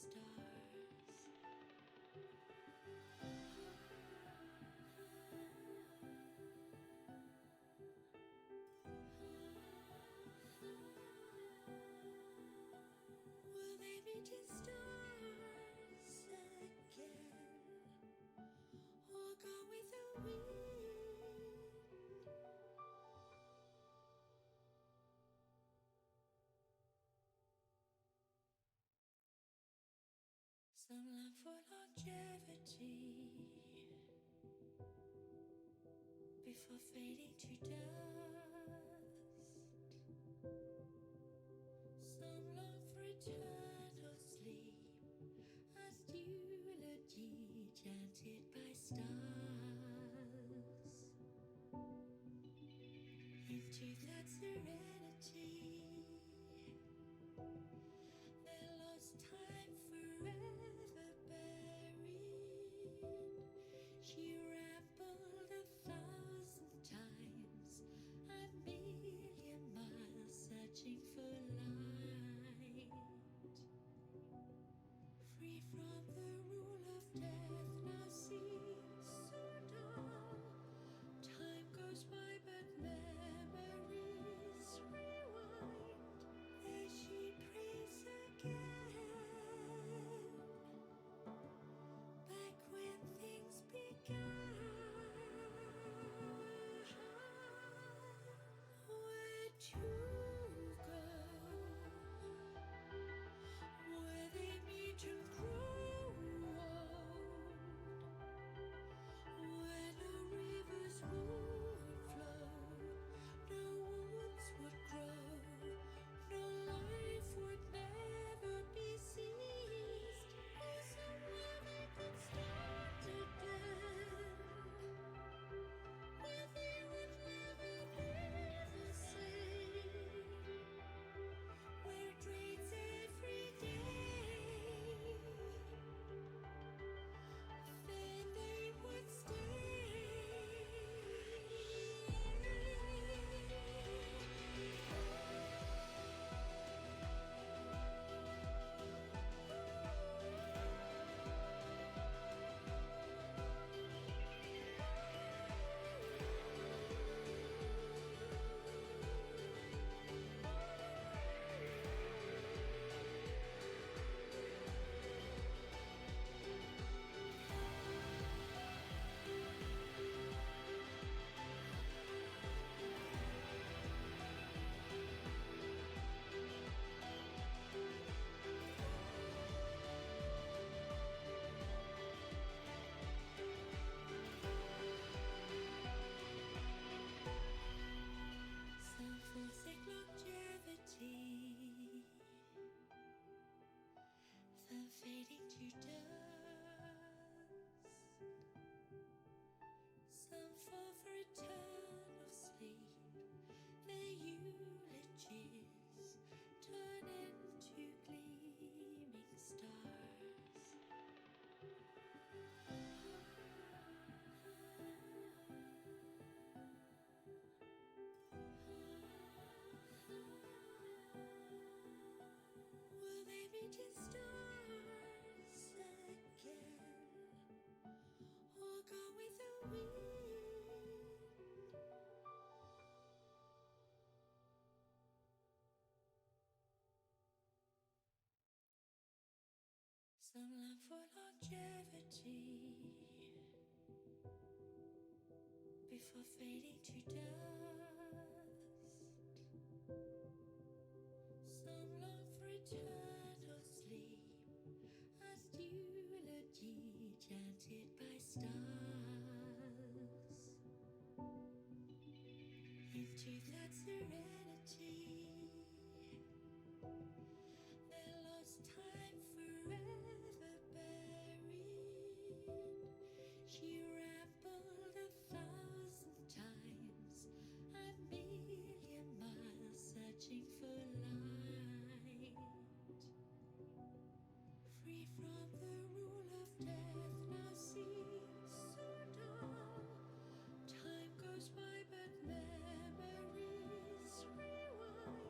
stars. Will they be just stars again, or go with the wind? Some long for longevity before fading to dust. Some long for eternal sleep as eulogy chanted by stars. Into that serenity, their lost time forever buried. She rambled 1,000 times, a million miles searching for light. Free from the rule of death, now seems so dull. Time goes by, but memories rewind. There she prays again, back when things began. Where to go? Where they meet and grow old, where no rivers would flow, no woods would grow, no life would never be ceased. Oh, somewhere they could start again, where they would never be the same, where it rains every day, then they would some forsake longevity, then fading to dust. Some fall for eternal sleep, their eulogies turn into gleaming stars. Will they be just stars again, or go with the wind? Some long for longevity before fading to dust. Some long for eternal sleep as eulogy chanted by stars. Into that serenity, their lost time forever buried. She rambled 1,000 times, a million miles searching for light. Free from the rule of death, now seems so dull. Time goes by, but memories rewind.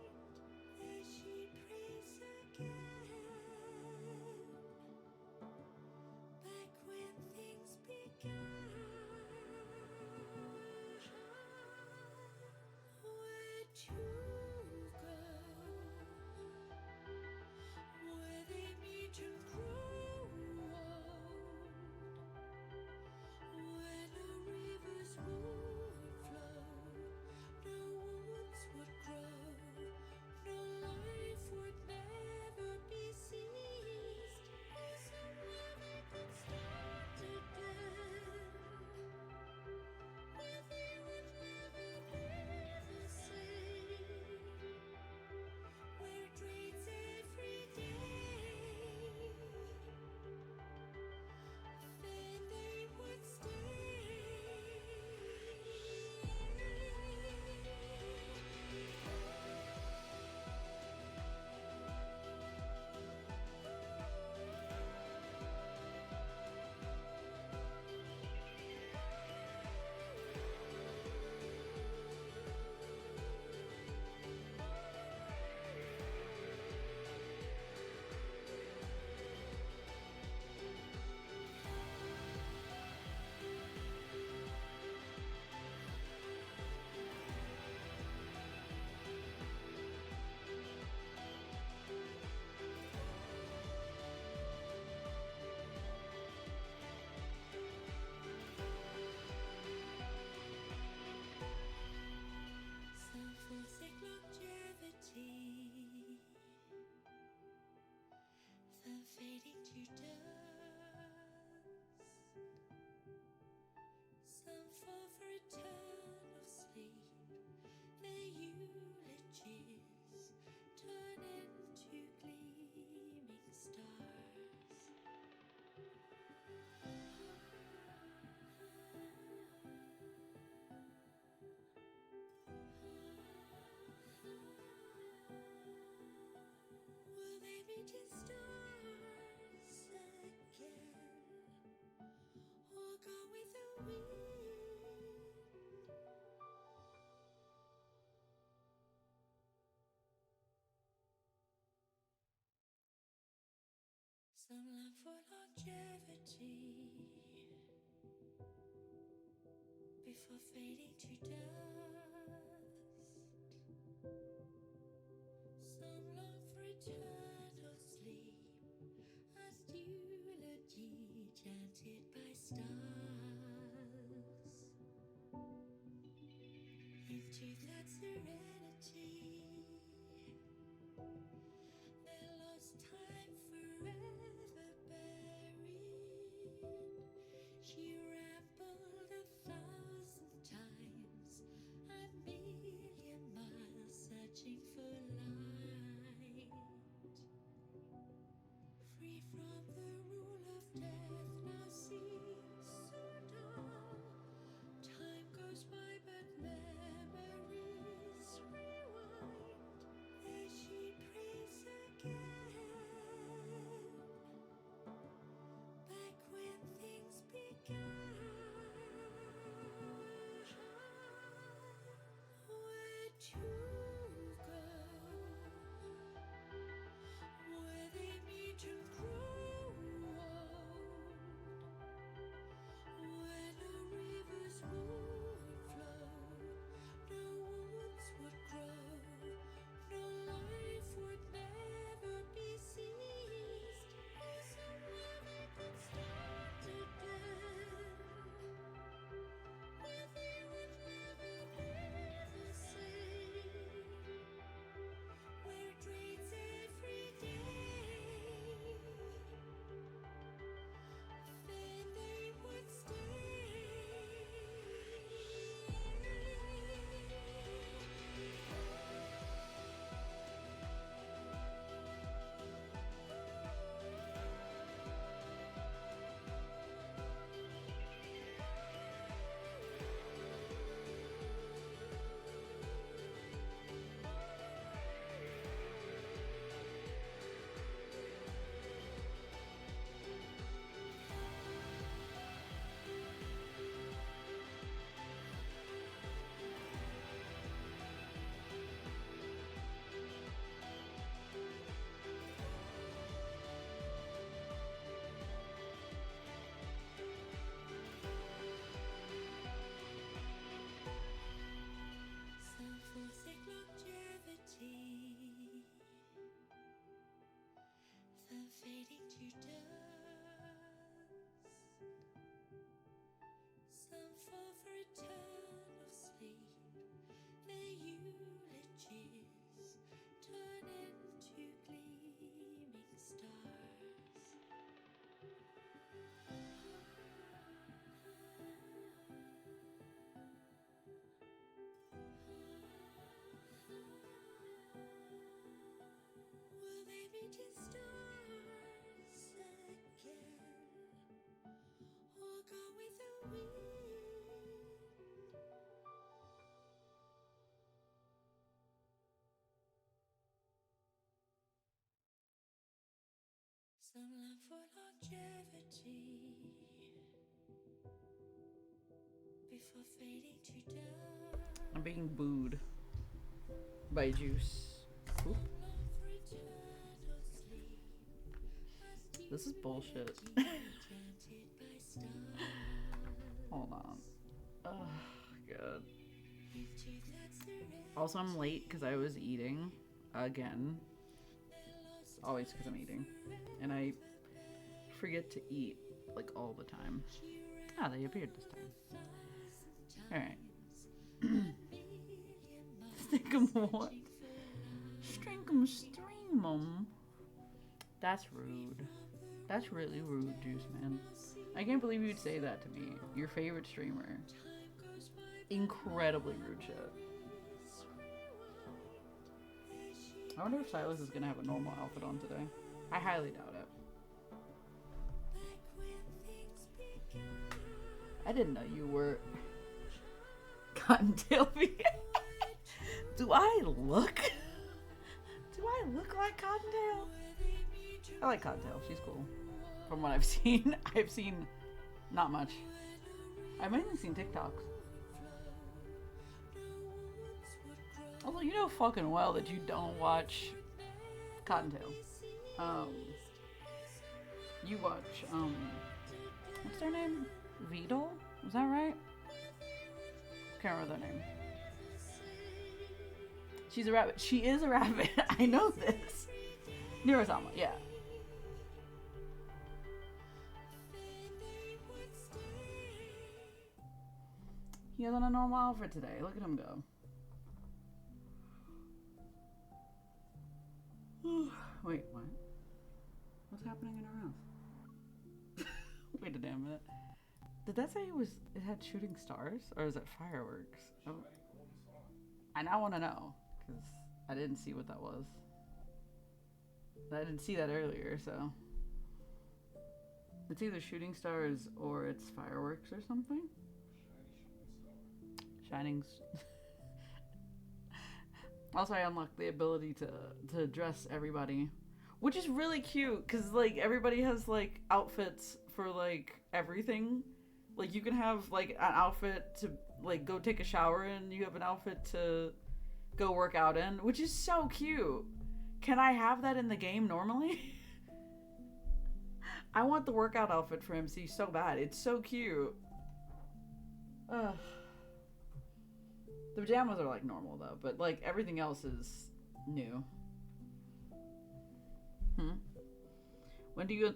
stars. Will they be just stars again, or go with the wind? Some long for longevity before fading to dust. Some long for eternal sleep as eulogy chanted by stars. Into that serenity, their lost time forever buried. She rambled 1,000 times, a million miles searching for light. Free from the rule of death, now seems so dull. Time goes by, but memories rewind. There she prays again, back when things began. Where to go? Where they meet and grow old? Where no rivers would flow, no woods would grow, no life would never be ceased. Oh, somewhere they could start again, where they would never be the same, where it rains every day. Then they would stay. Some forsake longevity, then fading to dust. Some fall for eternal sleep, their eulogies turn into gleaming stars. Will they be just stars again, or go with the wind? Some long for longevity before fading to dust. I'm being booed by Juice. Oop. This is bullshit. Hold on. Oh, God. Also, I'm late because I was eating again. It's always because I'm eating. And I forget to eat, like, all the time. Ah, they appeared this time. Alright. Think of what? String 'em, stream 'em. That's rude. That's really rude, Juice Man. I can't believe you'd say that to me. Your favorite streamer. Incredibly rude shit. I wonder if Silas is gonna have a normal outfit on today. I highly doubt it. I didn't know you were Cottontail vegan. Do I look? Do I look like Cottontail? I like Cottontail. She's cool. From what I've seen, I've seen not much. I've mainly seen TikToks. Although you know fucking well that you don't watch Cottontail. You watch, what's their name? Vidal? Is that right? Can't remember their name. She's a rabbit. She is a rabbit. I know this. Neurosama, yeah. He has on a normal outfit today. Look at him go. Wait, what? What's happening in our house? Wait a damn minute. Did that say it had shooting stars? Or is it fireworks? Oh. I now want to know. Because I didn't see what that was. I didn't see that earlier, so. It's either shooting stars or it's fireworks or something. Shining. Also, I unlocked the ability to dress everybody, which is really cute because like everybody has like outfits for like everything. Like you can have like an outfit to like go take a shower in. You have an outfit to go work out in, which is so cute. Can I have that in the game normally? I want the workout outfit for MC so bad. It's so cute. Ugh. The pajamas are like normal though, but like everything else is new. When do you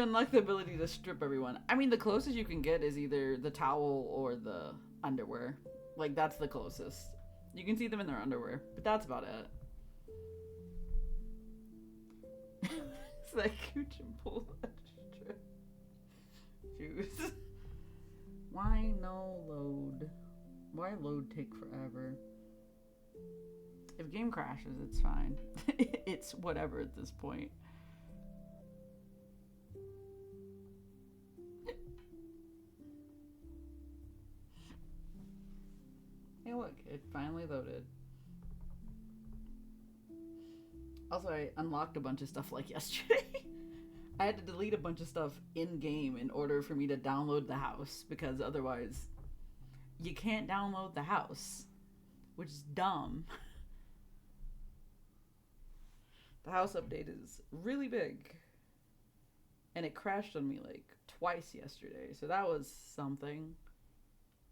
unlock the ability to strip everyone? I mean, the closest you can get is either the towel or the underwear. Like that's the closest. You can see them in their underwear, but that's about it. It's like cooch and pull that strip. Shoes. Why no load? Why load take forever? If game crashes, it's fine. It's whatever at this point. Hey look, it finally loaded. Also, I unlocked a bunch of stuff like yesterday. I had to delete a bunch of stuff in-game in order for me to download the house, because otherwise you can't download the house, which is dumb. The house update is really big, and it crashed on me like twice yesterday, so that was something.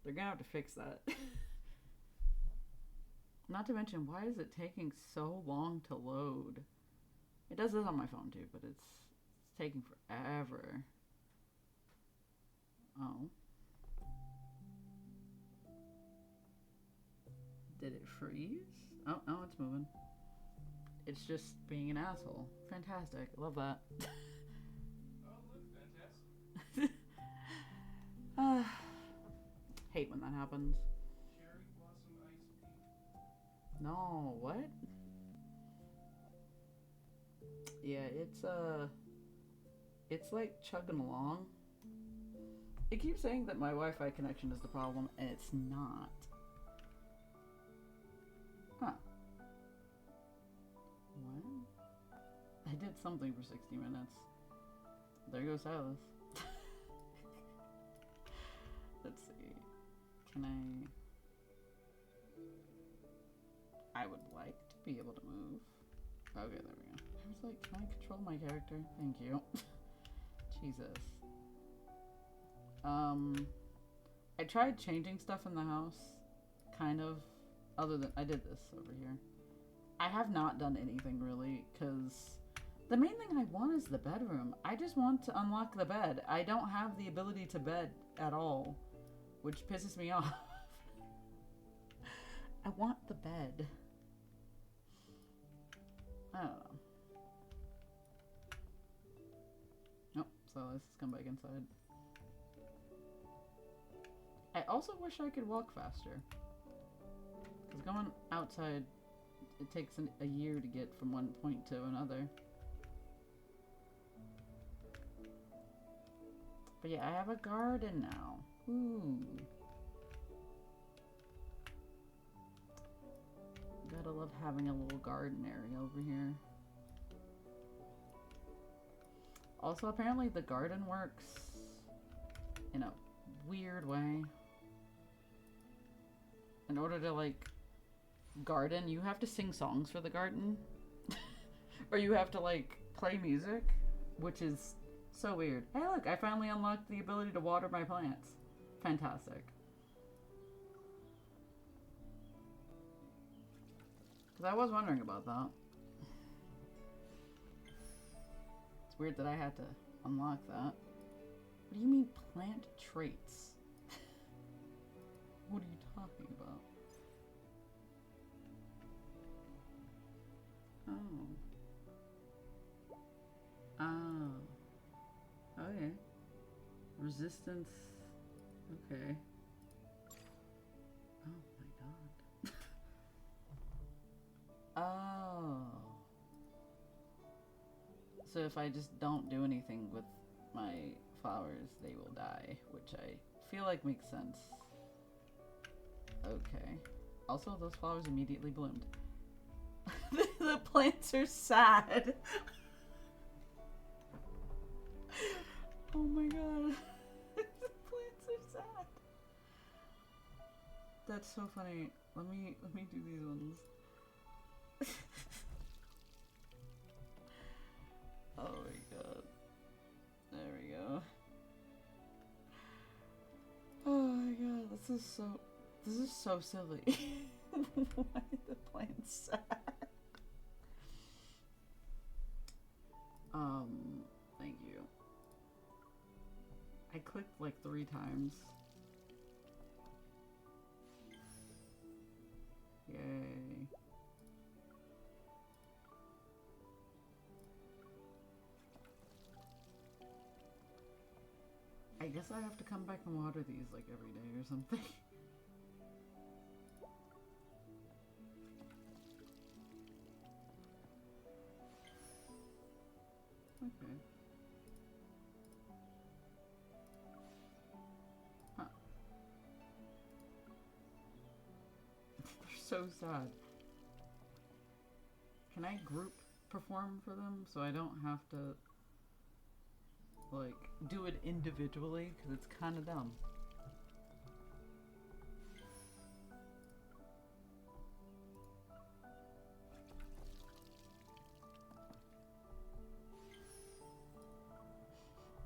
They're gonna have to fix that. Not to mention, why is it taking so long to load? It does this on my phone too, but it's taking forever. Oh. Did it freeze? Oh, no, it's moving. It's just being an asshole. Fantastic. I love that. Oh, look, fantastic. Hate when that happens. Cherry blossom iced tea. No, what? Yeah, it's like chugging along. It keeps saying that my Wi-Fi connection is the problem, and it's not. Huh. What? I did something for 60 minutes. There goes Silas. Let's see. Can I would like to be able to move. Okay, there we go. I was like, can I control my character? Thank you. Jesus. I tried changing stuff in the house. Kind of. Other than, I did this over here. I have not done anything really, because the main thing I want is the bedroom. I just want to unlock the bed. I don't have the ability to bed at all, which pisses me off. I want the bed. I don't know. Nope, so let's come back inside. I also wish I could walk faster. Because going outside, it takes a year to get from one point to another. But yeah, I have a garden now. Ooh. Gotta love having a little garden area over here. Also, apparently the garden works in a weird way. In order to, like, garden, you have to sing songs for the garden. Or you have to, like, play music, which is so weird. Hey, look, I finally unlocked the ability to water my plants. Fantastic. Because I was wondering about that. It's weird that I had to unlock that. What do you mean plant traits? What are you talking about? Oh. Ah. Okay. Resistance. Okay. Oh my god. Oh. So if I just don't do anything with my flowers, they will die, which I feel like makes sense. Okay. Also, those flowers immediately bloomed. The plants are sad. Oh my god. The plants are sad. That's so funny. Let me do these ones. Oh my god. There we go. Oh my god, this is so silly. Why are the plants sad? Thank you. I clicked like 3 times. Yay. I guess I have to come back and water these like every day or something. Okay. Huh. They're so sad. Can I group perform for them so I don't have to like do it individually? Because it's kind of dumb.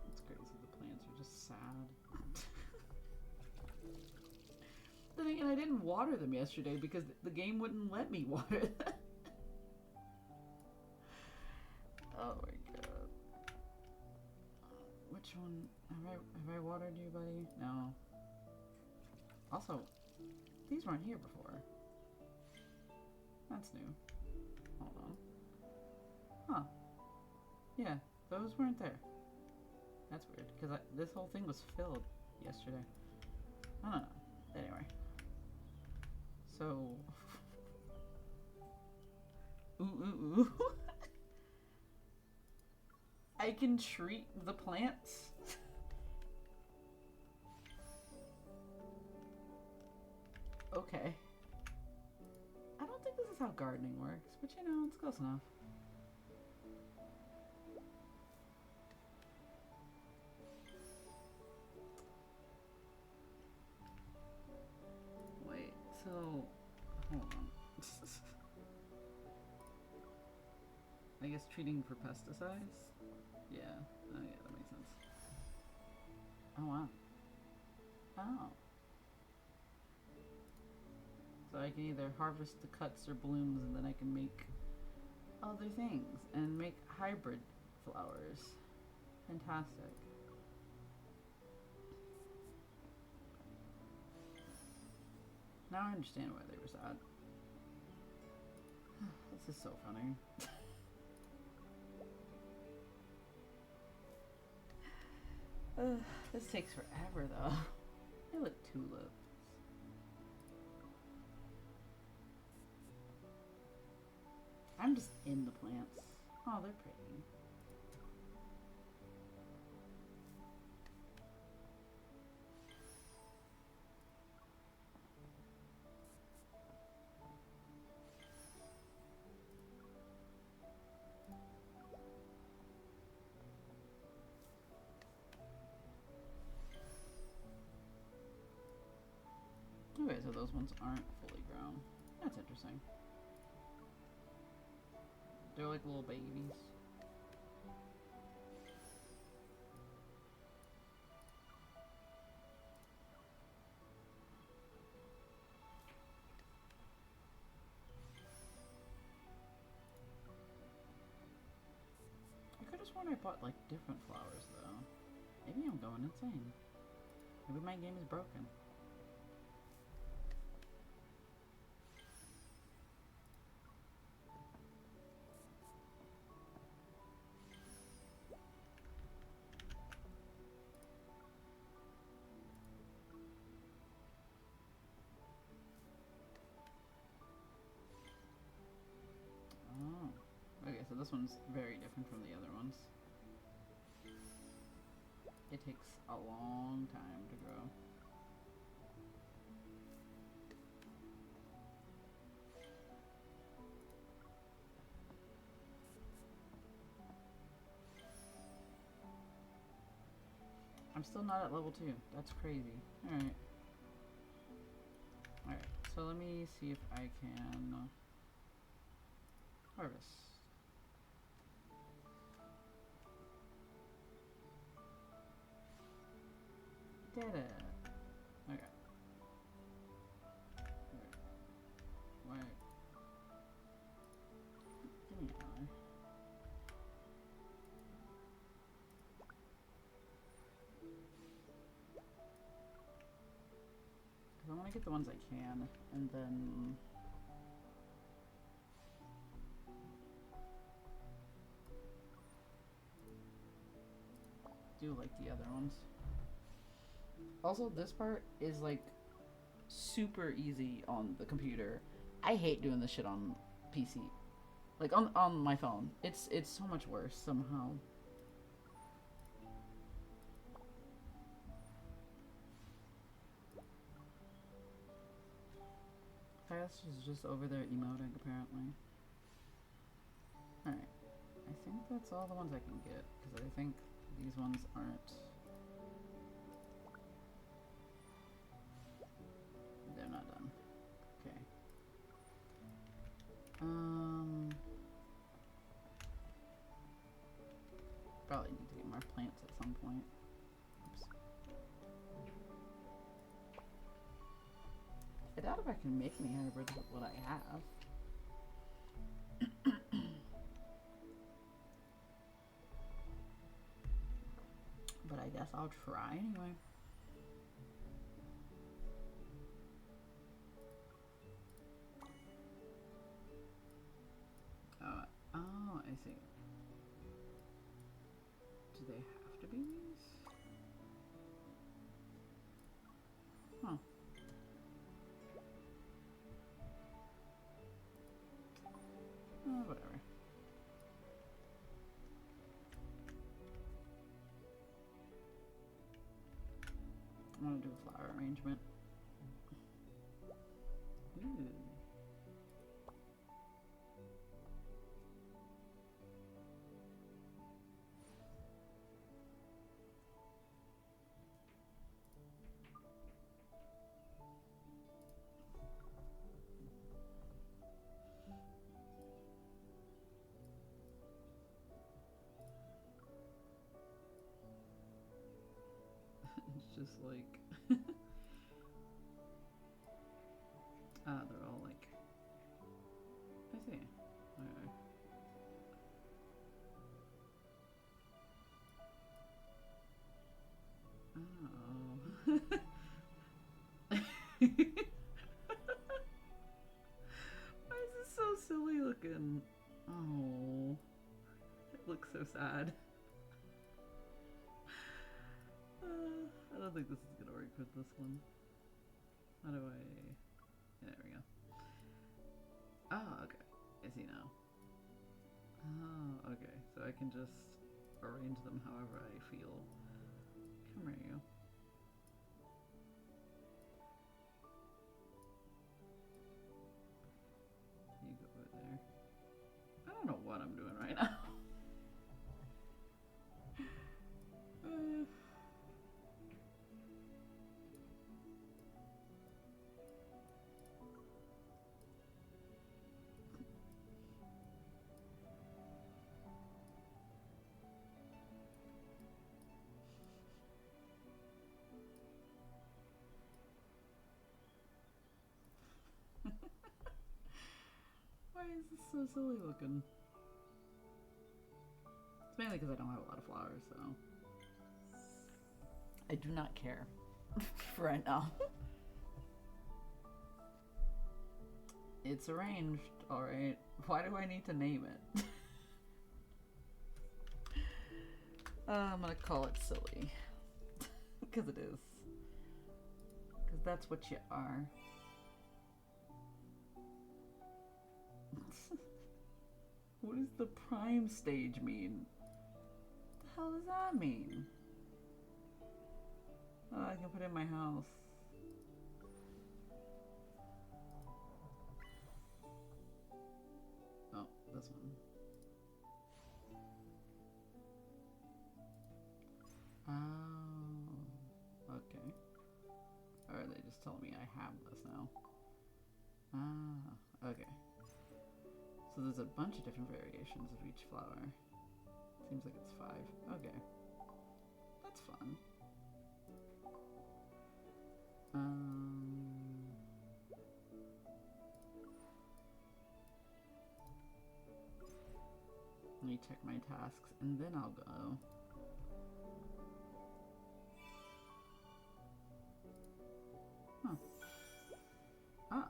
It's crazy. The plants are just sad. Then again, I didn't water them yesterday because the game wouldn't let me water them. Oh my god. Which one? Have I watered you, buddy? No. Also, these weren't here before. That's new. Hold on. Huh. Yeah, those weren't there. That's weird, because this whole thing was filled yesterday. I don't know. Anyway. So... Ooh. I can treat the plants? Okay. I don't think this is how gardening works, but you know, it's close enough. Wait, so... hold on. I guess treating for pesticides? Yeah. Oh yeah, that makes sense. Oh wow. Oh. So I can either harvest the cuts or blooms and then I can make other things and make hybrid flowers. Fantastic. Now I understand why they were sad. This is so funny. This takes forever though. They look tulips. I'm just in the plants. Oh, they're pretty. so those ones aren't fully grown. That's interesting. They're like little babies. I could have sworn I bought like different flowers though. Maybe I'm going insane. Maybe my game is broken. Oh. Okay, so this one's very different from the other ones. It takes a long time to grow. I'm still not at level 2. That's crazy. Alright. Alright, so let me see if I can harvest. Did it. Okay. Wait. Give me an hour. I want to get the ones I can, and then do like the other ones. Also, this part is like super easy on the computer. I hate doing this shit on PC. Like on my phone. It's so much worse somehow. Fast is just over there emoting apparently. Alright. I think that's all the ones I can get, because I think these ones aren't. They're not done. Okay. Probably need to get more plants at some point. Oops. I doubt if I can make any hybrids with what I have. But I guess I'll try anyway. Oh, I see. Do they have to be these? Huh. Whatever. I want to do a flower arrangement. Ooh. It's just like they're all like, I see. Okay. Oh. Why is this so silly looking? Oh, it looks so sad. I don't think this is gonna work with this one. How do I? There we go. Oh, okay. I see now. Oh, okay. So I can just arrange them however I feel. Come here, you. You go over there. I don't know what I'm doing right now. is this so silly looking? It's mainly because I don't have a lot of flowers, so I do not care for right now. It's arranged, alright. Why do I need to name it? I'm gonna call it silly. Because it is. Because that's what you are. What does the prime stage mean? What the hell does that mean? Oh, I can put it in my house. Oh, this one. Oh, okay. Or are they just telling me I have this now? Ah, okay. So there's a bunch of different variations of each flower. Seems like it's 5. Okay. That's fun. Let me check my tasks and then I'll go. Huh. Oh,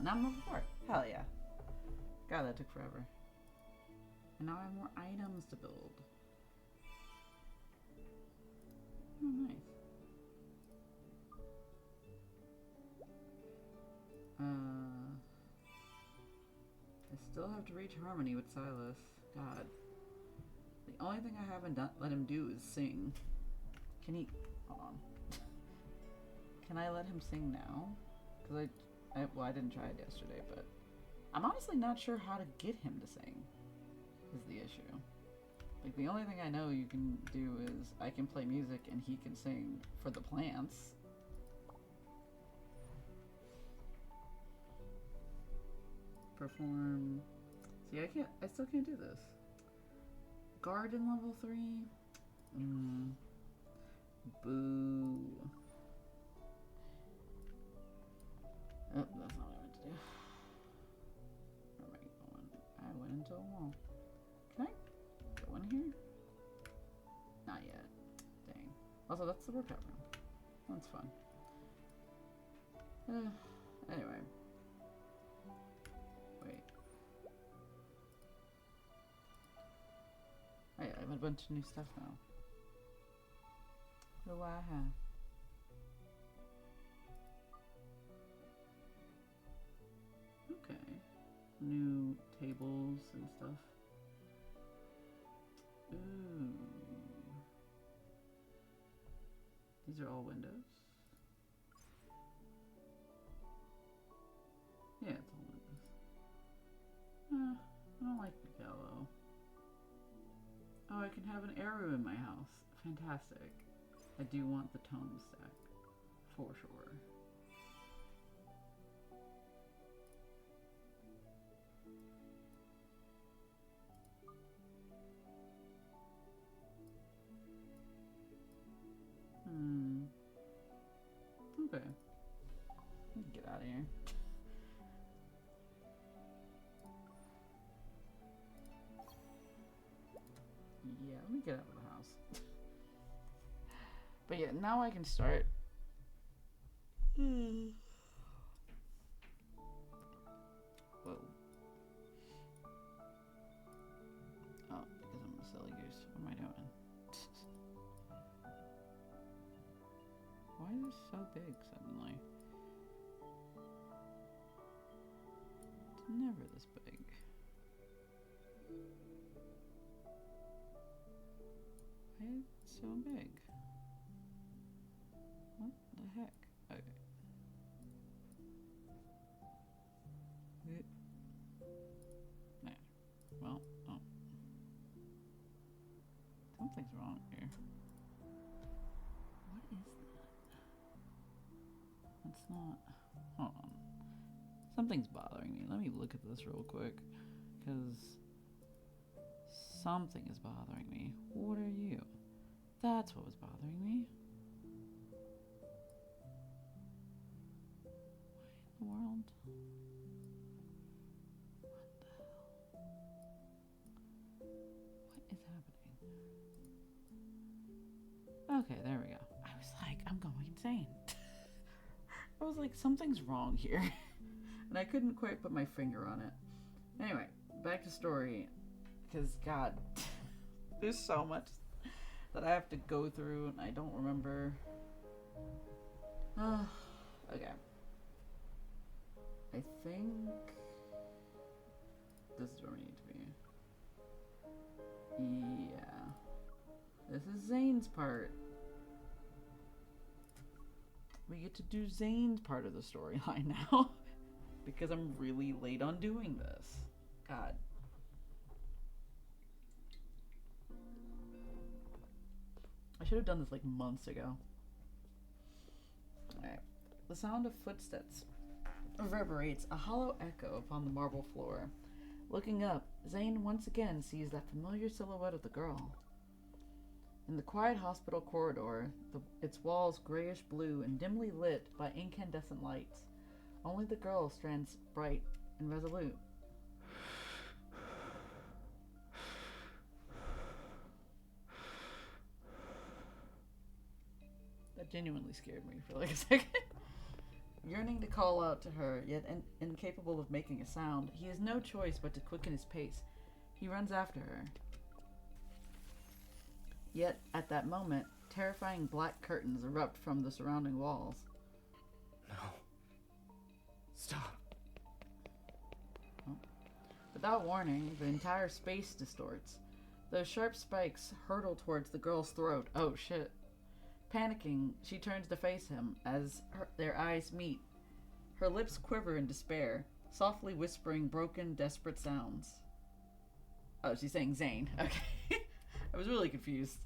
now I'm level 4. Hell yeah. God, that took forever. And now I have more items to build. Oh, nice. I still have to reach harmony with Silas. God. The only thing I haven't let him do is sing. Can he... Hold on. Can I let him sing now? Because well, I didn't try it yesterday, but... I'm honestly not sure how to get him to sing, is the issue. Like, the only thing I know you can do is I can play music and he can sing for the plants. Perform. See, I still can't do this. Garden level 3? Boo. Oh, that's not what I meant to do. Where am I going? I went into a wall. Can I go in here? Not yet. Dang. Also, that's the workout room. That's fun. Anyway. Wait. Oh, yeah, I have a bunch of new stuff now. What do I have? Okay. New tables and stuff. Ooh. These are all windows? Yeah, it's all windows. I don't like the yellow. Oh, I can have an arrow in my house. Fantastic. I do want the tome stack. For sure. Okay. Get out of here. Yeah, let me get out of the house. But yeah, now I can start. Whoa. Oh, because I'm a silly goose. What am I doing? Why is this so big suddenly? It's never this big. Why is it so big? What the heck? Okay. There. Well, oh. Something's wrong here. What is that? That's not... Hold on. Something's bothering me. Let me look at this real quick. Because... something is bothering me. What are you? That's what was bothering me. What in the world? What the Okay, there we go. I was like, I'm going insane. I was like, something's wrong here. And I couldn't quite put my finger on it. Anyway, back to story. Because, God, there's so much that I have to go through, and I don't remember. Okay. I think this is where we need to be. Yeah. This is Zayne's part. We get to do Zayne's part of the storyline now. Because I'm really late on doing this. God. I should have done this like months ago. Alright. The sound of footsteps reverberates, a hollow echo upon the marble floor. Looking up, Zayne once again sees that familiar silhouette of the girl. In the quiet hospital corridor, its walls grayish blue and dimly lit by incandescent lights. Only the girl stands bright and resolute. That genuinely scared me for like a second. Yearning to call out to her, yet incapable of making a sound, he has no choice but to quicken his pace. He runs after her. Yet, at that moment, terrifying black curtains erupt from the surrounding walls. No. Stop. Without warning, the entire space distorts. Those sharp spikes hurtle towards the girl's throat. Oh shit. Panicking, she turns to face him as their eyes meet. Her lips quiver in despair, softly whispering broken, desperate sounds. Oh, she's saying Zayne. Okay. I was really confused.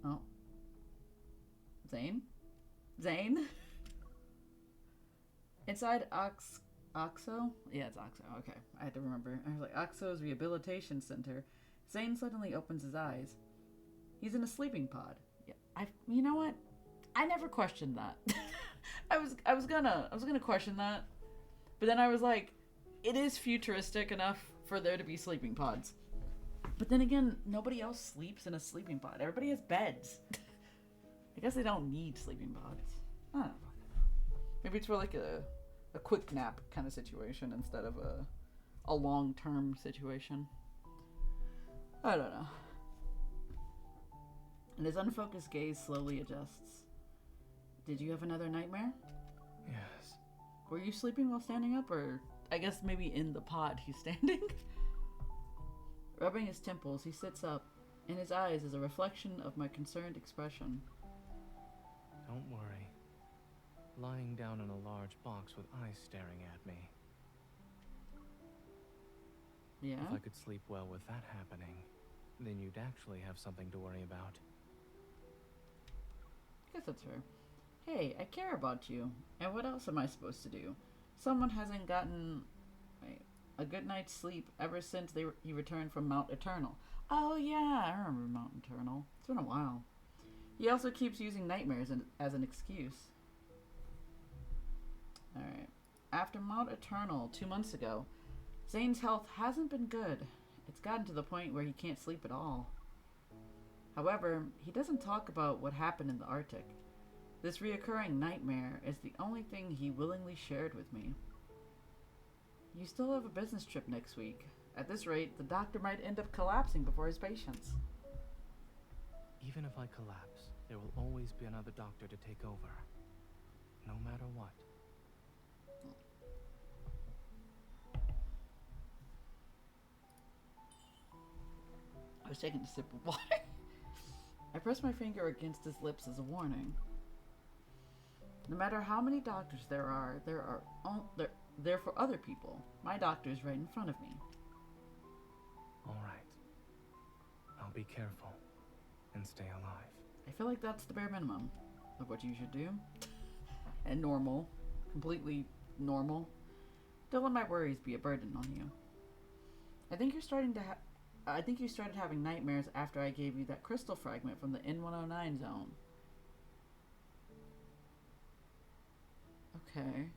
Oh. Zayne? Zayne? Inside Oxo? Yeah, it's Oxo. Okay, I had to remember. I was like, Oxo's Rehabilitation Center. Zayne suddenly opens his eyes. He's in a sleeping pod. Yeah, you know what? I never questioned that. I was gonna question that, but then I was like, it is futuristic enough for there to be sleeping pods. But then again, nobody else sleeps in a sleeping pod. Everybody has beds. I guess they don't need sleeping pods. I don't know. Maybe it's for like a quick nap kind of situation instead of a long-term situation. I don't know. And his unfocused gaze slowly adjusts. Did you have another nightmare? Yes. Were you sleeping while standing up, or I guess maybe in the pod he's standing? Rubbing his temples, he sits up. In his eyes is a reflection of my concerned expression. Don't worry. Lying down in a large box with eyes staring at me. Yeah? If I could sleep well with that happening, then you'd actually have something to worry about. I guess that's fair. Hey, I care about you. And what else am I supposed to do? Someone hasn't gotten a good night's sleep ever since he returned from Mount Eternal. Oh yeah, I remember Mount Eternal. It's been a while. He also keeps using nightmares as an excuse. Alright. After Mount Eternal 2 months ago, Zayne's health hasn't been good. It's gotten to the point where he can't sleep at all. However, he doesn't talk about what happened in the Arctic. This reoccurring nightmare is the only thing he willingly shared with me. You still have a business trip next week. At this rate, the doctor might end up collapsing before his patients. Even if I collapse, there will always be another doctor to take over. No matter what. I was taking a sip of water. I pressed my finger against his lips as a warning. No matter how many doctors there are there for other people. My doctor is right in front of me. All right. I'll be careful and stay alive. I feel like that's the bare minimum of what you should do. And normal. Completely normal. Don't let my worries be a burden on you. I think you started having nightmares after I gave you that crystal fragment from the N109 zone. Okay.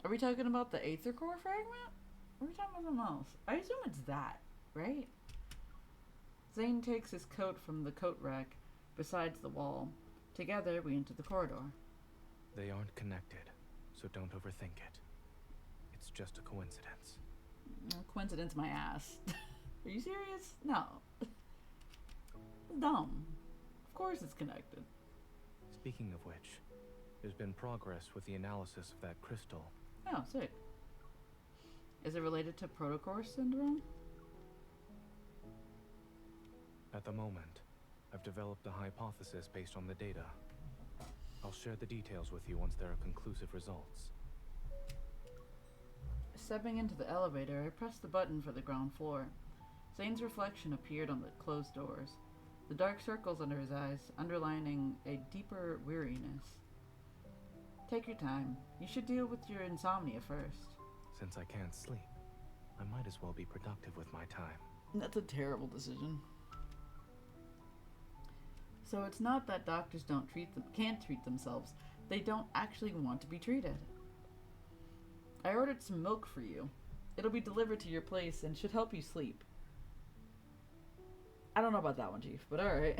Are we talking about the Aether Core fragment? Or are we talking about something else? I assume it's that, right? Zayne takes his coat from the coat rack besides the wall. Together, we enter the corridor. They aren't connected, so don't overthink it. It's just a coincidence. Coincidence my ass. Are you serious? No. Dumb. Of course it's connected. Speaking of which, there's been progress with the analysis of that crystal. Oh, sick. Is it related to protocore syndrome? At the moment, I've developed a hypothesis based on the data. I'll share the details with you once there are conclusive results. Stepping into the elevator, I pressed the button for the ground floor. Zayne's reflection appeared on the closed doors, the dark circles under his eyes underlining a deeper weariness. Take your time. You should deal with your insomnia first. Since I can't sleep, I might as well be productive with my time. That's a terrible decision. So it's not that doctors can't treat themselves. They don't actually want to be treated. I ordered some milk for you. It'll be delivered to your place and should help you sleep. I don't know about that one, Chief, but alright.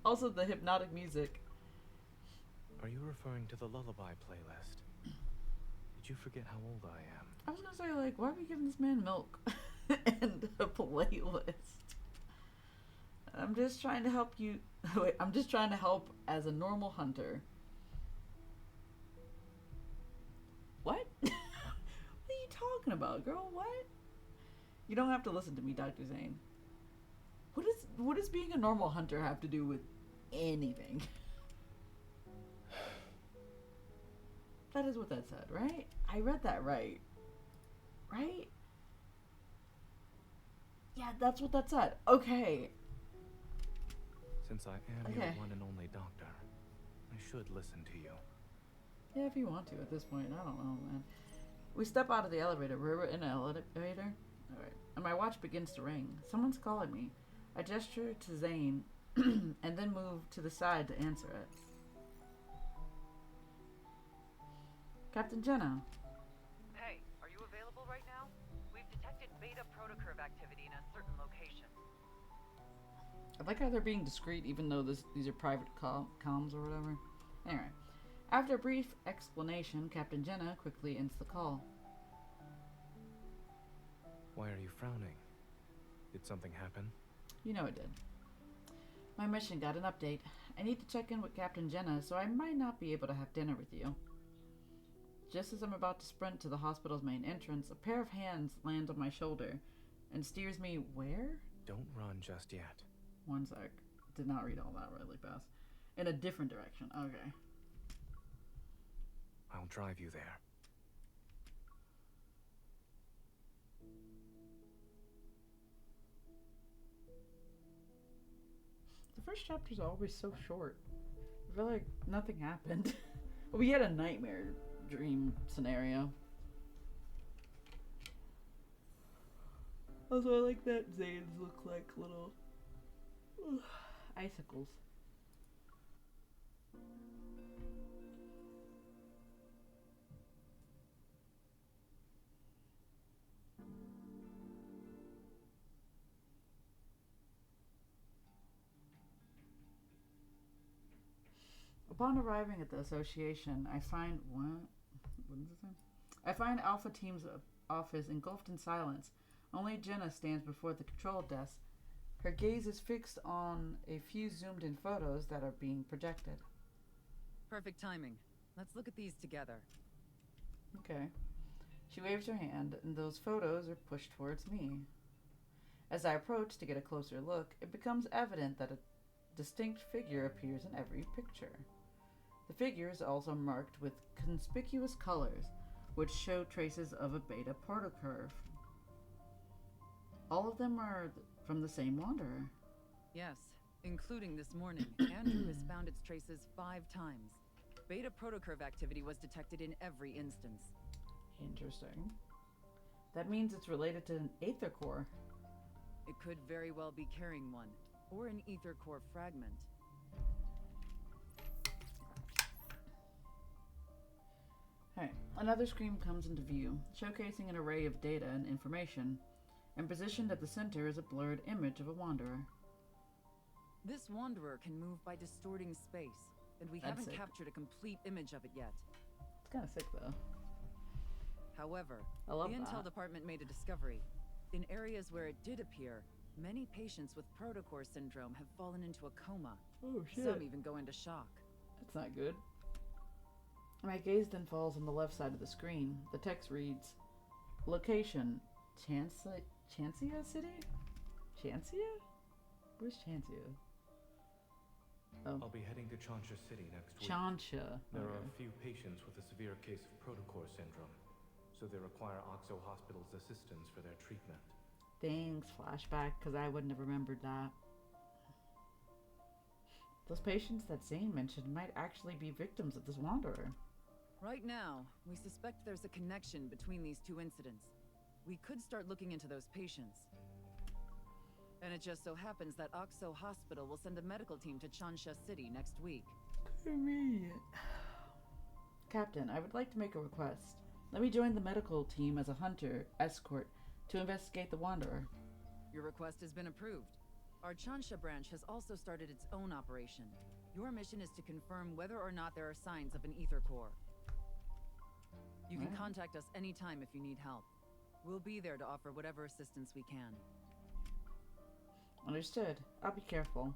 Also the hypnotic music. Are you referring to the lullaby playlist? Did you forget how old I am? I was gonna say, like, why are we giving this man milk? And a playlist. I'm just trying to help you. Wait, I'm just trying to help as a normal hunter. What? What are you talking about, girl? What? You don't have to listen to me, Dr. Zayne. What does being a normal hunter have to do with anything? That is what that said, right? I read that right. Right? Yeah, that's what that said. Okay. Since I am your one and only doctor, I should listen to you. Yeah, if you want to at this point. I don't know, man. We step out of the elevator. We're in an elevator. Alright. And my watch begins to ring. Someone's calling me. I gesture to Zayne and then move to the side to answer it. Captain Jenna. Hey, are you available right now? We've detected beta protocurve activity in a certain location. I like how they're being discreet even though these are private comms or whatever. Anyway. After a brief explanation, Captain Jenna quickly ends the call. Why are you frowning? Did something happen? You know it did. My mission got an update. I need to check in with Captain Jenna, so I might not be able to have dinner with you. Just as I'm about to sprint to the hospital's main entrance, a pair of hands lands on my shoulder and steers me where? Don't run just yet. One sec. Did not read all that really fast. In a different direction. Okay. I'll drive you there. The first chapter's always so short. I feel like nothing happened. We had a nightmare dream scenario. Also, I like that Zayne's look like little icicles. Upon arriving at the association, I find what does it say? I find Alpha Team's office engulfed in silence. Only Jenna stands before the control desk. Her gaze is fixed on a few zoomed-in photos that are being projected. Perfect timing. Let's look at these together. Okay. She waves her hand, and those photos are pushed towards me. As I approach to get a closer look, it becomes evident that a distinct figure appears in every picture. The figure is also marked with conspicuous colors, which show traces of a beta protocurve. All of them are from the same wanderer. Yes, including this morning. Andrew has found its traces 5 times. Beta protocurve activity was detected in every instance. Interesting. That means it's related to an aether core. It could very well be carrying one, or an ether core fragment. Alright, another screen comes into view, showcasing an array of data and information, and positioned at the center is a blurred image of a wanderer. This wanderer can move by distorting space, and we That's haven't sick. captured a complete image of it yet. It's kind of sick though. However, I love the that. Intel department made a discovery. In areas where it did appear, many patients with protocore syndrome have fallen into a coma. Oh Some even go into shock. That's not good. My gaze then falls on the left side of the screen. The text reads, location, Chancia City? Chancia? Where's Chancia? Oh, I'll be heading to Chancia City next week. Chancia. There are Okay. a few patients with a severe case of protocore syndrome, so they require OXO Hospital's assistance for their treatment. Thanks, flashback, because I wouldn't have remembered that. Those patients that Zayne mentioned might actually be victims of this wanderer. Right now, we suspect there's a connection between these two incidents. We could start looking into those patients. And it just so happens that OXO Hospital will send a medical team to Chancia City next week. Convenient. Captain, I would like to make a request. Let me join the medical team as a hunter escort to investigate the wanderer. Your request has been approved. Our Chancia branch has also started its own operation. Your mission is to confirm whether or not there are signs of an ether core. You can Alright. contact us anytime if you need help. We'll be there to offer whatever assistance we can. Understood. I'll be careful.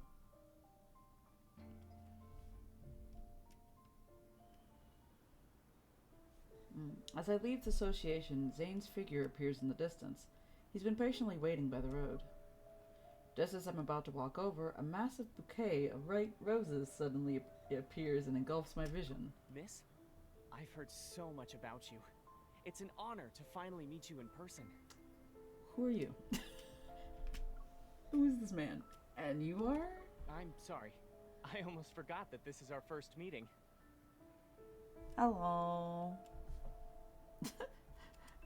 As I leave the association, Zayne's figure appears in the distance. He's been patiently waiting by the road. Just as I'm about to walk over, a massive bouquet of ripe roses suddenly appears and engulfs my vision. Miss, I've heard so much about you. It's an honor to finally meet you in person. Who are you? Who is this man? And you are? I'm sorry. I almost forgot that this is our first meeting. Hello.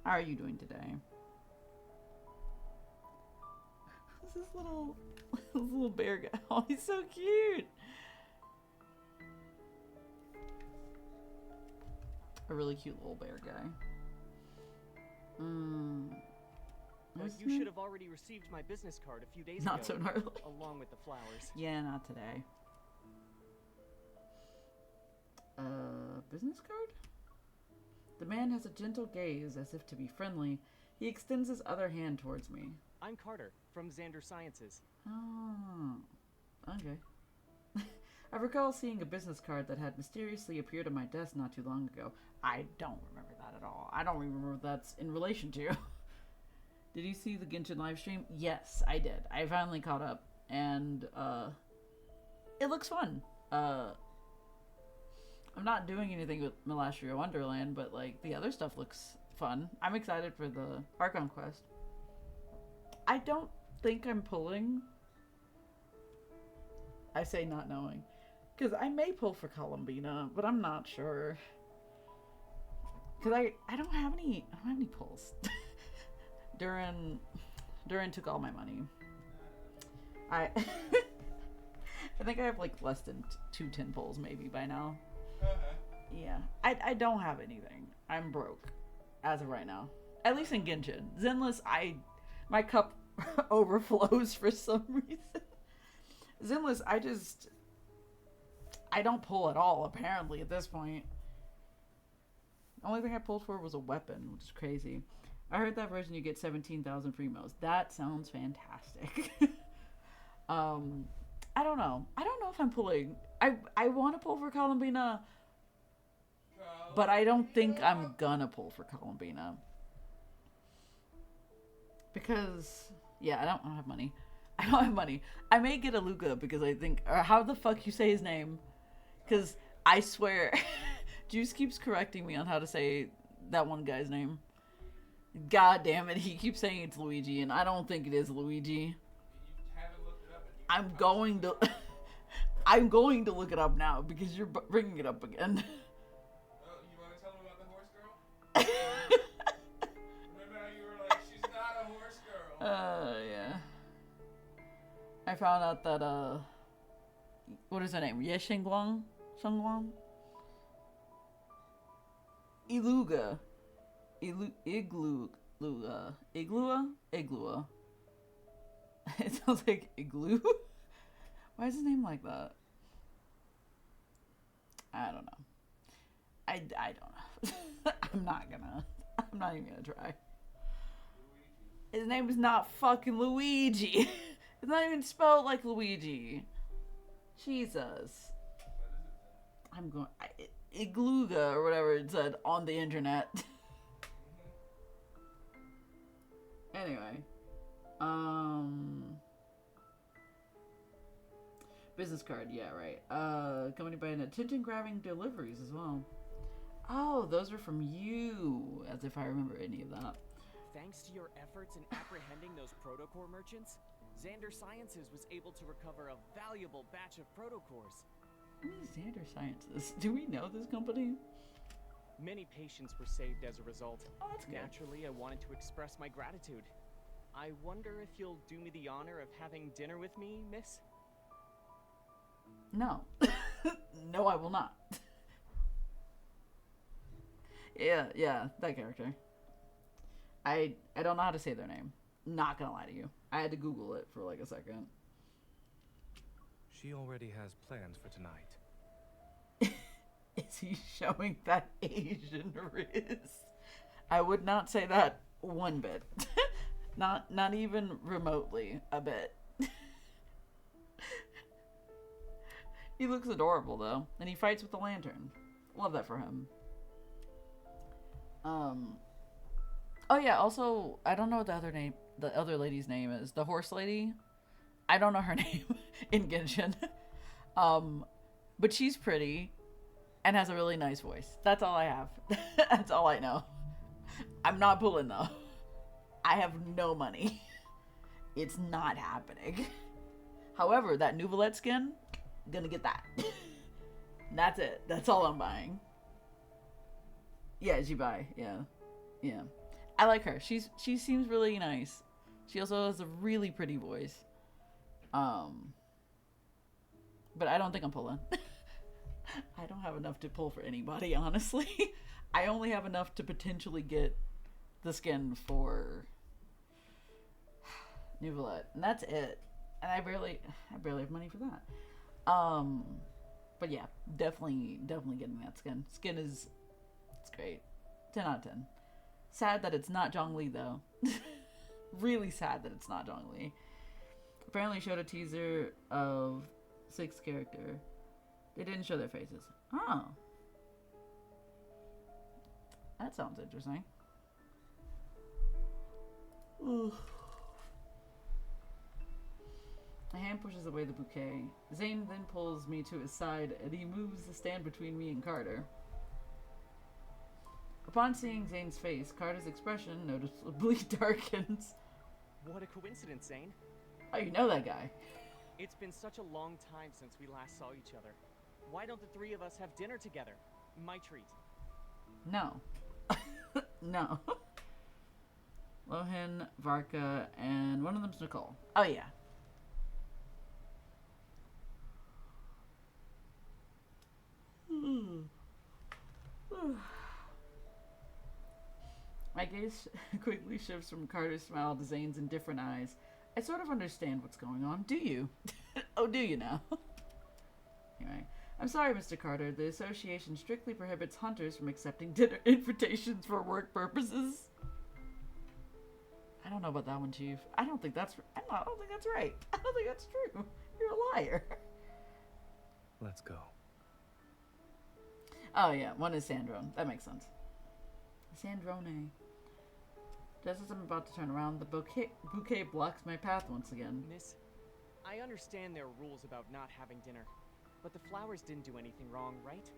How are you doing today? Who's this little bear guy? Oh, he's so cute. A really cute little bear guy. But What's his you name? should have already received my business card a few days Not ago, so gnarly. along with the flowers. Yeah, not today. Business card? The man has a gentle gaze, as if to be friendly. He extends his other hand towards me. I'm Carter, from Xander Sciences. Oh, okay. I recall seeing a business card that had mysteriously appeared on my desk not too long ago. I don't remember that at all. I don't remember what that's in relation to. Did you see the Genshin live stream? Yes, I did. I finally caught up, and it looks fun. I'm not doing anything with Melastria Wonderland, but like the other stuff looks fun. I'm excited for the Archon quest. I don't think I'm pulling. I say not knowing, because I may pull for Columbina, but I'm not sure. Because I don't have any pulls. Durin took all my money. I think I have like less than 2 10 pulls maybe by now. Yeah, I don't have anything. I'm broke as of right now. At least in Genshin. Zenless, my cup overflows for some reason. Zenless, I don't pull at all apparently at this point. The only thing I pulled for was a weapon, which is crazy. I heard that version you get 17,000 free modes. That sounds fantastic. I don't know. I don't know if I'm pulling. I want to pull for Columbina, but I don't think I'm gonna pull for Columbina. Because, yeah, I don't have money. I don't have money. I may get a Luca because I think, or how the fuck you say his name? Because I swear, Juice keeps correcting me on how to say that one guy's name. God damn it, he keeps saying it's Luigi, and I don't think it is Luigi. You haven't looked it up. And I'm going to, I'm going to look it up now because you're bringing it up again. Oh, you want to tell me about the horse girl? Remember how you were like, she's not a horse girl? Yeah. I found out that, what is her name? Ye Shengguang? Iluga. Iglua. It sounds like igloo. Why is his name like that? I don't know. I don't know. I'm not even gonna try. His name is not fucking Luigi. It's not even spelled like Luigi. Jesus. I'm going... Igluga or whatever it said on the internet. Anyway. Business card, yeah, right. Accompanied by an attention-grabbing deliveries as well. Oh, those were from you. As if I remember any of that. Thanks to your efforts in apprehending those protocore merchants, Xander Sciences was able to recover a valuable batch of protocores. What is Xander Sciences? Do we know this company? Many patients were saved as a result. Oh, that's good. Naturally, I wanted to express my gratitude. I wonder if you'll do me the honor of having dinner with me, miss? No. No, I will not. Yeah, that character. I don't know how to say their name. Not gonna lie to you. I had to Google it for like a second. She already has plans for tonight. Is he showing that Asian riz? I would not say that one bit. Not even remotely a bit. He looks adorable though, and he fights with the lantern. Love that for him. Oh yeah, also, I don't know what the other lady's name is. The horse lady? I don't know her name in Genshin. But she's pretty and has a really nice voice. That's all I have. That's all I know. I'm not pulling though. I have no money. It's not happening. However, that Nouvelette skin, gonna get that. That's it. That's all I'm buying. Yeah, Jibai. Yeah. I like her. She seems really nice. She also has a really pretty voice. But I don't think I'm pulling. I don't have enough to pull for anybody, honestly. I only have enough to potentially get the skin for Nouvelette, and that's it. And I barely have money for that. But yeah, definitely getting that skin. Skin is, it's great. 10 out of 10. Sad that it's not Zhongli though. Really sad that it's not Zhongli. Apparently showed a teaser of 6th character. They didn't show their faces. Oh. That sounds interesting. Ooh. My hand pushes away the bouquet. Zayne then pulls me to his side and he moves the stand between me and Carter. Upon seeing Zayne's face, Carter's expression noticeably darkens. What a coincidence, Zayne. Oh, you know that guy. It's been such a long time since we last saw each other. Why don't the three of us have dinner together? My treat. No. No. Lohan, Varka, and one of them's Nicole. Oh, yeah. My gaze quickly shifts from Carter's smile to Zayne's indifferent eyes. I sort of understand what's going on. Do you? Oh, do you now? Anyway, I'm sorry, Mr. Carter. The association strictly prohibits hunters from accepting dinner invitations for work purposes. I don't know about that one, Chief. I don't think that's right. I don't think that's true. You're a liar. Let's go. Oh, yeah. One is Sandrone. That makes sense. Sandrone. Just as I'm about to turn around, the bouquet blocks my path once again. Miss, I understand there are rules about not having dinner, but the flowers didn't do anything wrong, right?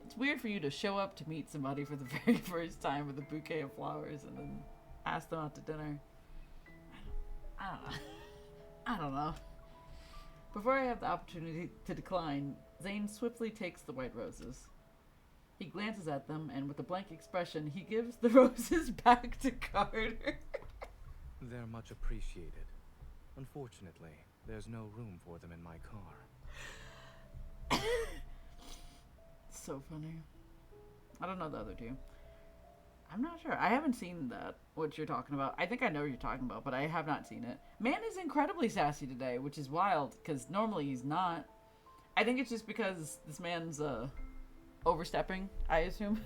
It's weird for you to show up to meet somebody for the very first time with a bouquet of flowers and then ask them out to dinner. I don't know. Before I have the opportunity to decline, Zayne swiftly takes the white roses. He glances at them, and with a blank expression, he gives the roses back to Carter. They're much appreciated. Unfortunately, there's no room for them in my car. So funny. I don't know the other two. I'm not sure. I haven't seen that, what you're talking about. I think I know what you're talking about, but I have not seen it. Man is incredibly sassy today, which is wild, because normally he's not. I think it's just because this man's, overstepping, I assume.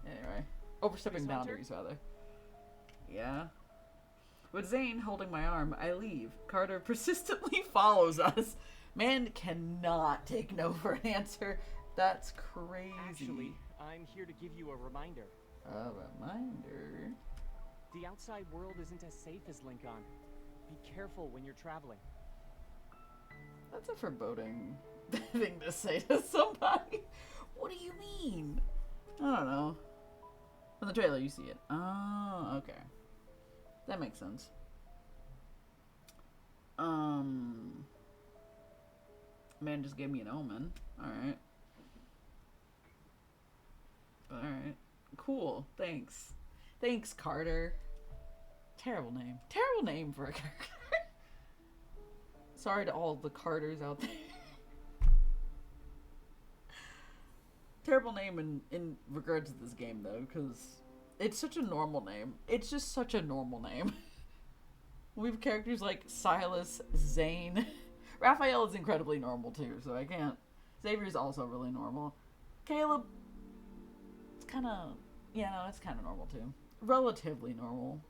Anyway. Overstepping Police Hunter? boundaries, rather. Yeah. With Zayne holding my arm, I leave. Carter persistently follows us. Man cannot take no for an answer. That's crazy. Actually, I'm here to give you a reminder. A reminder? The outside world isn't as safe as Lincoln. Be careful when you're traveling. That's a foreboding thing to say to somebody. What do you mean? I don't know. From the trailer, you see it. Oh, okay. That makes sense. Man just gave me an omen. Alright. Alright. Cool. Thanks. Thanks, Carter. Terrible name. Terrible name for a character. Sorry to all the Carters out there. Terrible name in regards to this game, though, because it's such a normal name. It's just such a normal name. We have characters like Silas, Zayne. Raphael is incredibly normal, too, so I can't. Xavier's also really normal. Caleb, it's kind of, yeah, no, it's kind of normal, too. Relatively normal.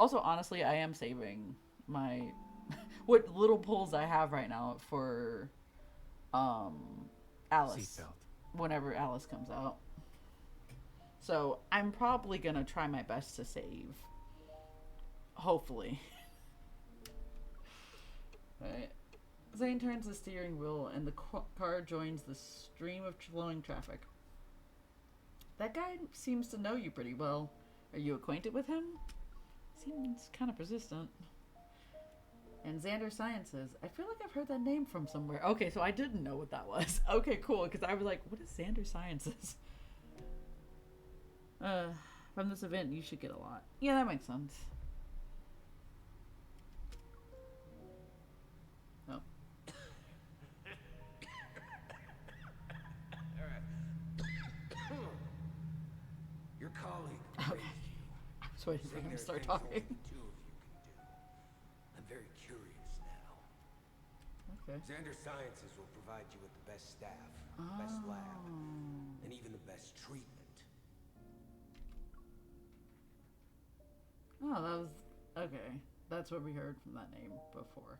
Also, honestly, I am saving my what little pulls I have right now for Alice Seatbelt. whenever Alice comes out. So I'm probably gonna try my best to save. Hopefully. Right. Zayne turns the steering wheel and the car joins the stream of flowing traffic. That guy seems to know you pretty well. Are you acquainted with him? Seems kind of persistent. And Xander Sciences. I feel like I've heard that name from somewhere. Okay, so I didn't know what that was. Okay, cool, because I was like, what is Xander Sciences? From this event, you should get a lot. Yeah, that makes sense. Oh. Your colleague Okay. praised you. I was waiting for saying him to there are start things talking. only the two of you can do. I'm very curious now. Okay. Xander Sciences will provide you with the best staff, the best lab, and even the best treatment. Oh, that was... Okay. That's what we heard from that name before.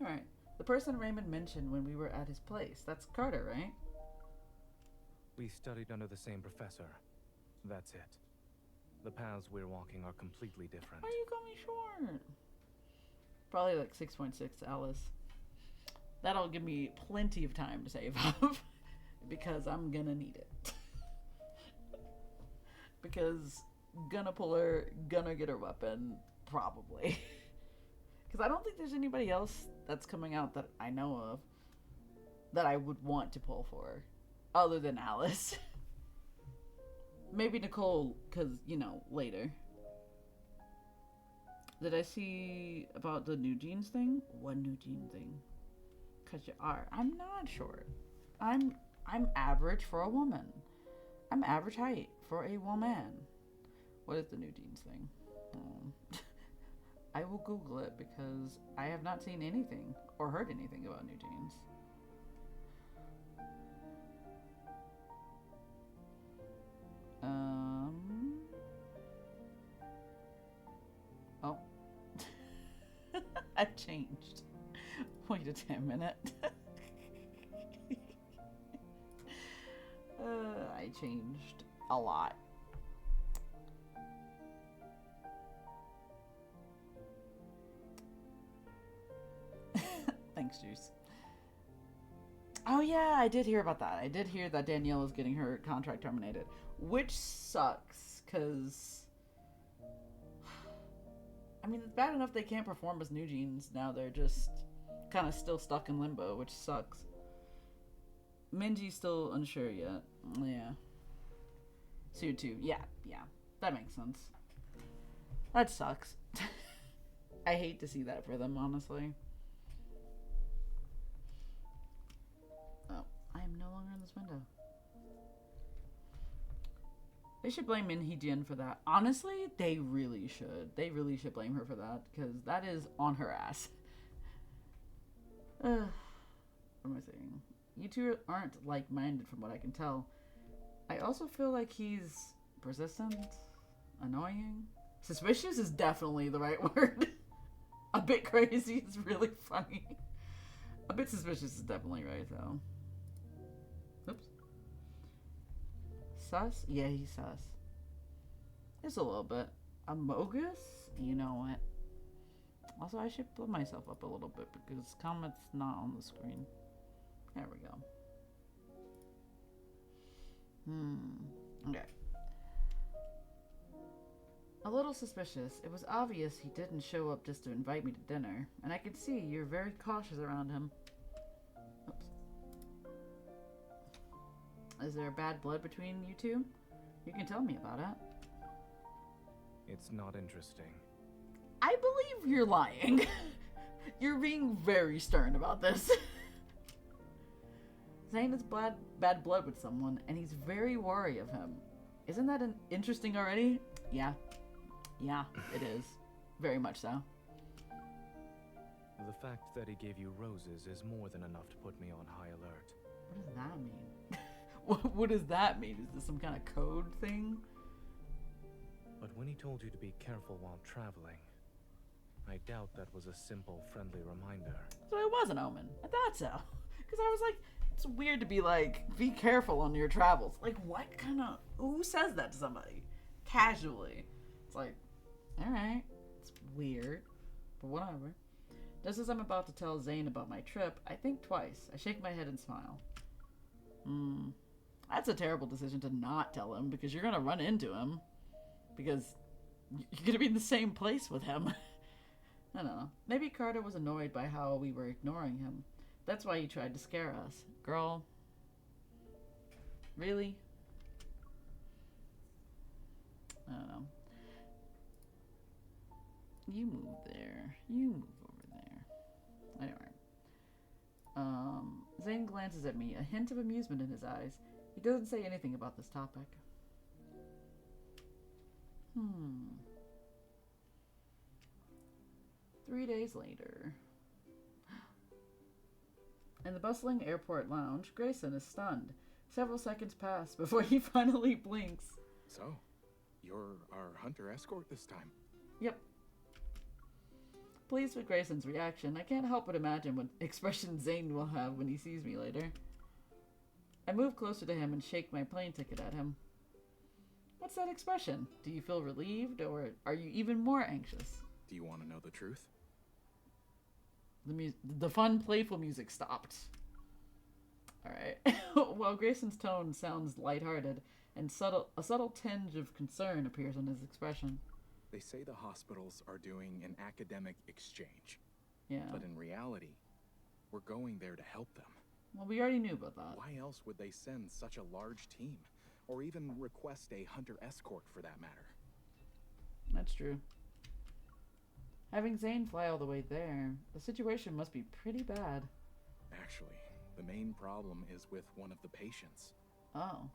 Alright. The person Raymond mentioned when we were at his place. That's Carter, right? We studied under the same professor. That's it. The paths we're walking are completely different. Why you call me short? Probably like 6.6 Alice. That'll give me plenty of time to save up. Because I'm gonna need it. Because gonna pull her, gonna get her weapon, probably. Because I don't think there's anybody else that's coming out that I know of that I would want to pull for, other than Alice. Maybe Nicole, because, you know, later. Did I see about the new jeans thing? What new jean thing? Because you are. I'm not short. I'm average for a woman. I'm average height for a woman. What is the new jeans thing? I will Google it because I have not seen anything or heard anything about new jeans. Oh. I've changed. Wait a damn minute. I changed a lot. Thanks, Juice. Oh yeah, I did hear about that. I did hear that Danielle is getting her contract terminated, which sucks, because I mean, it's bad enough they can't perform as New Jeans. Now they're just kind of still stuck in limbo, which sucks. Minji's still unsure yet. Yeah. Sue too. Yeah. That makes sense. That sucks. I hate to see that for them, honestly. this window. They should blame Min Hee-jin for that. Honestly, they really should. They really should blame her for that, because that is on her ass. What am I saying? You two aren't like-minded from what I can tell. I also feel like he's persistent, annoying. Suspicious is definitely the right word. A bit crazy is really funny. A bit suspicious is definitely right, though. Oops. Sus? Yeah, he's sus. Just a little bit. Amogus? You know what? Also, I should blow myself up a little bit because comment's not on the screen. There we go. Okay. A little suspicious. It was obvious he didn't show up just to invite me to dinner, and I could see you're very cautious around him. Oops. Is there bad blood between you two? You can tell me about it. It's not interesting. I believe you're lying. You're being very stern about this. Zayne has bad blood with someone, and he's very wary of him. Isn't that interesting already? Yeah. Yeah, it is. Very much so. The fact that he gave you roses is more than enough to put me on high alert. What does that mean? What does that mean? Is this some kind of code thing? But when he told you to be careful while traveling, I doubt that was a simple, friendly reminder. So it was an omen. I thought so. Because I was like, it's weird to be like, be careful on your travels. Like, what kind of... Who says that to somebody? Casually. It's like, alright. It's weird. But whatever. Just as I'm about to tell Zayne about my trip, I think twice. I shake my head and smile. That's a terrible decision to not tell him, because you're going to run into him. Because you're going to be in the same place with him. I don't know. Maybe Carter was annoyed by how we were ignoring him. That's why he tried to scare us. Girl. Really? I don't know. You move there. You move over there. Anyway. Zayne glances at me, a hint of amusement in his eyes. He doesn't say anything about this topic. 3 days later. In the bustling airport lounge, Grayson is stunned. Several seconds pass before he finally blinks. So, you're our hunter escort this time? Yep. Pleased with Grayson's reaction, I can't help but imagine what expression Zayne will have when he sees me later. I move closer to him and shake my plane ticket at him. What's that expression? Do you feel relieved, or are you even more anxious? Do you want to know the truth? The fun, playful music stopped. Alright. While Grayson's tone sounds lighthearted, and a subtle tinge of concern appears on his expression. They say the hospitals are doing an academic exchange. Yeah. But in reality, we're going there to help them. Well, we already knew about that. Why else would they send such a large team? Or even request a hunter escort for that matter? That's true. Having Zayne fly all the way there, the situation must be pretty bad. Actually, the main problem is with one of the patients. Oh.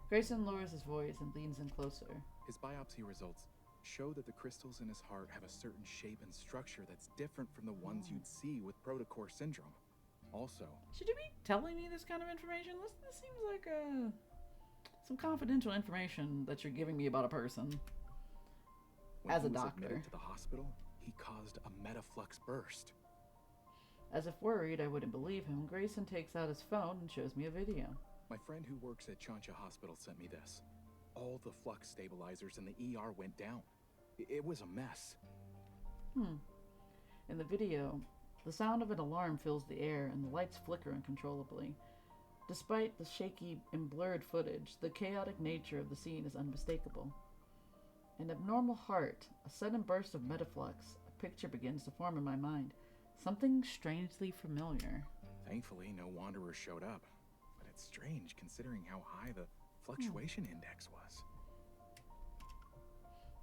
Grayson lowers his voice and leans in closer. His biopsy results show that the crystals in his heart have a certain shape and structure that's different from the ones you'd see with protocore syndrome. Also, should you be telling me this kind of information? This seems like some confidential information that you're giving me about a person. when As a he was doctor. admitted to the hospital, he caused a metaflux burst. As if worried I wouldn't believe him, Grayson takes out his phone and shows me a video. My friend who works at Chancha Hospital sent me this. All the flux stabilizers in the ER went down. It was a mess. In the video, the sound of an alarm fills the air and the lights flicker uncontrollably. Despite the shaky and blurred footage, the chaotic nature of the scene is unmistakable. An abnormal heart, a sudden burst of metaflux, a picture begins to form in my mind. Something strangely familiar. Thankfully, no wanderers showed up. But it's strange considering how high the fluctuation index was.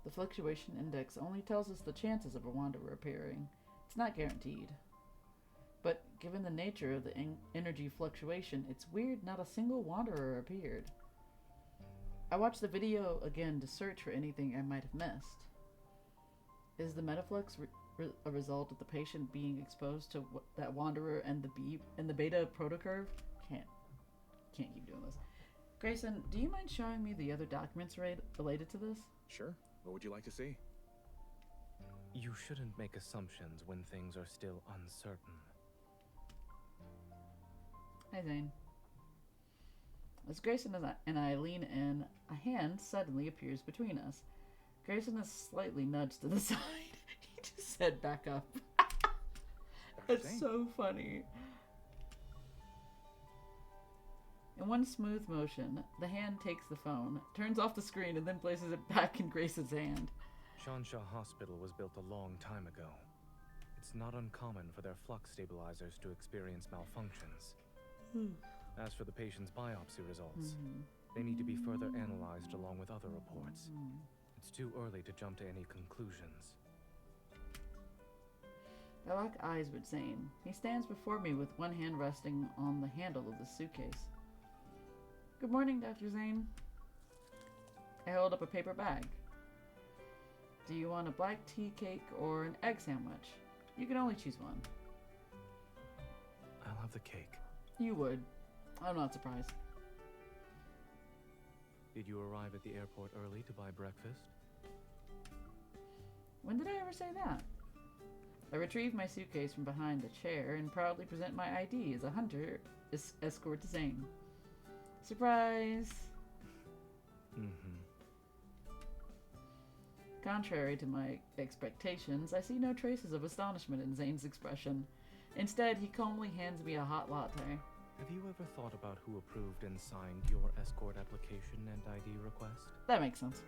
The fluctuation index only tells us the chances of a wanderer appearing. It's not guaranteed. But given the nature of the energy fluctuation, it's weird not a single wanderer appeared. I watched the video again to search for anything I might have missed. Is the metaflux a result of the patient being exposed to that wanderer and the beta protocurve? Can't keep doing this. Grayson, do you mind showing me the other documents related to this? Sure. What would you like to see? You shouldn't make assumptions when things are still uncertain. Hi, Zayne. As Grayson and I lean in, a hand suddenly appears between us. Grayson is slightly nudged to the side. He just said back up. It's Zayne. so funny. In one smooth motion, the hand takes the phone, turns off the screen, and then places it back in Grayson's hand. Shansha Hospital was built a long time ago. It's not uncommon for their flux stabilizers to experience malfunctions. As for the patient's biopsy results, they need to be further analyzed along with other reports. It's too early to jump to any conclusions. I lock eyes with Zayne. He stands before me with one hand resting on the handle of the suitcase. Good morning, Dr. Zayne. I hold up a paper bag. Do you want a black tea cake or an egg sandwich? You can only choose one. I'll have the cake. You would. I'm not surprised. Did you arrive at the airport early to buy breakfast? When did I ever say that? I retrieve my suitcase from behind the chair and proudly present my ID as a hunter escort to Zayne. Surprise! Contrary to my expectations, I see no traces of astonishment in Zayne's expression. Instead, he calmly hands me a hot latte. Have you ever thought about who approved and signed your escort application and ID request? That makes sense.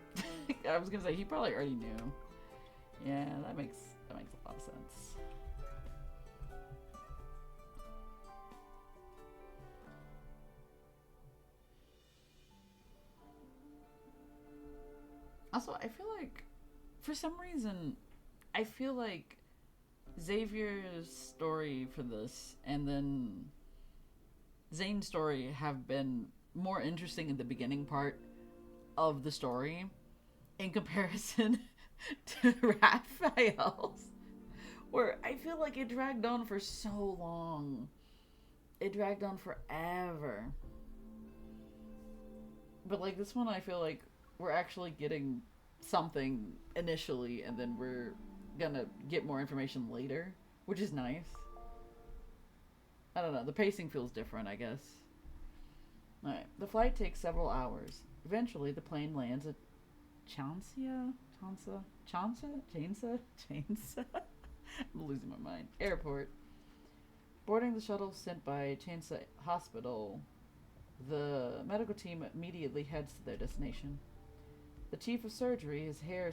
I was gonna say, he probably already knew. Yeah, that makes a lot of sense. Also, I feel like, for some reason, I feel like Xavier's story for this and then Zayne's story have been more interesting in the beginning part of the story in comparison to Raphael's, where I feel like it dragged on for so long. It dragged on forever. But like this one, I feel like we're actually getting something initially and then we're gonna get more information later, which is nice. I don't know, the pacing feels different, I guess. Alright, the flight takes several hours. Eventually, the plane lands at Chansha? I'm losing my mind. Airport. Boarding the shuttle sent by Chansha Hospital, the medical team immediately heads to their destination. The chief of surgery, his hair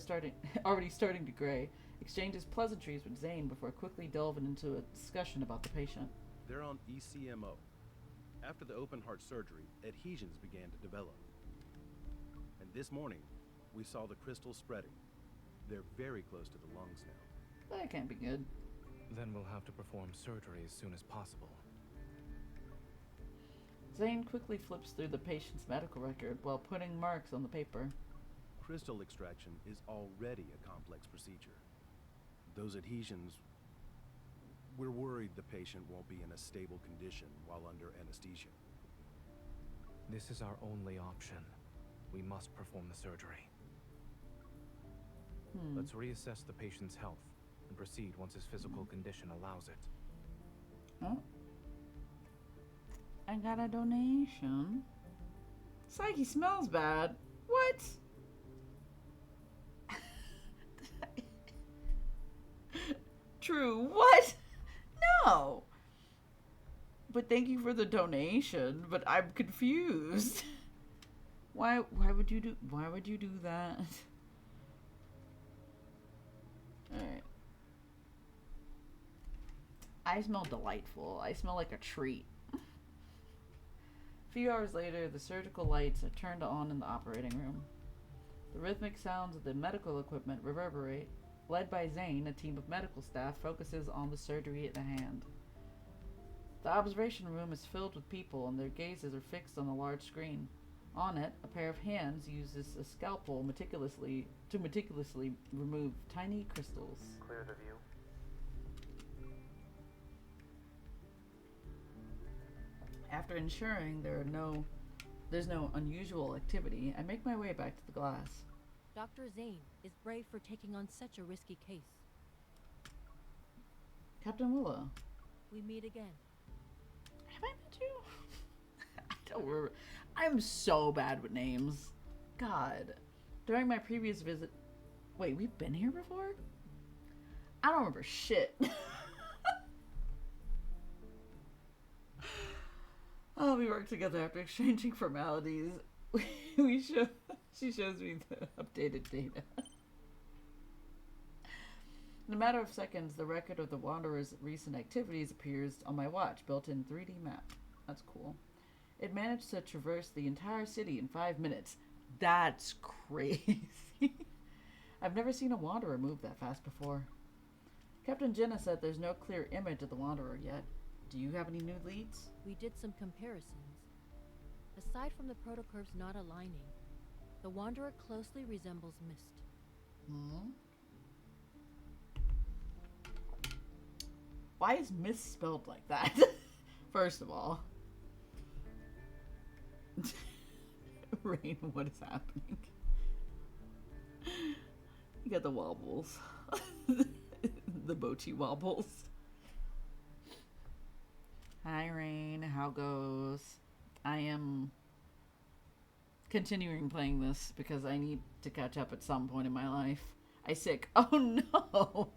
already starting to gray, exchanges pleasantries with Zayne before quickly delving into a discussion about the patient. They're on ECMO. After the open heart surgery, adhesions began to develop. And this morning, we saw the crystals spreading. They're very close to the lungs now. That can't be good. Then we'll have to perform surgery as soon as possible. Zayne quickly flips through the patient's medical record while putting marks on the paper. Crystal extraction is already a complex procedure. Those adhesions, we're worried the patient won't be in a stable condition while under anesthesia. This is our only option. We must perform the surgery. Let's reassess the patient's health and proceed once his physical condition allows it. Oh. I got a donation. It's like he smells bad. What? True. What? No. But thank you for the donation, but I'm confused. Why would you do that? Alright. I smell delightful. I smell like a treat. A few hours later, the surgical lights are turned on in the operating room. The rhythmic sounds of the medical equipment reverberate. Led by Zayne, a team of medical staff focuses on the surgery at the hand. The observation room is filled with people, and their gazes are fixed on a large screen. On it, a pair of hands uses a scalpel meticulously remove tiny crystals. Clear the view. After ensuring there's no unusual activity, I make my way back to the glass. Dr. Zayne is brave for taking on such a risky case. Captain Willow. We meet again. Have I met you? I don't remember. I'm so bad with names. God. During my previous visit... Wait, we've been here before? I don't remember shit. Oh, we worked together after exchanging formalities. She shows me the updated data. In a matter of seconds, the record of the Wanderer's recent activities appears on my watch, built-in 3D map. That's cool. It managed to traverse the entire city in 5 minutes. That's crazy. I've never seen a Wanderer move that fast before. Captain Jenna said there's no clear image of the Wanderer yet. Do you have any new leads? We did some comparisons. Aside from the protocurves not aligning, the Wanderer closely resembles Mist. Hmm? Why is Mist spelled like that? First of all. Rain, what is happening? You got the wobbles. The mochi wobbles. Hi, Rain. How goes? I am continuing playing this because I need to catch up at some point in my life. I sick. Oh no!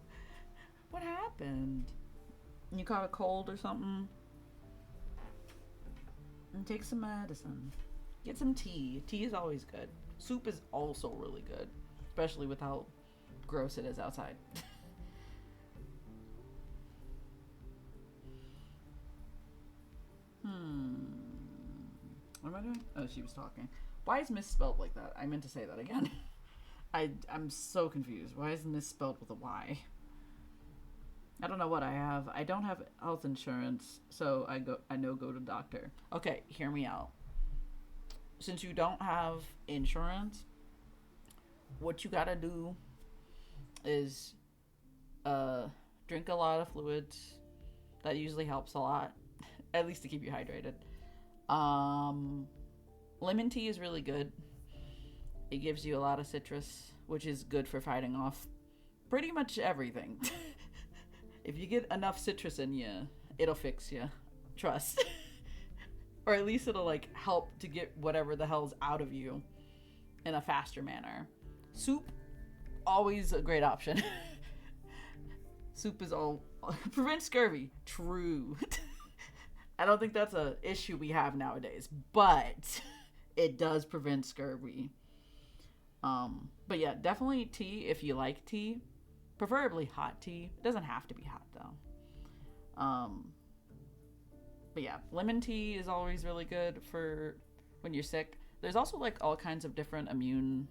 What happened? You caught a cold or something? And take some medicine. Get some tea. Tea is always good. Soup is also really good, especially with how gross it is outside. What am I doing? Oh, she was talking. Why is misspelled like that? I meant to say that again. I'm so confused. Why is misspelled with a Y? I don't know what I have. I don't have health insurance, so I go to doctor. Okay, hear me out. Since you don't have insurance, what you gotta do is drink a lot of fluids. That usually helps a lot, at least to keep you hydrated. Lemon tea is really good. It gives you a lot of citrus, which is good for fighting off pretty much everything. If you get enough citrus in you, it'll fix you. Trust. Or at least it'll like help to get whatever the hell's out of you in a faster manner. Soup, always a great option. Soup is all prevent scurvy. True. I don't think that's a issue we have nowadays, but it does prevent scurvy. But yeah, definitely tea if you like tea. Preferably hot tea. It doesn't have to be hot though. But yeah, lemon tea is always really good for when you're sick. There's also like all kinds of different immune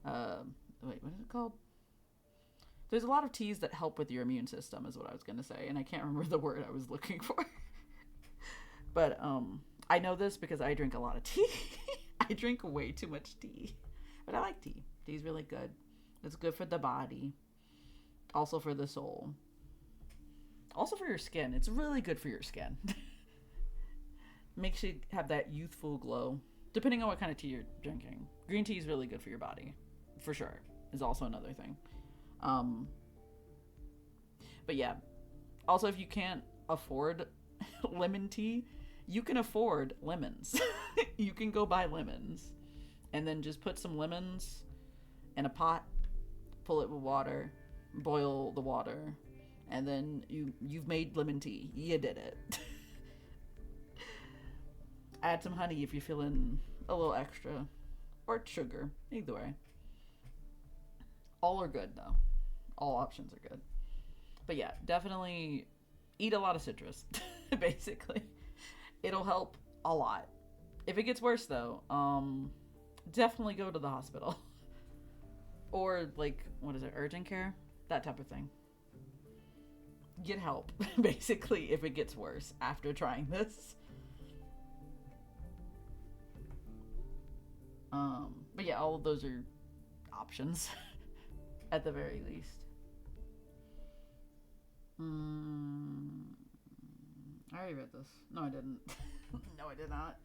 what is it called? There's a lot of teas that help with your immune system is what I was going to say, and I can't remember the word I was looking for. But I know this because I drink a lot of tea. I drink way too much tea. But I like tea. Tea's really good. It's good for the body. Also for the soul. Also for your skin. It's really good for your skin. Makes you have that youthful glow. Depending on what kind of tea you're drinking. Green tea is really good for your body. For sure. Is also another thing. But yeah. Also, if you can't afford lemon tea, you can afford lemons. You can go buy lemons. And then just put some lemons in a pot. Fill it with water. Boil the water. And then you've made lemon tea. You did it. Add some honey if you're feeling a little extra. Or sugar. Either way. All are good though. All options are good. But yeah, definitely eat a lot of citrus. Basically. It'll help a lot. If it gets worse though, definitely go to the hospital. Or like, what is it, urgent care? That type of thing. get help, basically, if it gets worse after trying this. But yeah, all of those are options, at the very least. I already read this. No, I didn't. No, I did not.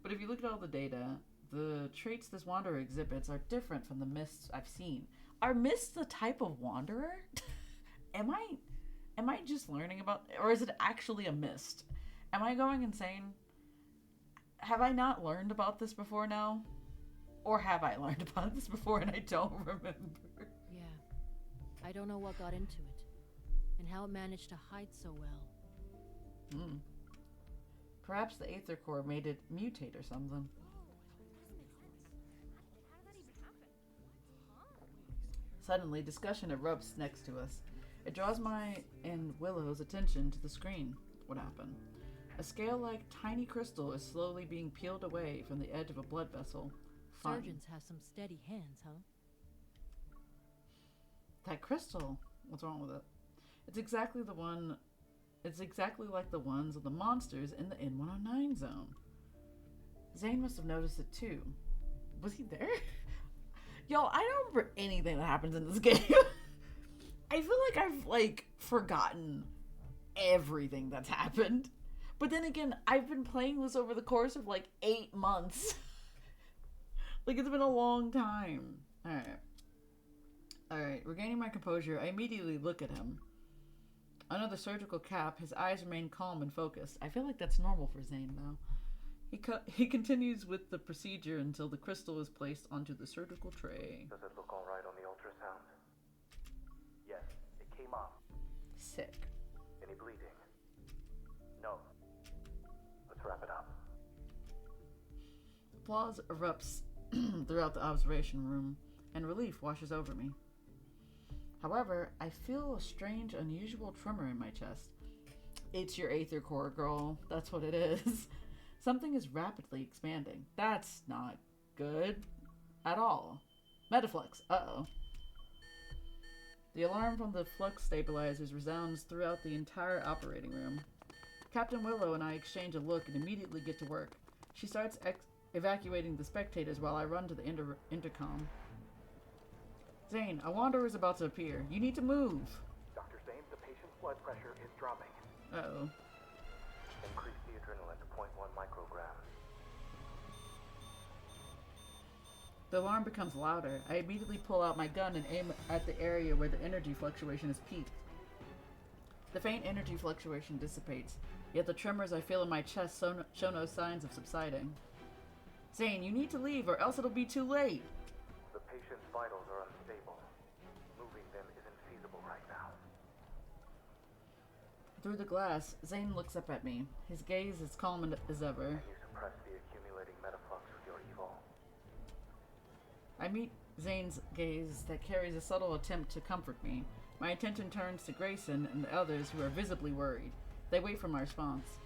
But if you look at all the data, the traits this wanderer exhibits are different from the mists I've seen. Are mists the type of wanderer? Am I just learning about, or is it actually a mist? Am I going insane? Have I not learned about this before now? Or have I learned about this before and I don't remember? Yeah. I don't know what got into it, and how it managed to hide so well. Perhaps the Aether Core made it mutate or something. Suddenly, discussion erupts next to us. It draws my and Willow's attention to the screen. What happened? A scale-like tiny crystal is slowly being peeled away from the edge of a blood vessel. Fine. Surgeons have some steady hands, huh? That crystal. What's wrong with it? It's exactly like the ones of the monsters in the N-109 zone. Zayne must have noticed it too. Was he there? Y'all, I don't remember anything that happens in this game. I feel like I've, forgotten everything that's happened. But then again, I've been playing this over the course of, 8 months. It's been a long time. Alright, regaining my composure, I immediately look at him. Under the surgical cap, his eyes remain calm and focused. I feel like that's normal for Zayne, though. He continues with the procedure until the crystal is placed onto the surgical tray. Does it look alright on the ultrasound? Yes, it came up. Sick. Any bleeding? No. Let's wrap it up. Applause erupts throughout the observation room, and relief washes over me. However, I feel a strange, unusual tremor in my chest. It's your Aether Core, girl. That's what it is. Something is rapidly expanding. That's not good at all. Metaflux. Uh-oh. The alarm from the flux stabilizers resounds throughout the entire operating room. Captain Willow and I exchange a look and immediately get to work. She starts evacuating the spectators while I run to the intercom. Zayne, a wanderer is about to appear. You need to move. Dr. Zayne, the patient's blood pressure is dropping. Uh-oh. Increase the adrenaline to 0.1 microgram. The alarm becomes louder. I immediately pull out my gun and aim at the area where the energy fluctuation has peaked. The faint energy fluctuation dissipates, yet the tremors I feel in my chest show no signs of subsiding. Zayne, you need to leave or else it'll be too late. The patient's vitals are unstable. Moving them isn't feasible right now. Through the glass, Zayne looks up at me. His gaze is calm as ever. Can you suppress the accumulating metaflux with your evil? I meet Zayne's gaze that carries a subtle attempt to comfort me. My attention turns to Grayson and the others who are visibly worried. They wait for my response.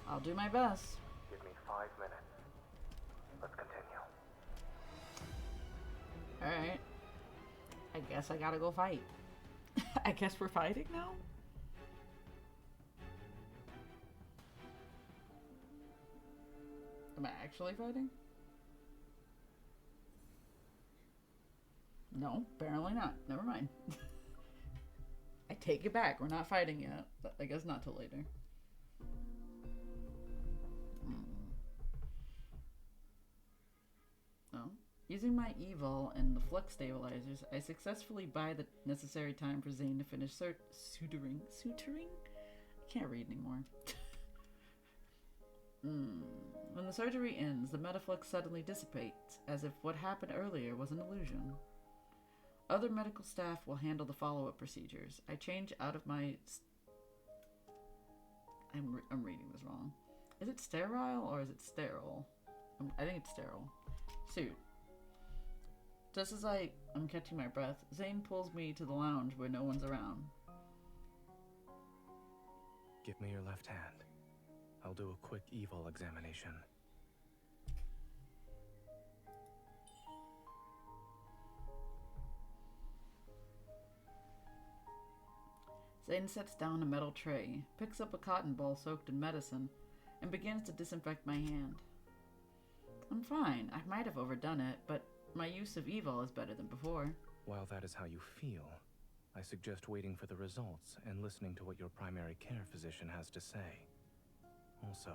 I'll do my best. Give me 5 minutes. Let's continue. Alright. I guess I gotta go fight. I guess we're fighting now? Am I actually fighting? No, apparently not. Never mind. I take it back. We're not fighting yet. But I guess not till later. No. Using my evil and the flux stabilizers, I successfully buy the necessary time for Zayne to finish suturing? Suturing? I can't read anymore. When the surgery ends, the metaflux suddenly dissipates, as if what happened earlier was an illusion. Other medical staff will handle the follow-up procedures. I change out of my... I'm reading this wrong. Is it sterile or is it sterile? I think it's sterile. Suit. Just as I'm catching my breath, Zayne pulls me to the lounge where no one's around. Give me your left hand. I'll do a quick evil examination. Zayne sets down a metal tray, picks up a cotton ball soaked in medicine, and begins to disinfect my hand. I'm fine. I might have overdone it, but my use of evil is better than before. While that is how you feel, I suggest waiting for the results and listening to what your primary care physician has to say. Also,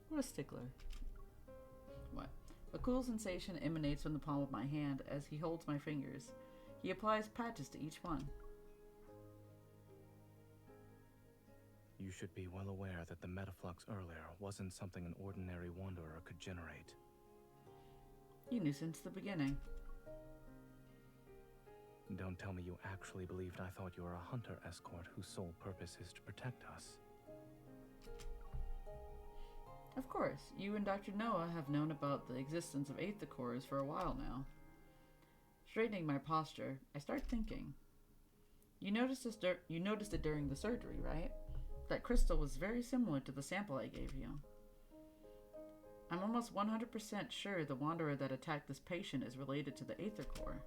What a stickler. What? A cool sensation emanates from the palm of my hand as he holds my fingers. He applies patches to each one. you should be well aware that the metaflux earlier wasn't something an ordinary wanderer could generate. You knew since the beginning. Don't tell me you actually believed I thought you were a hunter escort whose sole purpose is to protect us. Of course, you and Dr. Noah have known about the existence of Aether cores for a while now. Straightening my posture, I start thinking. You noticed it during the surgery, right? That crystal was very similar to the sample I gave you. I'm almost 100% sure the wanderer that attacked this patient is related to the Aether core.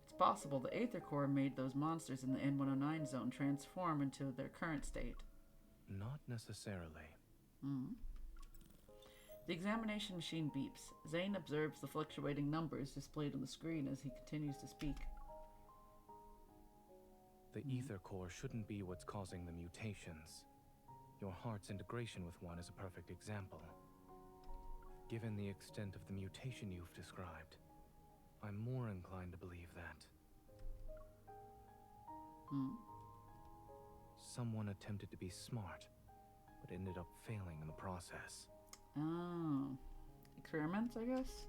It's possible the Aether core made those monsters in the N-109 zone transform into their current state. Not necessarily. The examination machine beeps. Zayne observes the fluctuating numbers displayed on the screen as he continues to speak. The Aether core shouldn't be what's causing the mutations. Your heart's integration with one is a perfect example. Given the extent of the mutation you've described, I'm more inclined to believe that. Someone attempted to be smart, but ended up failing in the process. Oh. Experiments, I guess?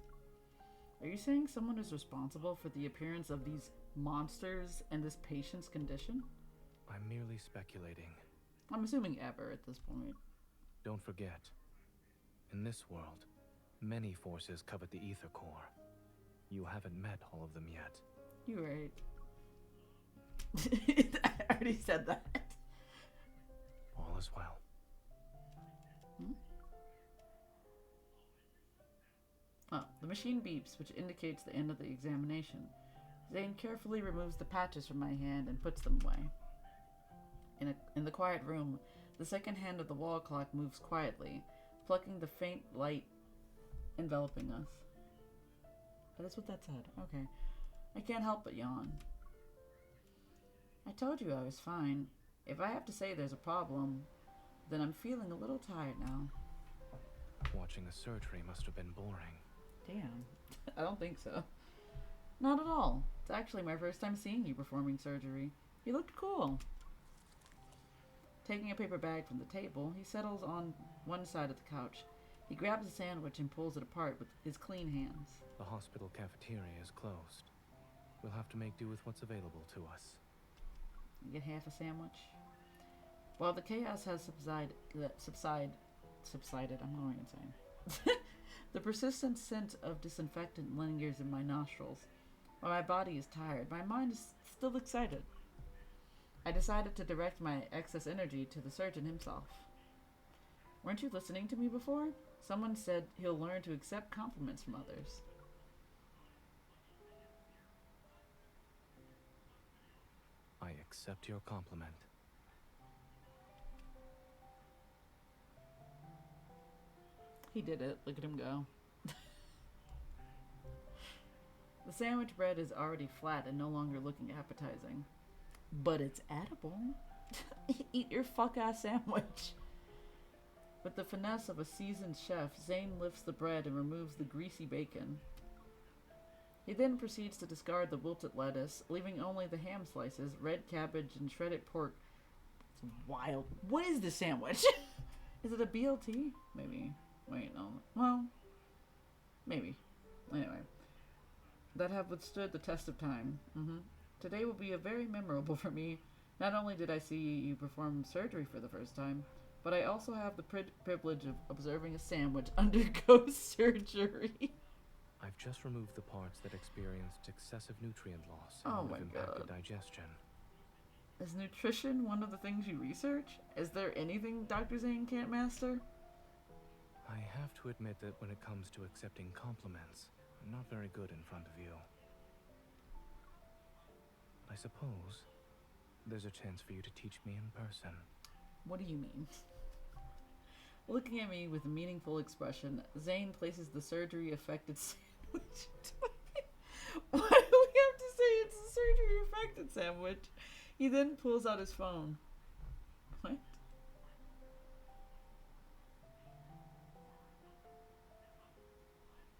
Are you saying someone is responsible for the appearance of these monsters and this patient's condition? I'm merely speculating. I'm assuming ever at this point. Don't forget, in this world, many forces covet the Aether core. You haven't met all of them yet. You're right. I already said that. All is well. Oh, the machine beeps, which indicates the end of the examination. Zayne carefully removes the patches from my hand and puts them away. In the quiet room, the second hand of the wall clock moves quietly, plucking the faint light enveloping us. Oh, that's what that said. Okay. I can't help but yawn. I told you I was fine. If I have to say there's a problem, then I'm feeling a little tired now. Watching a surgery must have been boring. Damn. I don't think so. Not at all. It's actually my first time seeing you performing surgery. You looked cool. Taking a paper bag from the table, he settles on one side of the couch. He grabs a sandwich and pulls it apart with his clean hands. The hospital cafeteria is closed. We'll have to make do with what's available to us. You get half a sandwich. While the chaos has subsided, I'm going insane. The persistent scent of disinfectant lingers in my nostrils. While my body is tired, my mind is still excited. I decided to direct my excess energy to the surgeon himself. Weren't you listening to me before? Someone said he'll learn to accept compliments from others. I accept your compliment. He did it. Look at him go. The sandwich bread is already flat and no longer looking appetizing. But it's edible. Eat your fuck-ass sandwich. With the finesse of a seasoned chef, Zayne lifts the bread and removes the greasy bacon. He then proceeds to discard the wilted lettuce, leaving only the ham slices, red cabbage, and shredded pork. It's wild. What is this sandwich? Is it a BLT? Maybe. Wait, no. Well, maybe. Anyway. That have withstood the test of time. Today will be a very memorable for me. Not only did I see you perform surgery for the first time, but I also have the privilege of observing a sandwich undergo surgery. I've just removed the parts that experienced excessive nutrient loss Oh and would my have impacted God. digestion. Is nutrition one of the things you research? Is there anything Dr. Zayne can't master? I have to admit that when it comes to accepting compliments, I'm not very good in front of you. I suppose there's a chance for you to teach me in person. What do you mean? Looking at me with a meaningful expression, Zayne places the surgery-affected sandwich. Why do we have to say it's a surgery-affected sandwich? He then pulls out his phone. What?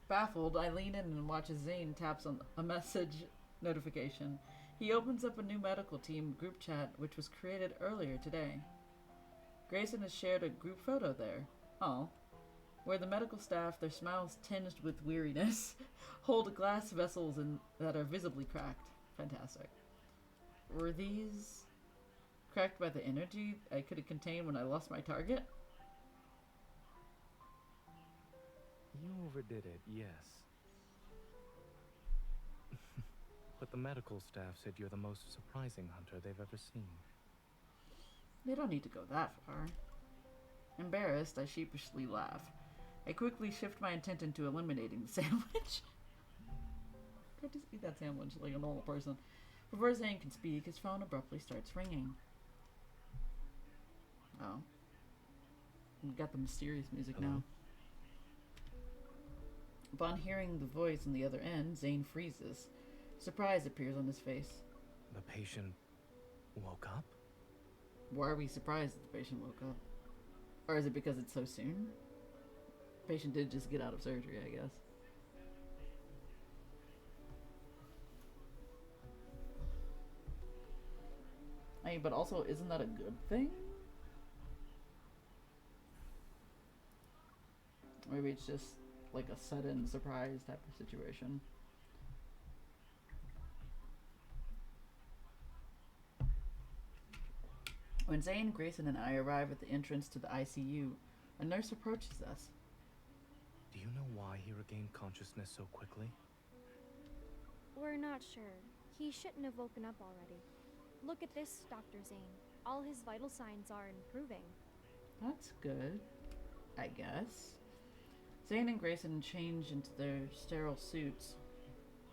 Baffled, I lean in and watch as Zayne taps on a message notification. He opens up a new medical team group chat, which was created earlier today. Grayson has shared a group photo there. Oh. Where the medical staff, their smiles tinged with weariness, hold glass vessels that are visibly cracked. Fantastic. Were these cracked by the energy I could have contained when I lost my target? You overdid it, yes. But the medical staff said you're the most surprising hunter they've ever seen. They don't need to go that far. Embarrassed, I sheepishly laugh. I quickly shift my intent into eliminating the sandwich. I just eat that sandwich like a normal person. Before Zayne can speak, his phone abruptly starts ringing. Oh. We got the mysterious music now. Upon hearing the voice on the other end, Zayne freezes. Surprise appears on his face. The patient woke up? Why are we surprised that the patient woke up? Or is it because it's so soon? The patient did just get out of surgery, I guess. I mean, but also, isn't that a good thing? Maybe it's just like a sudden surprise type of situation. When Zayne, Grayson, and I arrive at the entrance to the ICU, a nurse approaches us. Do you know why he regained consciousness so quickly? We're not sure. He shouldn't have woken up already. Look at this, Dr. Zayne. All his vital signs are improving. That's good, I guess. Zayne and Grayson change into their sterile suits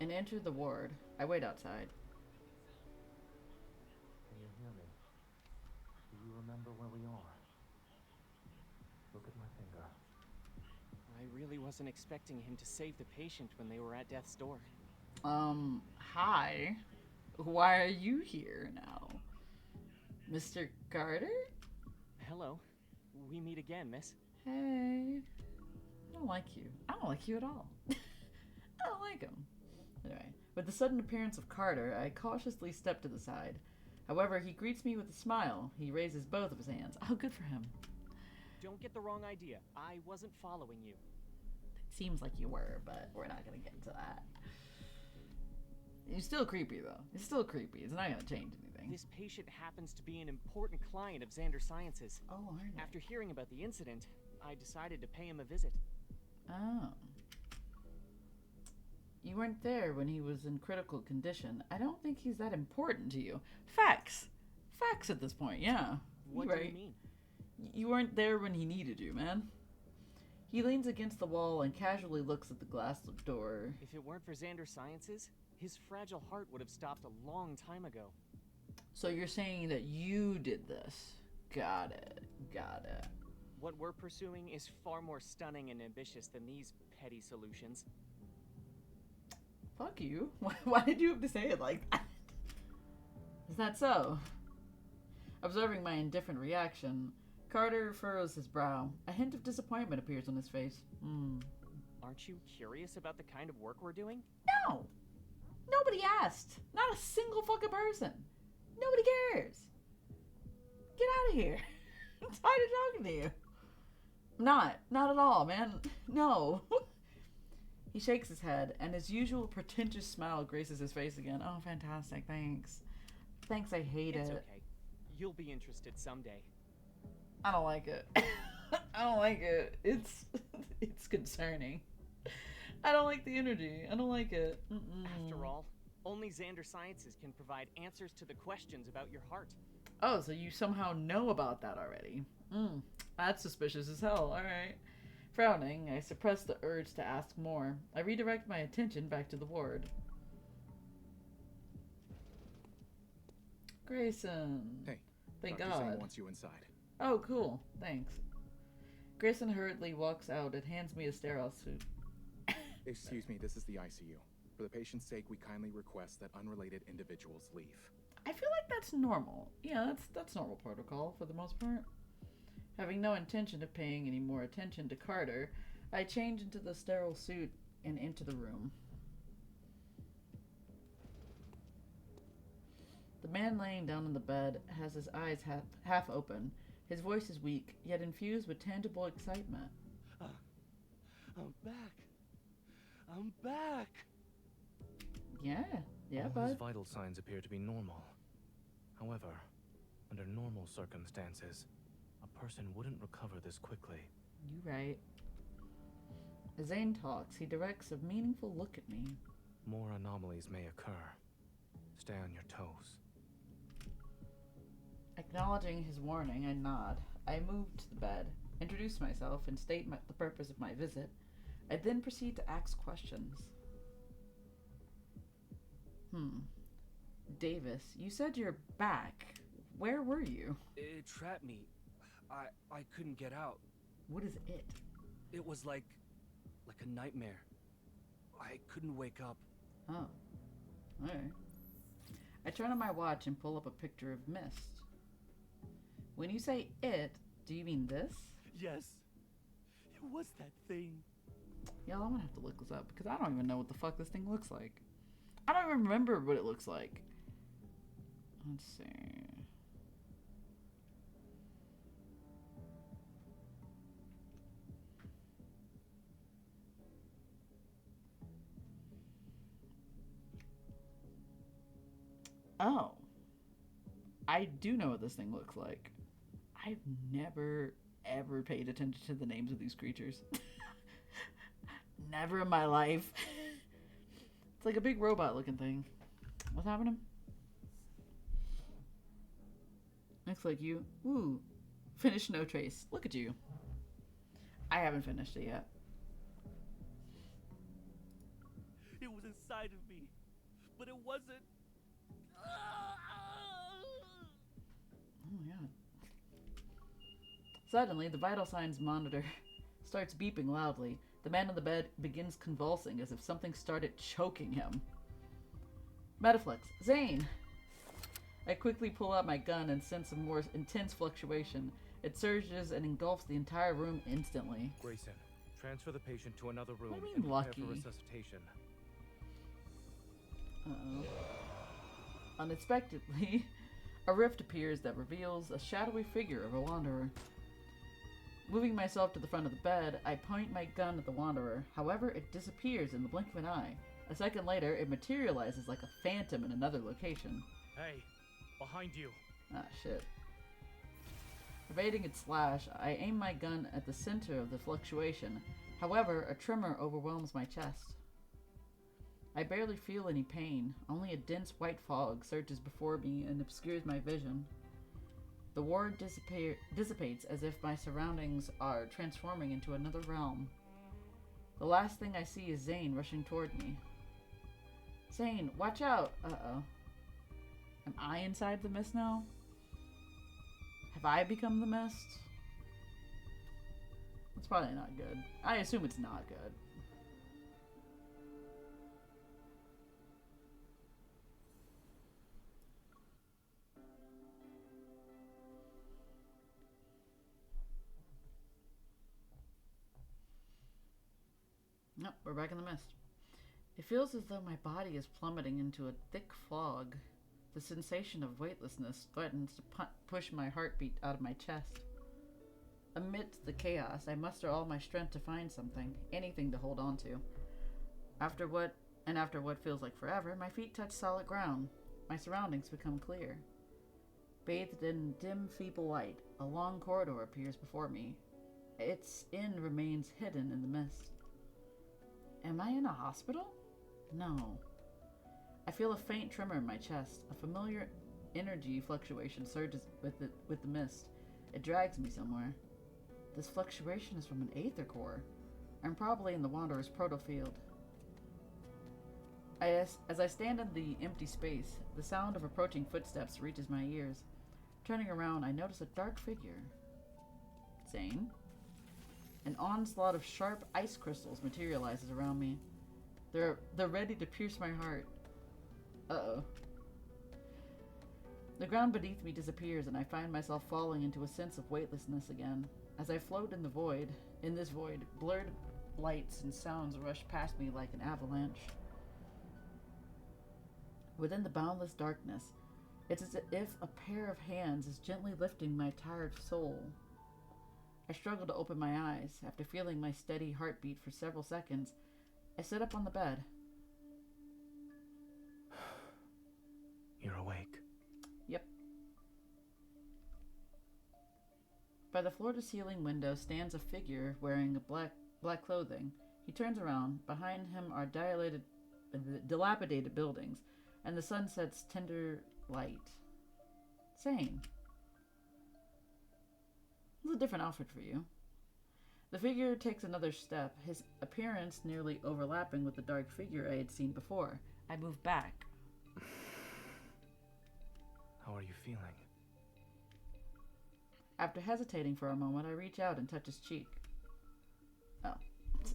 and enter the ward. I wait outside. Can you hear me? Do you remember where we are? Look at my finger. I really wasn't expecting him to save the patient when they were at death's door. Hi. Why are you here now? Mr. Carter? Hello. We meet again, miss. Hey. I don't like you. I don't like you at all. I don't like him. Anyway, with the sudden appearance of Carter, I cautiously step to the side. However, he greets me with a smile. He raises both of his hands. Oh, good for him. Don't get the wrong idea. I wasn't following you. It seems like you were, but we're not going to get into that. You're still creepy, though. It's still creepy. It's not going to change anything. This patient happens to be an important client of Xander Sciences. Oh, aren't they? After hearing about the incident, I decided to pay him a visit. Oh. You weren't there when he was in critical condition. I don't think he's that important to you. Facts. Facts at this point, yeah. What do you mean? You weren't there when he needed you, man. He leans against the wall and casually looks at the glass door. If it weren't for Xander Sciences, his fragile heart would have stopped a long time ago. So you're saying that you did this. Got it. Got it. What we're pursuing is far more stunning and ambitious than these petty solutions. Fuck you. Why did you have to say it like that? Is that so? Observing my indifferent reaction, Carter furrows his brow. A hint of disappointment appears on his face. Aren't you curious about the kind of work we're doing? No! Nobody asked. Not a single fucking person. Nobody cares. Get out of here. I'm tired of talking to you. Not at all, man. No. He shakes his head, and his usual pretentious smile graces his face again. Oh, fantastic. Thanks. Thanks, I hate It's it. okay. You'll be interested someday. I don't like it. I don't like it. It's concerning. I don't like the energy. I don't like it. After all, only Xander Sciences can provide answers to the questions about your heart. Oh, so you somehow know about that already. That's suspicious as hell. Alright. Frowning, I suppress the urge to ask more. I redirect my attention back to the ward. Grayson. Hey, Thank Dr. Zayne God. wants you inside. Oh, cool. Thanks. Grayson hurriedly walks out and hands me a sterile suit. Excuse me, this is the ICU. For the patient's sake, we kindly request that unrelated individuals leave. I feel like that's normal. Yeah, that's normal protocol for the most part. Having no intention of paying any more attention to Carter, I change into the sterile suit and into the room. The man laying down on the bed has his eyes half open. His voice is weak, yet infused with tangible excitement. I'm back. I'm back. Yeah, All bud. his vital signs appear to be normal. However, under normal circumstances, a person wouldn't recover this quickly. You right. As Zayne talks, he directs a meaningful look at me. More anomalies may occur. Stay on your toes. Acknowledging his warning, I nod. I move to the bed, introduce myself, and state the purpose of my visit. I then proceed to ask questions. Davis, you said you're back. Where were you? It trapped me. I couldn't get out. What is it? It was like a nightmare. I couldn't wake up. Oh. Alright. I turn on my watch and pull up a picture of Mist. When you say it, do you mean this? Yes. It was that thing. Y'all, I'm gonna have to look this up because I don't even know what the fuck this thing looks like. I don't even remember what it looks like. Let's see. Oh. I do know what this thing looks like. I've never, ever paid attention to the names of these creatures. Never in my life. It's like a big robot looking thing. What's happening? Looks like you. Ooh. Finished no trace. Look at you. I haven't finished it yet. It was inside of me, but it wasn't. Oh my god. Suddenly, the vital signs monitor starts beeping loudly. The man on the bed begins convulsing as if something started choking him. Metaflex. Zayne! I quickly pull out my gun and sense a more intense fluctuation. It surges and engulfs the entire room instantly. Grayson, transfer the patient to another room What do you and mean, prepare lucky? for resuscitation. Uh-oh. Unexpectedly, a rift appears that reveals a shadowy figure of a wanderer. Moving myself to the front of the bed, I point my gun at the wanderer. However, it disappears in the blink of an eye. A second later, it materializes like a phantom in another location. Hey, behind you. Ah, shit. Evading its slash, I aim my gun at the center of the fluctuation. However, a tremor overwhelms my chest. I barely feel any pain. Only a dense white fog surges before me and obscures my vision. The ward dissipates as if my surroundings are transforming into another realm. The last thing I see is Zayne rushing toward me. Zayne, watch out! Uh-oh. Am I inside the mist now? Have I become the mist? It's probably not good. I assume it's not good. Nope, we're back in the mist. It feels as though my body is plummeting into a thick fog. The sensation of weightlessness threatens to push my heartbeat out of my chest. Amidst the chaos, I muster all my strength to find something, anything to hold on to. After what feels like forever, my feet touch solid ground. My surroundings become clear. Bathed in dim, feeble light, a long corridor appears before me. Its end remains hidden in the mist. Am I in a hospital? No. I feel a faint tremor in my chest. A familiar energy fluctuation surges with the mist. It drags me somewhere. This fluctuation is from an aether core. I'm probably in the Wanderer's protofield. As I stand in the empty space, the sound of approaching footsteps reaches my ears. Turning around, I notice a dark figure. Zayne? An onslaught of sharp ice crystals materializes around me. They're ready to pierce my heart. Uh-oh. The ground beneath me disappears, and I find myself falling into a sense of weightlessness again. As I float in this void, blurred lights and sounds rush past me like an avalanche. Within the boundless darkness, it's as if a pair of hands is gently lifting my tired soul. I struggle to open my eyes. After feeling my steady heartbeat for several seconds, I sit up on the bed. You're awake. Yep. By the floor-to-ceiling window stands a figure wearing black clothing. He turns around. Behind him are dilapidated buildings, and the sun sets tender light. Zayne. This is a different outfit for you. The figure takes another step, his appearance nearly overlapping with the dark figure I had seen before. I move back. How are you feeling? After hesitating for a moment, I reach out and touch his cheek. Oh,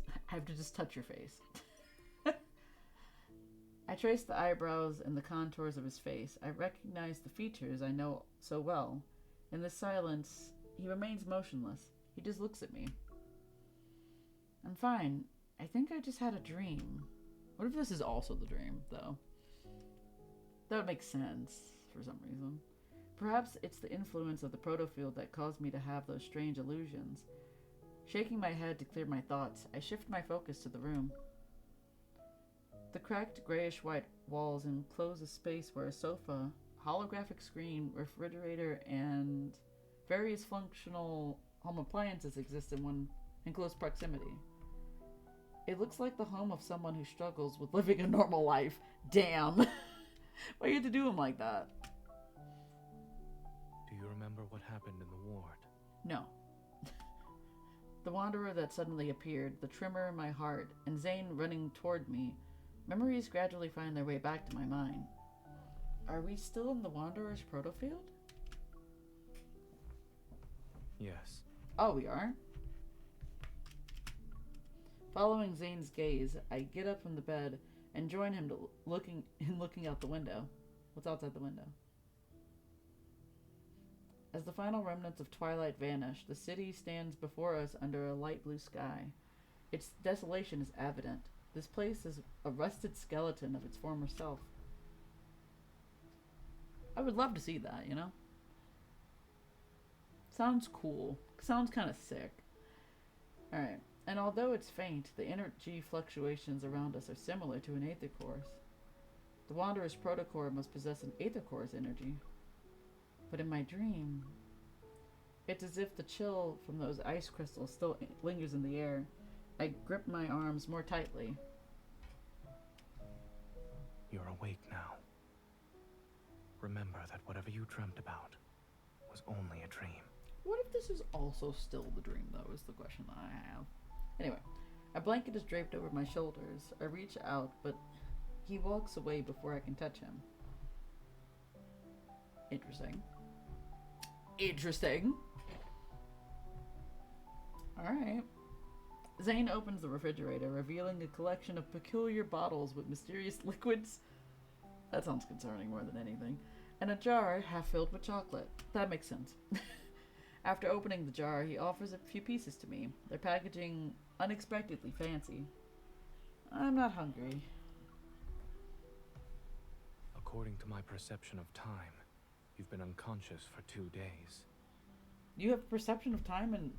I have to just touch your face. I trace the eyebrows and the contours of his face. I recognize the features I know so well. In the silence, he remains motionless. He just looks at me. I'm fine. I think I just had a dream. What if this is also the dream, though? That would make sense, for some reason. Perhaps it's the influence of the protofield that caused me to have those strange illusions. Shaking my head to clear my thoughts, I shift my focus to the room. The cracked grayish-white walls enclose a space where a sofa, holographic screen, refrigerator, and various functional home appliances exist in close proximity. It looks like the home of someone who struggles with living a normal life. Damn. Why you have to do him like that? Do you remember what happened in the ward? No. The wanderer that suddenly appeared, the tremor in my heart, and Zayne running toward me. Memories gradually find their way back to my mind. Are we still in the wanderer's protofield? Yes. Oh, we are? Following Zayne's gaze, I get up from the bed and join him looking out the window. What's outside the window? As the final remnants of twilight vanish, the city stands before us under a light blue sky. Its desolation is evident. This place is a rusted skeleton of its former self. I would love to see that, you know? Sounds cool. Sounds kind of sick. Alright. And although it's faint, the energy fluctuations around us are similar to an aether core's. The Wanderer's protocore must possess an aether core's energy. But in my dream, it's as if the chill from those ice crystals still lingers in the air. I grip my arms more tightly. You're awake now. Remember that whatever you dreamt about was only a dream. What if this is also still the dream, though, is the question that I have. Anyway, a blanket is draped over my shoulders. I reach out, but he walks away before I can touch him. Interesting. Interesting. Alright. Zayne opens the refrigerator, revealing a collection of peculiar bottles with mysterious liquids. That sounds concerning more than anything. And a jar half filled with chocolate. That makes sense. After opening the jar, he offers a few pieces to me. Their packaging unexpectedly fancy. I'm not hungry. According to my perception of time, you've been unconscious for 2 days. You have perception of time and,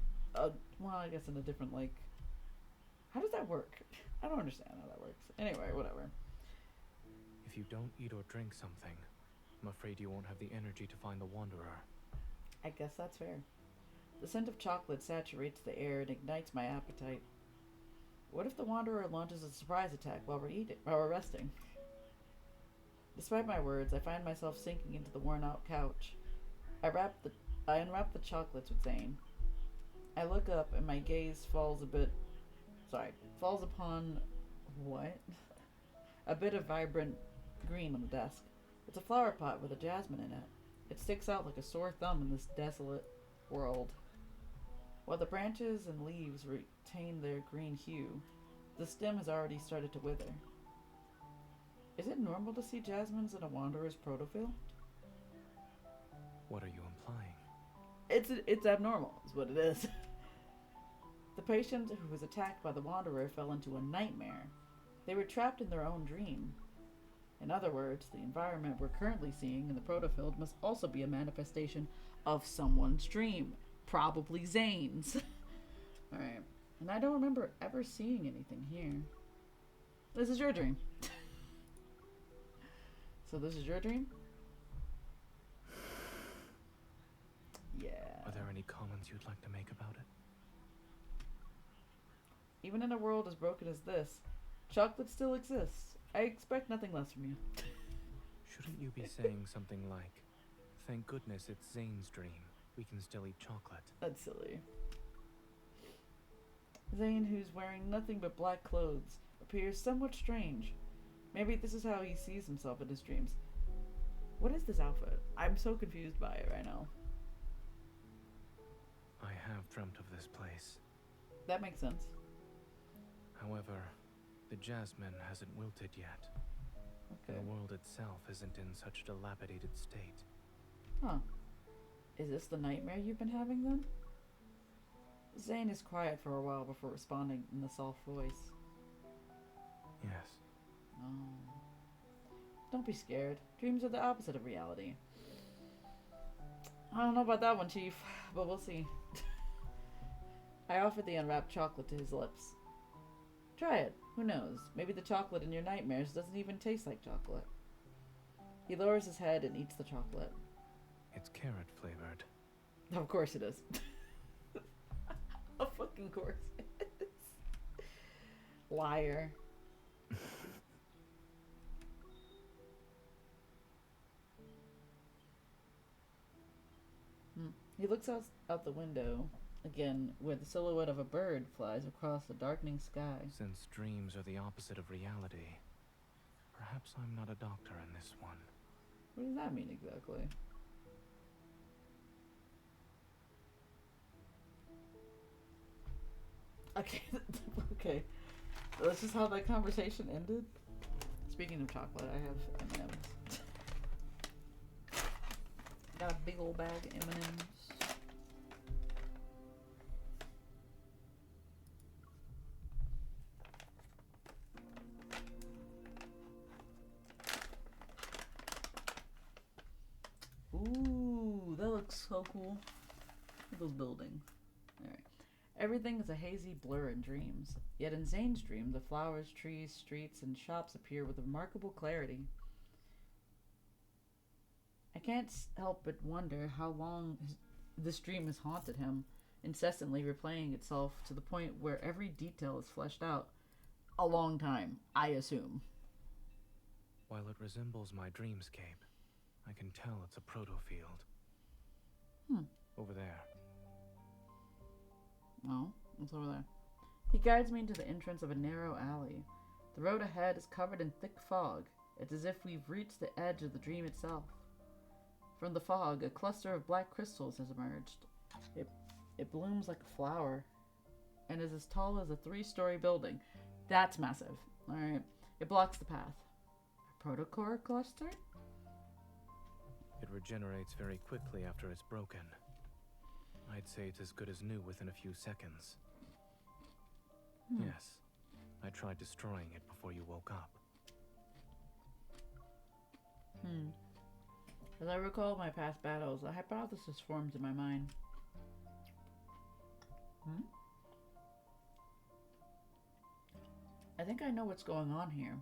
well, I guess in a different, like... How does that work? I don't understand how that works. Anyway, whatever. If you don't eat or drink something, I'm afraid you won't have the energy to find the Wanderer. I guess that's fair. The scent of chocolate saturates the air and ignites my appetite. What if the Wanderer launches a surprise attack while we're resting? Despite my words, I find myself sinking into the worn-out couch. I unwrap the chocolates with Zayne. I look up and my gaze falls upon what? a bit of vibrant green on the desk. It's a flower pot with a jasmine in it. It sticks out like a sore thumb in this desolate world. While the branches and leaves retain their green hue, the stem has already started to wither. Is it normal to see jasmines in a wanderer's protofield? What are you implying? It's abnormal, is what it is. The patient who was attacked by the wanderer fell into a nightmare. They were trapped in their own dream. In other words, the environment we're currently seeing in the protofield must also be a manifestation of someone's dream. Probably Zayne's. Alright. And I don't remember ever seeing anything here. This is your dream. So this is your dream? Yeah. Are there any comments you'd like to make about it? Even in a world as broken as this, chocolate still exists. I expect nothing less from you. Shouldn't you be saying something like, thank goodness it's Zayne's dream. We can still eat chocolate. That's silly. Zayne, who's wearing nothing but black clothes, appears somewhat strange. Maybe this is how he sees himself in his dreams. What is this outfit? I'm so confused by it right now. I have dreamt of this place. That makes sense. However, the jasmine hasn't wilted yet. Okay. The world itself isn't in such a dilapidated state. Huh. Is this the nightmare you've been having then? Zayne is quiet for a while before responding in a soft voice. Yes. Oh. Don't be scared. Dreams are the opposite of reality. I don't know about that one, Chief, but we'll see. I offered the unwrapped chocolate to his lips. Try it. Who knows? Maybe the chocolate in your nightmares doesn't even taste like chocolate. He lowers his head and eats the chocolate. It's carrot flavored. Of course it is. Of fucking course it is. Liar. He looks out the window again, where the silhouette of a bird flies across the darkening sky. Since dreams are the opposite of reality, perhaps I'm not a doctor in this one. What does that mean exactly? Okay, okay. That's just how that conversation ended. Speaking of chocolate, I have M&Ms. Got a big old bag of M&Ms. Ooh, that looks so cool. Look at those buildings. Alright. Everything is a hazy blur in dreams. Yet in Zayne's dream, the flowers, trees, streets, and shops appear with remarkable clarity. I can't help but wonder how long this dream has haunted him, incessantly replaying itself to the point where every detail is fleshed out. A long time, I assume. While it resembles my dreamscape, I can tell it's a proto-field. Over there. Oh, what's over there? He guides me into the entrance of a narrow alley. The road ahead is covered in thick fog. It's as if we've reached the edge of the dream itself. From the fog, a cluster of black crystals has emerged. It blooms like a flower and is as tall as a 3-story building. That's massive. Alright. It blocks the path. A protocore cluster? It regenerates very quickly after it's broken. I'd say it's as good as new within a few seconds. Yes, I tried destroying it before you woke up. As I recall my past battles, a hypothesis forms in my mind. I think I know what's going on here.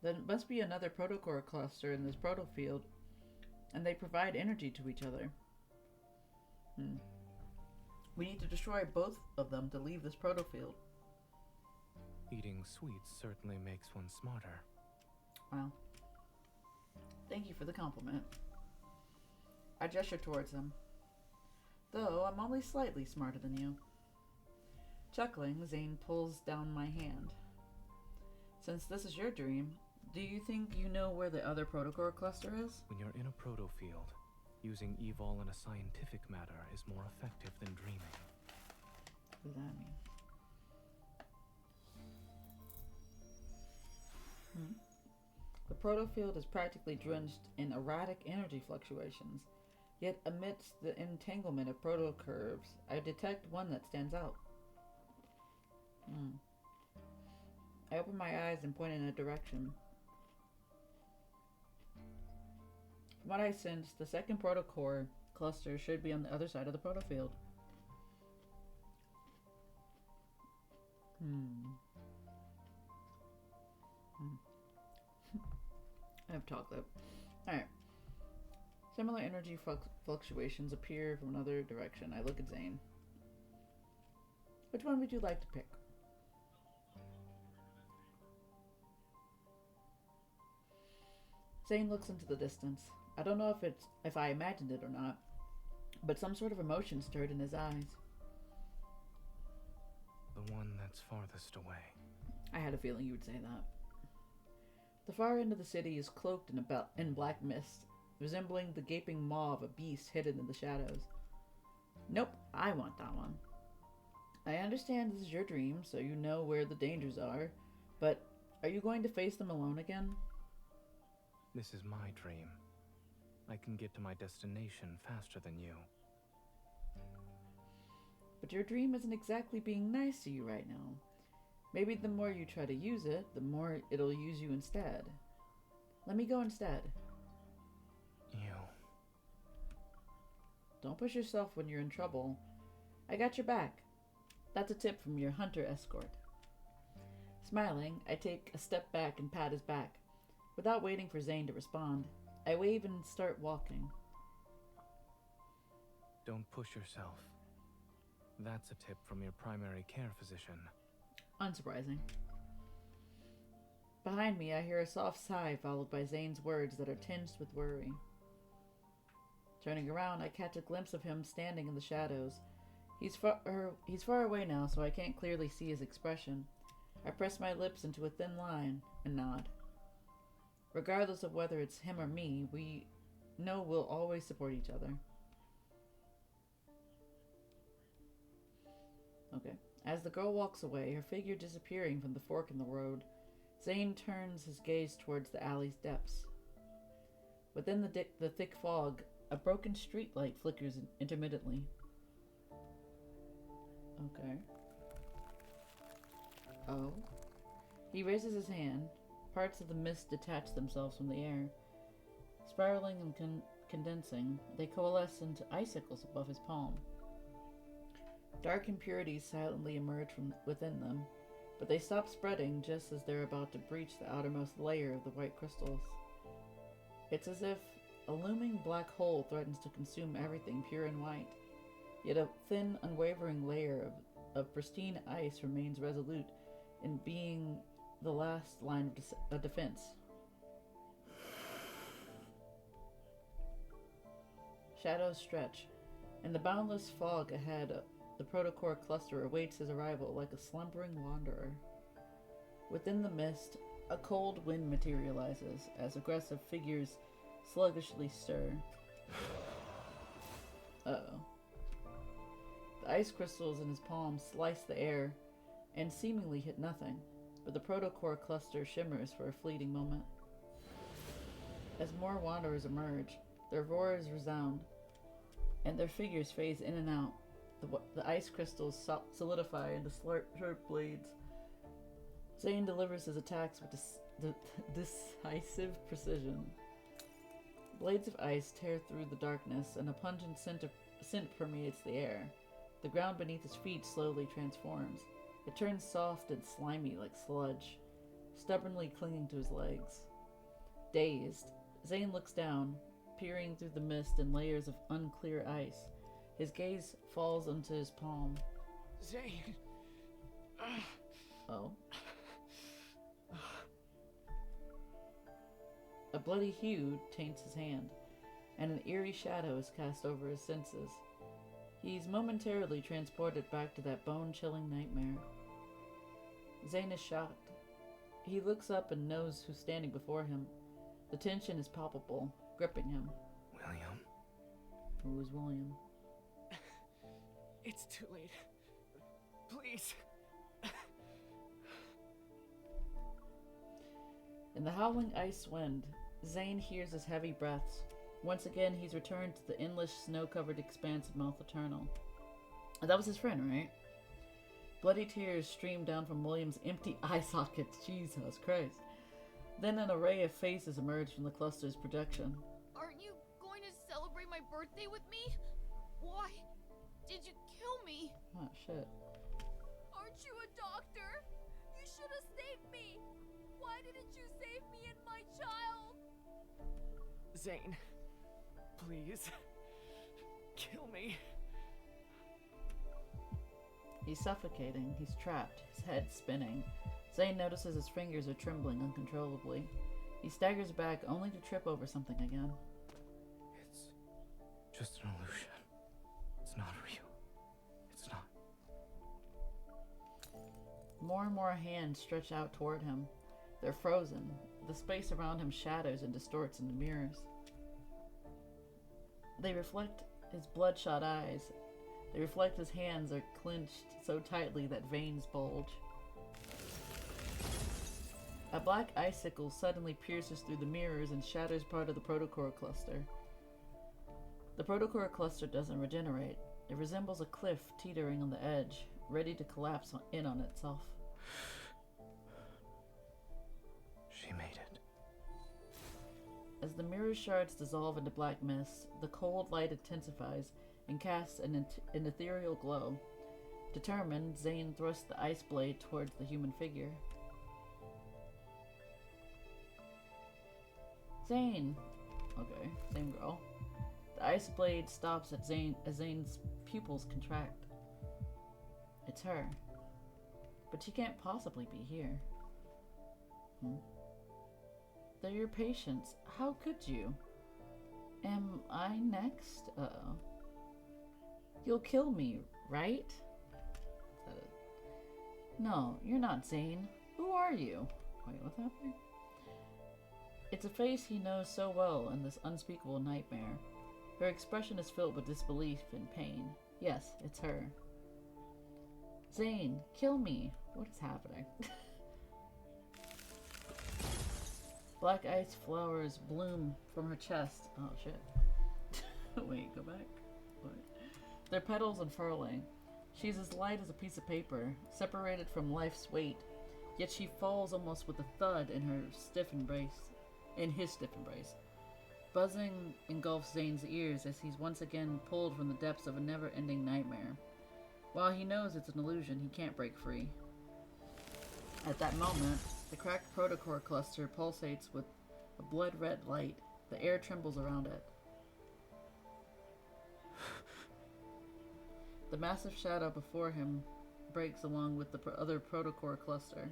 There must be another protocore cluster in this protofield, and they provide energy to each other. We need to destroy both of them to leave this protofield. Eating sweets certainly makes one smarter. Well, thank you for the compliment. I gesture towards him. Though I'm only slightly smarter than you. Chuckling, Zayne pulls down my hand. Since this is your dream, do you think you know where the other protocore cluster is? When you're in a proto field, using evol in a scientific matter is more effective than dreaming. What does that mean? The proto field is practically drenched in erratic energy fluctuations. Yet amidst the entanglement of proto curves, I detect one that stands out. I open my eyes and point in a direction. From what I sense, the second protocore cluster should be on the other side of the proto field. I have chocolate. Alright. Similar energy fluctuations appear from another direction. I look at Zayne. Which one would you like to pick? Zayne looks into the distance. I don't know if I imagined it or not, but some sort of emotion stirred in his eyes. The one that's farthest away. I had a feeling you would say that. The far end of the city is cloaked in black mist, resembling the gaping maw of a beast hidden in the shadows. Nope, I want that one. I understand this is your dream, so you know where the dangers are, but are you going to face them alone again? This is my dream. I can get to my destination faster than you. But your dream isn't exactly being nice to you right now. Maybe the more you try to use it, the more it'll use you instead. Let me go instead. You. Don't push yourself when you're in trouble. I got your back. That's a tip from your hunter escort. Smiling, I take a step back and pat his back. Without waiting for Zayne to respond, I wave and start walking. Don't push yourself. That's a tip from your primary care physician. Unsurprising. Behind me, I hear a soft sigh followed by Zayne's words that are tinged with worry. Turning around, I catch a glimpse of him standing in the shadows. He's far away now, so I can't clearly see his expression. I press my lips into a thin line and nod. Regardless of whether it's him or me, we know we'll always support each other. Okay. As the girl walks away, her figure disappearing from the fork in the road, Zayne turns his gaze towards the alley's depths. Within the thick fog, a broken streetlight flickers intermittently. Okay. Oh. He raises his hand. Parts of the mist detach themselves from the air. Spiraling and condensing, they coalesce into icicles above his palm. Dark impurities silently emerge from within them, but they stop spreading just as they're about to breach the outermost layer of the white crystals. It's as if a looming black hole threatens to consume everything pure and white, yet a thin, unwavering layer of pristine ice remains resolute in being the last line of defense. Shadows stretch, and the boundless fog ahead the protocore cluster awaits his arrival like a slumbering wanderer. Within the mist, a cold wind materializes as aggressive figures sluggishly stir. Uh-oh. The ice crystals in his palm slice the air and seemingly hit nothing, but the protocore cluster shimmers for a fleeting moment. As more wanderers emerge, their roars resound, and their figures phase in and out. The ice crystals solidify into sharp blades. Zayne delivers his attacks with decisive precision. Blades of ice tear through the darkness, and a pungent scent permeates the air. The ground beneath his feet slowly transforms. It turns soft and slimy like sludge, stubbornly clinging to his legs. Dazed, Zayne looks down, peering through the mist and layers of unclear ice. His gaze falls onto his palm. Zayne! Oh. A bloody hue taints his hand, and an eerie shadow is cast over his senses. He's momentarily transported back to that bone-chilling nightmare. Zayne is shocked. He looks up and knows who's standing before him. The tension is palpable, gripping him. William? Who is William? It's too late. Please. In the howling ice wind, Zayne hears his heavy breaths. Once again, he's returned to the endless snow-covered expanse of Mouth Eternal. That was his friend, right? Bloody tears stream down from William's empty eye sockets. Jesus Christ. Then an array of faces emerge from the cluster's projection. Aren't you going to celebrate my birthday with me? Why did you kill me? Oh, shit. Aren't you a doctor? You should have saved me. Why didn't you save me and my child? Zayne, please. Kill me. He's suffocating. He's trapped, his head spinning. Zayne notices his fingers are trembling uncontrollably. He staggers back only to trip over something again. It's just an illusion. It's not real. It's not. More and more hands stretch out toward him. They're frozen. The space around him shatters and distorts into mirrors. They reflect his bloodshot eyes. They reflect his hands are clenched so tightly that veins bulge. A black icicle suddenly pierces through the mirrors and shatters part of the protocore cluster. The protocore cluster doesn't regenerate. It resembles a cliff teetering on the edge, ready to collapse in on itself. She made it. As the mirror shards dissolve into black mist, the cold light intensifies and casts an ethereal glow. Determined, Zayne thrusts the ice blade towards the human figure. Zayne! Okay, same girl. The ice blade stops at Zayne as Zayne's pupils contract. It's her. But she can't possibly be here. They're your patients. How could you? Am I next? Uh-oh. You'll kill me, right? Is that it? No, you're not Zayne. Who are you? Wait, what's happening? It's a face he knows so well in this unspeakable nightmare. Her expression is filled with disbelief and pain. Yes, it's her. Zayne, kill me. What is happening? Black ice flowers bloom from her chest. Oh, shit. Wait, go back. Wait. Their petals unfurling. She's as light as a piece of paper, separated from life's weight, yet she falls almost with a thud in her stiff embrace. In his stiff embrace. Buzzing engulfs Zayne's ears as he's once again pulled from the depths of a never-ending nightmare. While he knows it's an illusion, he can't break free. At that moment, the cracked protocore cluster pulsates with a blood-red light. The air trembles around it. The massive shadow before him breaks along with the other protocore cluster.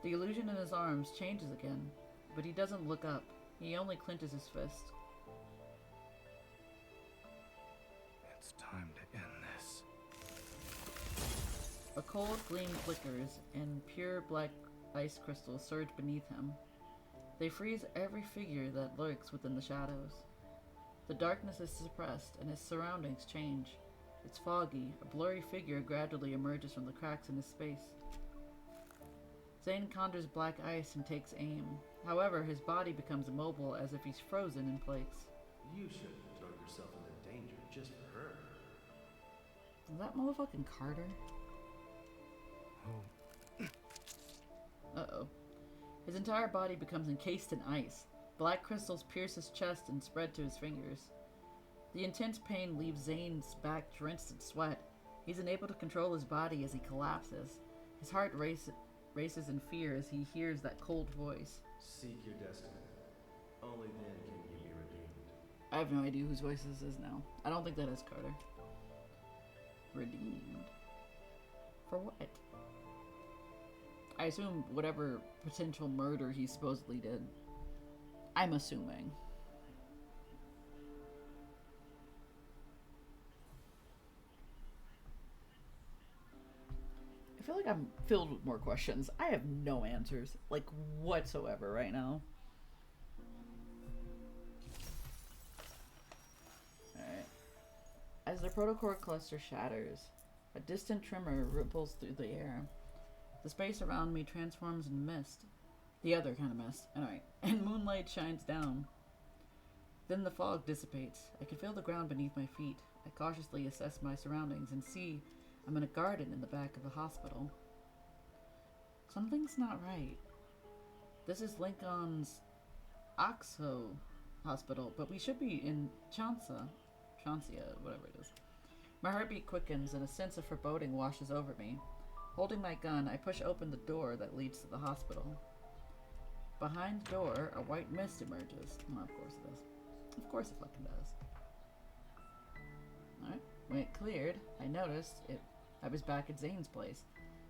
The illusion in his arms changes again, but he doesn't look up. He only clenches his fist. It's time to end this. A cold gleam flickers, and pure black ice crystals surge beneath him. They freeze every figure that lurks within the shadows. The darkness is suppressed, and his surroundings change. It's foggy. A blurry figure gradually emerges from the cracks in his space. Zayne conjures black ice and takes aim. However, his body becomes immobile as if he's frozen in place. You shouldn't throw yourself into danger just for her. Is that motherfucking Carter? Oh. Uh-oh. His entire body becomes encased in ice. Black crystals pierce his chest and spread to his fingers. The intense pain leaves Zayne's back drenched in sweat. He's unable to control his body as he collapses. His heart races in fear as he hears that cold voice. Seek your destiny. Only then can you be redeemed. I have no idea whose voice this is now. I don't think that is Carter. Redeemed. For what? I assume whatever potential murder he supposedly did. I'm assuming. If feel like I'm filled with more questions. I have no answers, like, whatsoever right now. Alright. As the protocore cluster shatters, a distant tremor ripples through the air. The space around me transforms in mist. The other kind of mist. Anyway. And moonlight shines down. Then the fog dissipates. I can feel the ground beneath my feet. I cautiously assess my surroundings and see I'm in a garden in the back of a hospital. Something's not right. This is Lincoln's Oxo hospital, but we should be in Chauncia, whatever it is. My heartbeat quickens and a sense of foreboding washes over me. Holding my gun, I push open the door that leads to the hospital. Behind the door, a white mist emerges. Well, of course it does. Of course it fucking does. Alright, when it cleared, I noticed I was back at Zayne's place.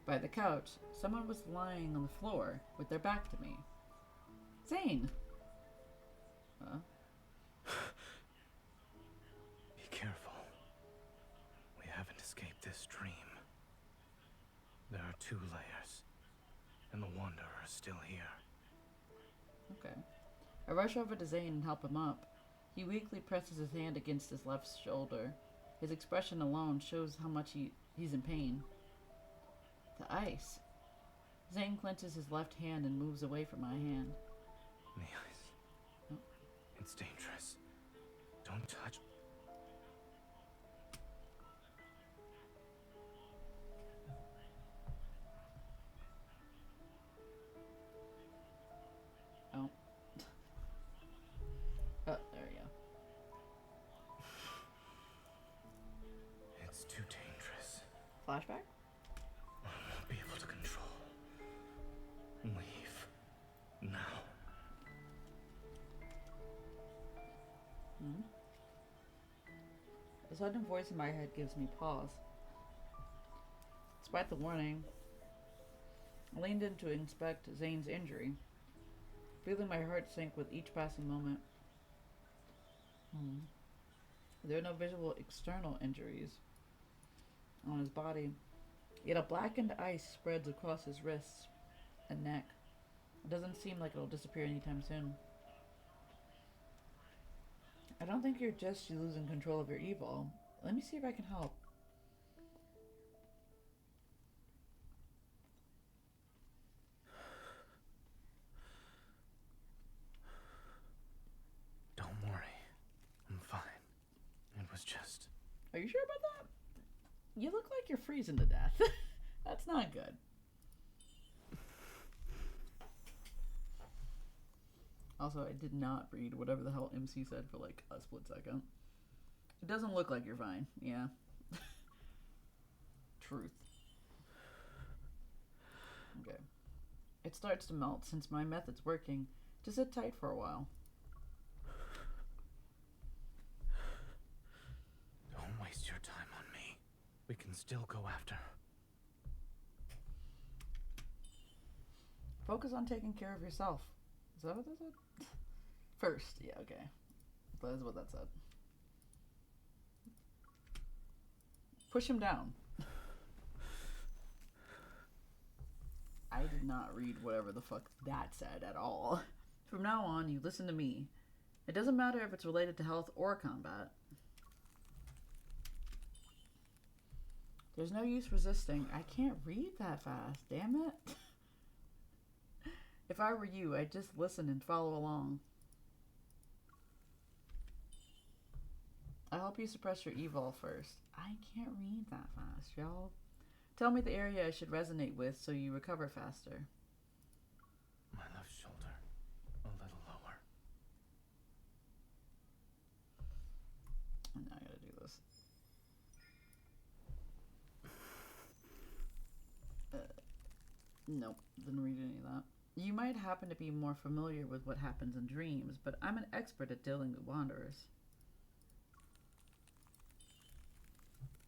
By the couch, someone was lying on the floor with their back to me. Zayne! Huh? Be careful. We haven't escaped this dream. There are 2 layers, and the Wanderer is still here. Okay. I rush over to Zayne and help him up. He weakly presses his hand against his left shoulder. His expression alone shows how much he's in pain. The ice. Zayne clenches his left hand and moves away from my hand. The ice. Oh. It's dangerous. Don't touch. Oh. Oh, there we go. It's too dangerous. Flashback? I won't be able to control. Leave. Now. Hmm? A sudden voice in my head gives me pause. Despite the warning, I leaned in to inspect Zayne's injury, feeling my heart sink with each passing moment. There are no visual external injuries on his body, yet a blackened ice spreads across his wrists and neck. It doesn't seem like it'll disappear anytime soon. I don't think you're just losing control of your evil. Let me see if I can help. Don't worry. I'm fine. It was just... Are you sure about that? You look like you're freezing to death. That's not good. Also, I did not read whatever the hell MC said for like a split second. It doesn't look like you're fine. Yeah. Truth. Okay. It starts to melt since my method's working. Just sit tight for a while. Don't waste your time on me. We can still go after her. Focus on taking care of yourself. Is that what that said? First, yeah, okay. That is what that said. Push him down. I did not read whatever the fuck that said at all. From now on, you listen to me. It doesn't matter if it's related to health or combat. There's no use resisting. I can't read that fast, damn it. If I were you, I'd just listen and follow along. I hope you suppress your evil first. I can't read that fast, y'all. Tell me the area I should resonate with so you recover faster. My left shoulder. A little lower. And now I gotta do this. Nope, didn't read any of that. You might happen to be more familiar with what happens in dreams, but I'm an expert at dealing with wanderers.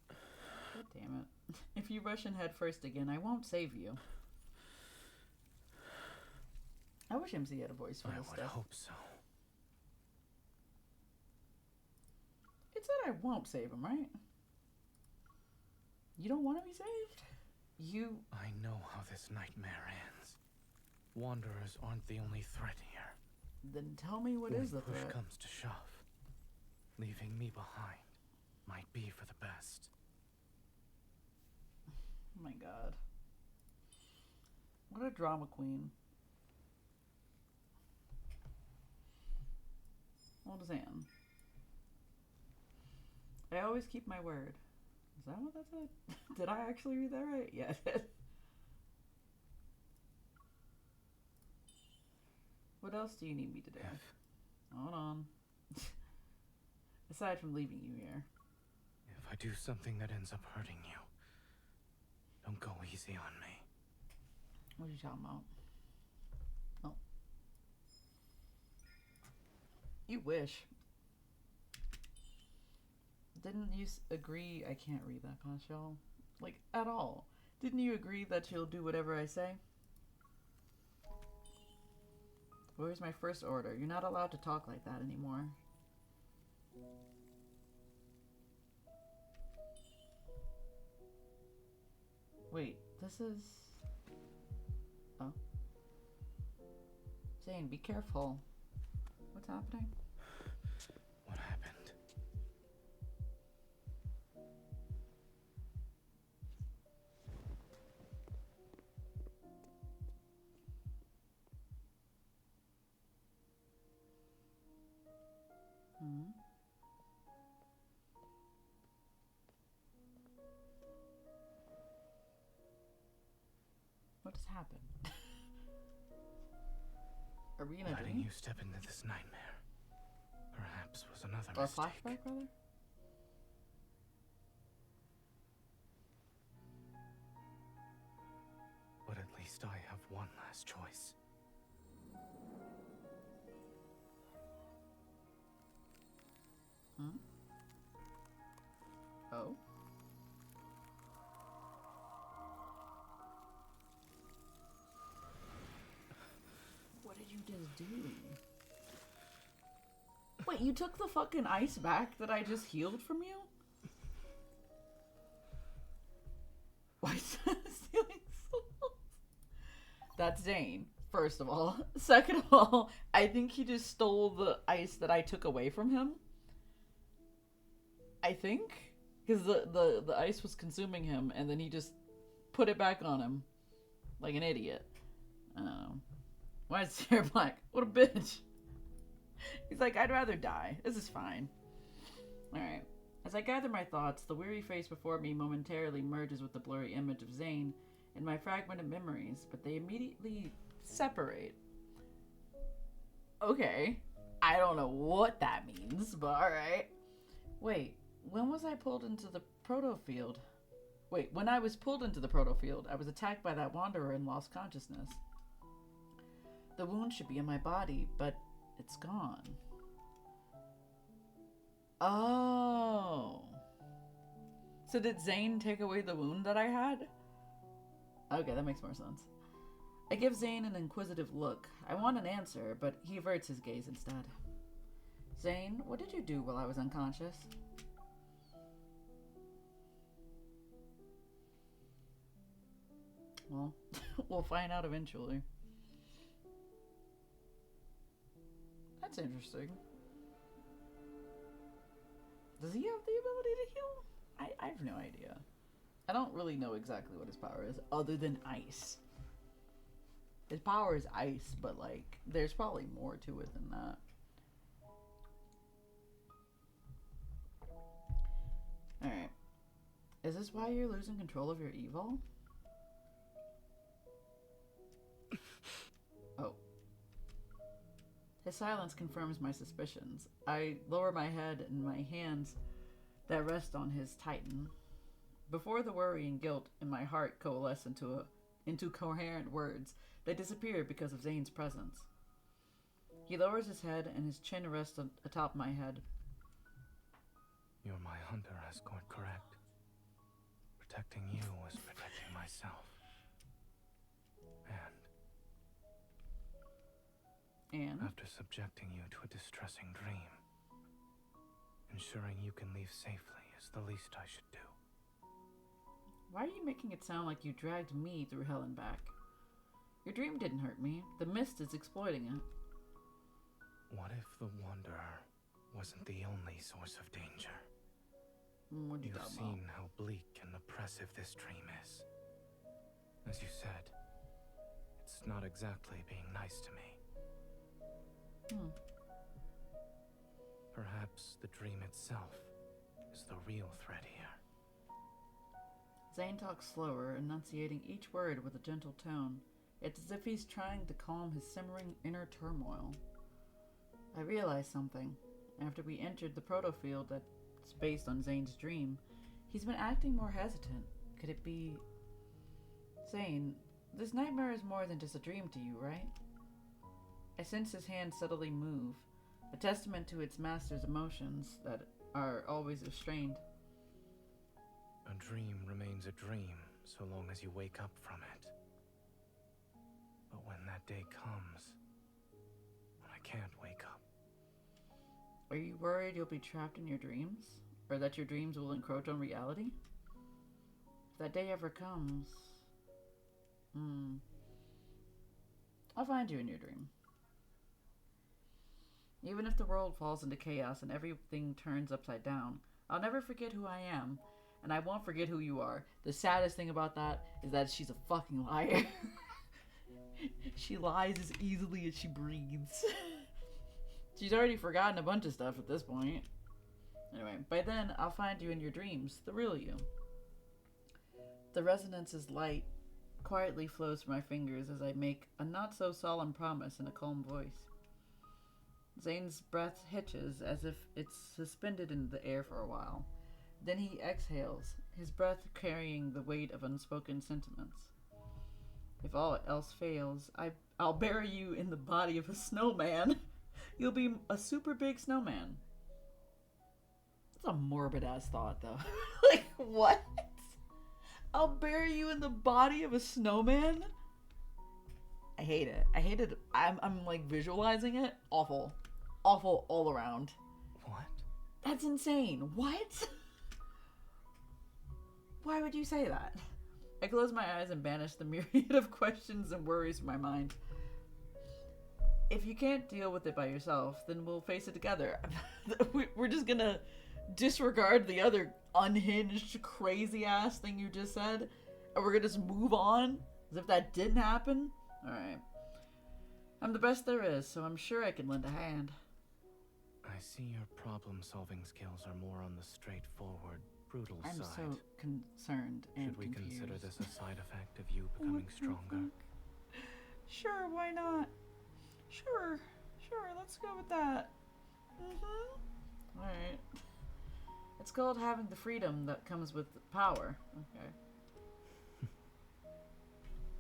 God damn it. If you rush in head first again, I won't save you. I wish MC had a voice for this I would stuff. hope so. It said I won't save him, right? You don't want to be saved? You... I know how this nightmare ends. Wanderers aren't the only threat here. Then tell me what is the When push threat? comes to shove, leaving me behind might be for the best. Oh my god. What a drama queen. Old Zayne. I always keep my word. Is that what that said? Did I actually read that right? Yeah, I did. What else do you need me to do? Hold on. Aside from leaving you here. If I do something that ends up hurting you, don't go easy on me. What are you talking about? Oh. You wish. Didn't you agree? I can't read that past y'all. Like, at all. Didn't you agree that you'll do whatever I say? Where's my first order? You're not allowed to talk like that anymore. Wait, this is... Oh. Zayne, be careful. What's happening? What happened? Hmm? What has happened? Are we in a Letting dream? you step into this nightmare, perhaps was another Or a mistake. flashback, rather? But at least I have one last choice. Hmm? Oh? What did you just do? Wait, you took the fucking ice back that I just healed from you? Why is that stealing souls? That's Zayne, first of all. Second of all, I think he just stole the ice that I took away from him. I think. Because the ice was consuming him, and then he just put it back on him. Like an idiot. I don't know. Why is his hair black? What a bitch. He's like, I'd rather die. This is fine. Alright. As I gather my thoughts, the weary face before me momentarily merges with the blurry image of Zayne in my fragmented memories, but they immediately separate. Okay. I don't know what that means, but alright. Wait, when was I pulled into the proto field? Wait, when I was pulled into the proto field, I was attacked by that wanderer and lost consciousness. The wound should be in my body, but it's gone. Oh. So did Zayne take away the wound that I had? Okay, that makes more sense. I give Zayne an inquisitive look. I want an answer, but he averts his gaze instead. Zayne, what did you do while I was unconscious? Well, we'll find out eventually. That's interesting. Does he have the ability to heal? I have no idea. I don't really know exactly what his power is, other than ice. His power is ice, but like, there's probably more to it than that. Alright. Is this why you're losing control of your evil? Oh. His silence confirms my suspicions. I lower my head and my hands that rest on his tighten. Before the worry and guilt in my heart coalesce into coherent words, they disappear because of Zayne's presence. He lowers his head and his chin rests atop my head. You're my hunter, Escort, correct? Protecting you was protecting myself. And? After subjecting you to a distressing dream, ensuring you can leave safely is the least I should do. Why are you making it sound like you dragged me through hell and back? Your dream didn't hurt me. The mist is exploiting it. What if the Wanderer wasn't the only source of danger? What You've seen how bleak and oppressive this dream is. As you said, it's not exactly being nice to me. Perhaps the dream itself is the real threat here. Zayne talks slower, enunciating each word with a gentle tone. It's as if he's trying to calm his simmering inner turmoil. I realized something. After we entered the proto-field that's based on Zayne's dream, he's been acting more hesitant. Could it be... Zayne, this nightmare is more than just a dream to you, right? I sense his hand subtly move, a testament to its master's emotions that are always restrained. A dream remains a dream so long as you wake up from it. But when that day comes, when I can't wake up... Are you worried you'll be trapped in your dreams? Or that your dreams will encroach on reality? If that day ever comes... I'll find you in your dream. Even if the world falls into chaos and everything turns upside down, I'll never forget who I am, and I won't forget who you are. The saddest thing about that is that she's a fucking liar. She lies as easily as she breathes. She's already forgotten a bunch of stuff at this point. Anyway, by then, I'll find you in your dreams, the real you. The resonance is light, quietly flows through my fingers as I make a not-so-solemn promise in a calm voice. Zayne's breath hitches as if it's suspended in the air for a while. Then he exhales, his breath carrying the weight of unspoken sentiments. If all else fails, I'll bury you in the body of a snowman. You'll be a super big snowman. That's a morbid-ass thought, though. Like, what? I'll bury you in the body of a snowman? I hate it. I hate it. I'm like visualizing it. Awful. Awful all around. What? That's insane. What? Why would you say that? I close my eyes and banish the myriad of questions and worries from my mind. If you can't deal with it by yourself, then we'll face it together. We're just gonna disregard the other unhinged, crazy-ass thing you just said, and we're gonna just move on as if that didn't happen? Alright. I'm the best there is, so I'm sure I can lend a hand. I see your problem-solving skills are more on the straightforward, brutal I'm side. so concerned and Should we confused. consider this a side effect of you becoming stronger? Sure, why not? Sure, let's go with that. Alright. It's called having the freedom that comes with power. Okay.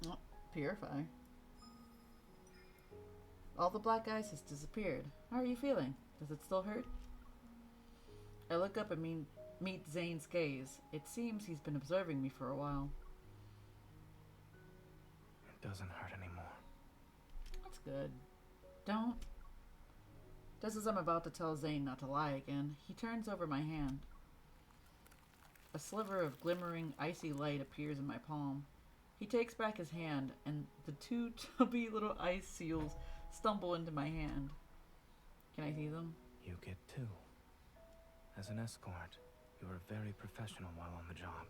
Oh, purify. All the black ice has disappeared. How are you feeling? Does it still hurt? I look up and meet Zayne's gaze. It seems he's been observing me for a while. It doesn't hurt anymore. That's good. Don't. Just as I'm about to tell Zayne not to lie again, he turns over my hand. A sliver of glimmering, icy light appears in my palm. He takes back his hand, and the two chubby little ice seals stumble into my hand. Can I see them? You get two. As an escort, you are very professional while on the job.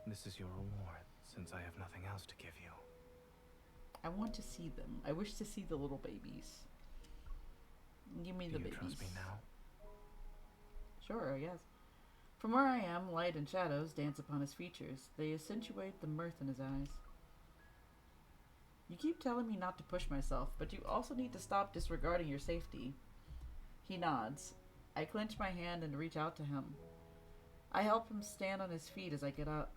This is your reward, since I have nothing else to give you. I want to see them. I wish to see the little babies. Give me the babies. Do you trust me now? Sure, I guess. From where I am, light and shadows dance upon his features. They accentuate the mirth in his eyes. You keep telling me not to push myself, but you also need to stop disregarding your safety. He nods. I clench my hand and reach out to him. I help him stand on his feet as I get up.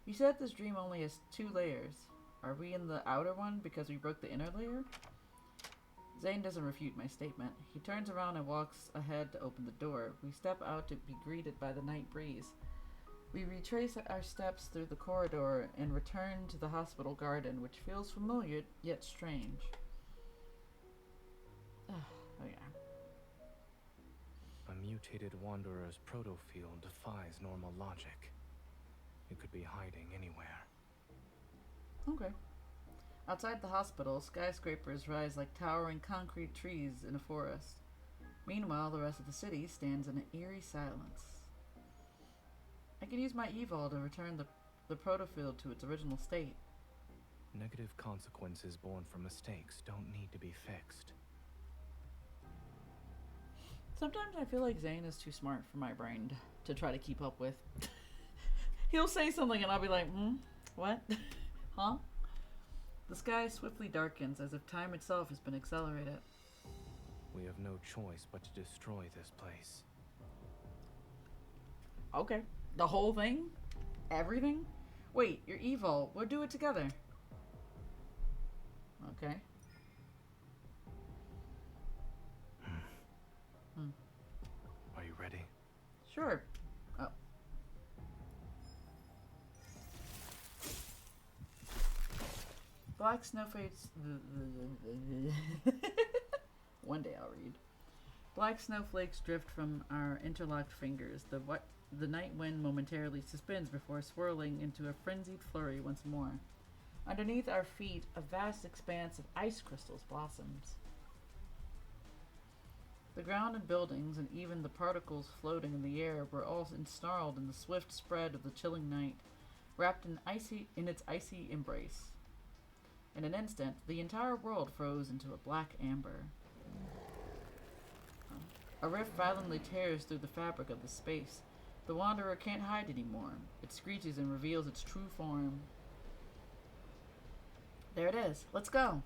You said this dream only has 2 layers. Are we in the outer one because we broke the inner layer? Zayne doesn't refute my statement. He turns around and walks ahead to open the door. We step out to be greeted by the night breeze. We retrace our steps through the corridor and return to the hospital garden, which feels familiar yet strange. Oh yeah. A mutated wanderer's protofield defies normal logic. It could be hiding anywhere. Okay. Outside the hospital, skyscrapers rise like towering concrete trees in a forest. Meanwhile, the rest of the city stands in an eerie silence. I can use my evol to return the protofield to its original state. Negative consequences born from mistakes don't need to be fixed. Sometimes I feel like Zayne is too smart for my brain to try to keep up with. He'll say something and I'll be like, what? Huh? The sky swiftly darkens as if time itself has been accelerated. We have no choice but to destroy this place. Okay. The whole thing? Everything? Wait, you're evil. We'll do it together. Okay. Are you ready? Sure. Oh. Black snowflakes. One day I'll read. Black snowflakes drift from our interlocked fingers. The night wind momentarily suspends before swirling into a frenzied flurry once more. Underneath our feet, a vast expanse of ice crystals blossoms. The ground and buildings, and even the particles floating in the air, were all ensnarled in the swift spread of the chilling night, wrapped in its icy embrace. In an instant, the entire world froze into a black amber. A rift violently tears through the fabric of the space. The wanderer can't hide anymore. It screeches and reveals its true form. There it is. Let's go.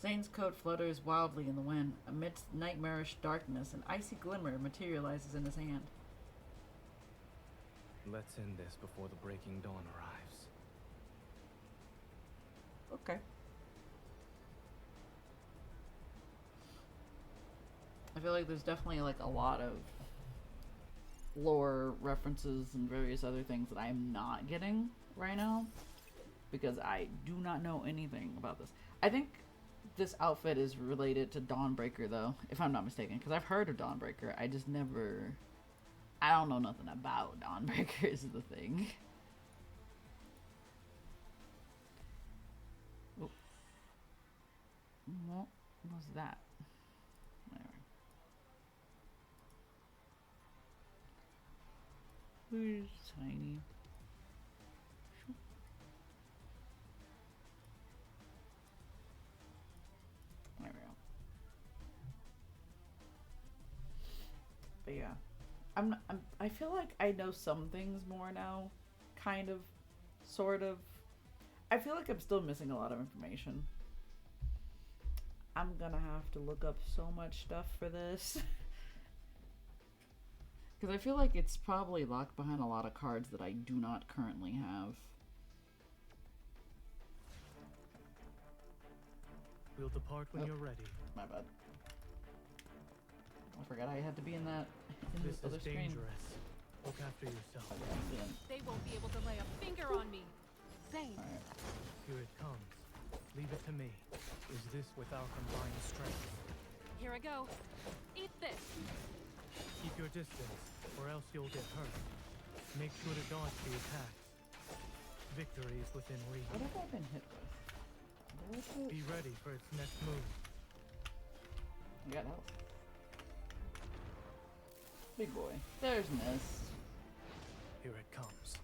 Zayne's coat flutters wildly in the wind. Amidst nightmarish darkness, an icy glimmer materializes in his hand. Let's end this before the breaking dawn arrives. Okay. I feel like there's definitely like a lot of lore references and various other things that I am not getting right now because I do not know anything about this. I think this outfit is related to Dawnbreaker though, if I'm not mistaken, because I've heard of Dawnbreaker. I just never... I don't know nothing about Dawnbreaker is the thing. Oh. What was that? There. Where's Tiny? There we go. But yeah, I feel like I know some things more now, kind of, sort of. I feel like I'm still missing a lot of information. I'm gonna have to look up so much stuff for this. Because I feel like it's probably locked behind a lot of cards that I do not currently have. We'll depart when you're ready. My bad. I forgot I had to be in that This other is screen. dangerous. Look after yourself. They won't be able to lay a finger on me. Zayne. Alright. Here it comes. Leave it to me. Is this with our combined strength? Here I go. Eat this. Keep your distance, or else you'll get hurt. Make sure to dodge the attacks. Victory is within reach. What have I been hit with? Bullshit. Be ready for its next move. I got health. Big boy. There's Miss. Here it comes.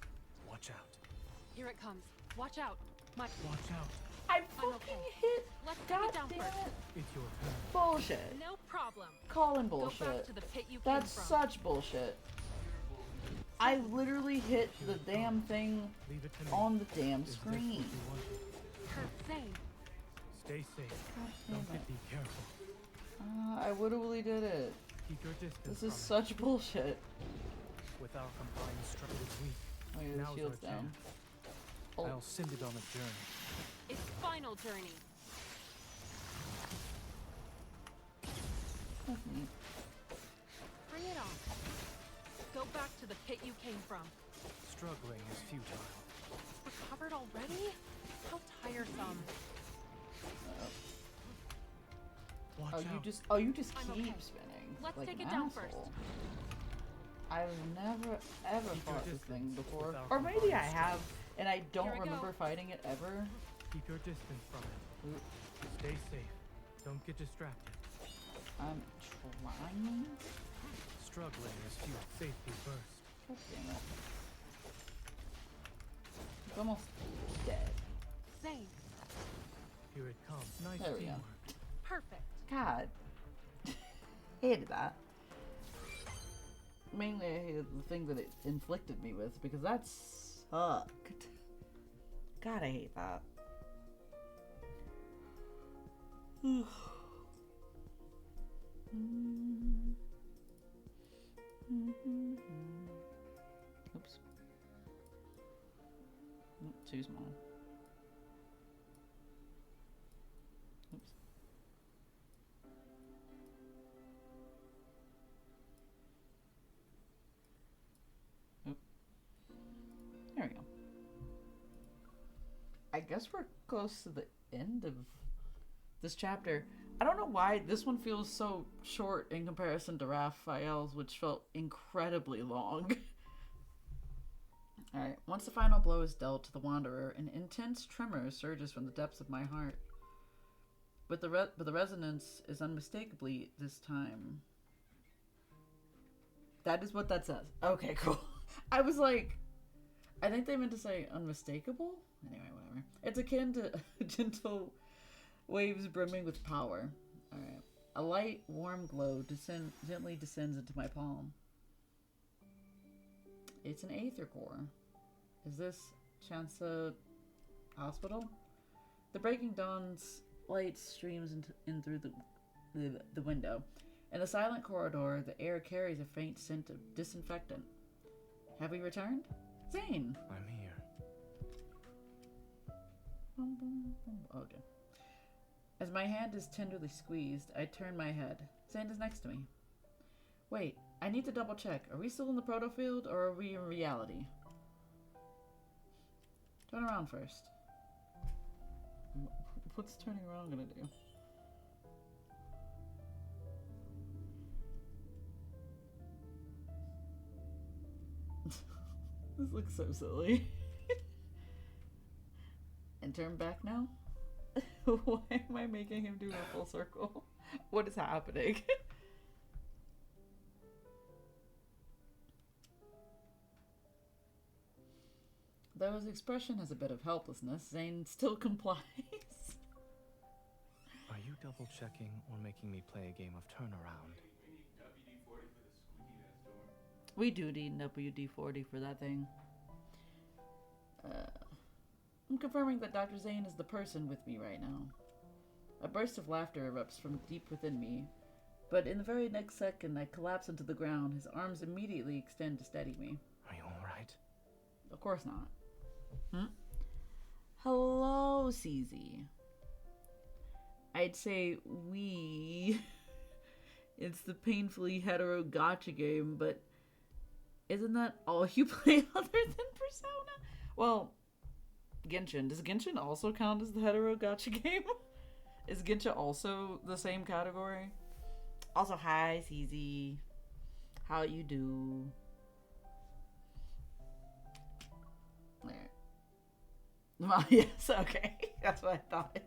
Watch out. Here it comes. Watch out. Watch out. I I'm fucking okay. hit. Let's take God it down damn first. it. It's your turn. Bullshit. No problem. Calling Go bullshit. back to the pit you That's came from. such bullshit. I literally hit the damn thing Leave it to me. on the damn Is this screen. what you wanted? Hurt Zayne. Stay safe. damn Don't it. be careful. I literally did it. Keep your distance. This is from such bullshit. it. With our combined strength, it is weak. Oh yeah, the Now's shield's our down. chance. Oh. I'll send it on a journey. Its final journey. That's neat. Bring it on. Go back to the pit you came from. Struggling is futile. Recovered already? How tiresome. Watch Oh, out. you just I'm keep okay. spinning. Let's like take an it down asshole. first. I've never ever Keep your fought this thing distance before, without or maybe I combining have, and I don't Here I go. remember fighting it ever. Keep your distance from it. Stay safe. Don't get distracted. I'm trying. Struggling is choose safety first. God damn it. It's almost dead. Zayne, Here it comes. Nice There we go. teamwork. perfect. God. Hated that. Mainly I hated the thing that it inflicted me with, because that sucked. God, I hate that. Oops. Too small. Oops. Oop. There we go. I guess we're close to the end of this chapter. I don't know why this one feels so short in comparison to Raphael's, which felt incredibly long. Alright, once the final blow is dealt to the Wanderer, an intense tremor surges from the depths of my heart. But the resonance is unmistakably this time. That is what that says. Okay, cool. I was like, I think they meant to say unmistakable? Anyway, whatever. It's akin to gentle waves brimming with power. Alright. A light, warm glow gently descends into my palm. It's an aether core. Is this Chansa Hospital? The breaking dawn's light streams in through the window. In the silent corridor, the air carries a faint scent of disinfectant. Have we returned? Zayne! I'm here. Okay. As my hand is tenderly squeezed, I turn my head. Zayne is next to me. Wait, I need to double check. Are we still in the proto field, or are we in reality? Turn around first. What's turning around gonna do? This looks so silly. And turn back now? Why am I making him do a full circle? What is happening? Though his expression has a bit of helplessness, Zayne still complies. Are you double checking or making me play a game of turnaround? We do need WD-40 for that thing. I'm confirming that Dr. Zayne is the person with me right now. A burst of laughter erupts from deep within me, but in the very next second I collapse into the ground. His arms immediately extend to steady me. Are you alright? Of course not. Hello, CZ. I'd say we. It's the painfully hetero gacha game, but isn't that all you play other than Persona? Well, Genshin. Does Genshin also count as the hetero gacha game? Is Genshin also the same category? Also, hi, CZ. How you do? There. Well, yes, okay. That's what I thought.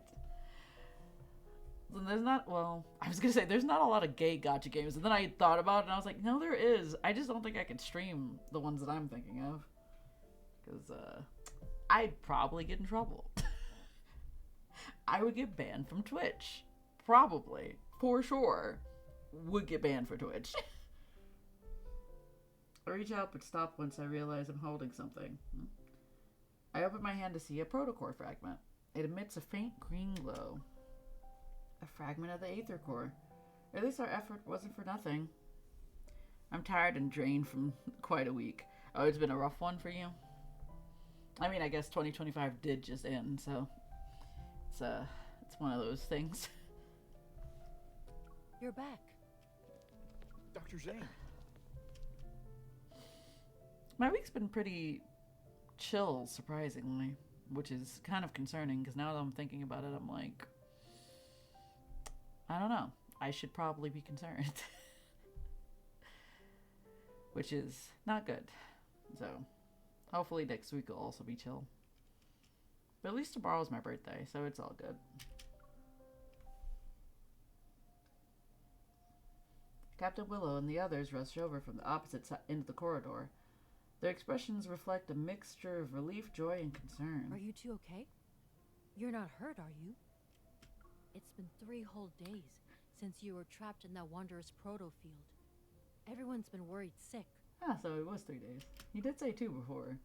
There's not, well, I was gonna say there's not a lot of gay gacha games, and then I thought about it and I was like, no, there is. I just don't think I could stream the ones that I'm thinking of, because I'd probably get in trouble. I would get banned from Twitch, probably, for sure. Would get banned for Twitch. I reach out but stop once I realize I'm holding something. I open my hand to see a protocore fragment. It emits a faint green glow. A fragment of the aether core. At least our effort wasn't for nothing. I'm tired and drained from quite a week. Oh, it's been a rough one for you? I mean, I guess 2025 did just end, so it's one of those things. You're back. Dr. Zayne. My week's been pretty chill, surprisingly, which is kind of concerning because now that I'm thinking about it, I'm like, I don't know. I should probably be concerned. which is not good. So, hopefully next week will also be chill. But at least tomorrow's my birthday, so it's all good. Captain Willow and the others rush over from the opposite end of the corridor. Their expressions reflect a mixture of relief, joy, and concern. Are you two okay? You're not hurt, are you? It's been 3 whole days since you were trapped in that Wanderer's proto field. Everyone's been worried sick. Ah, so it was 3 days. He did say 2 before.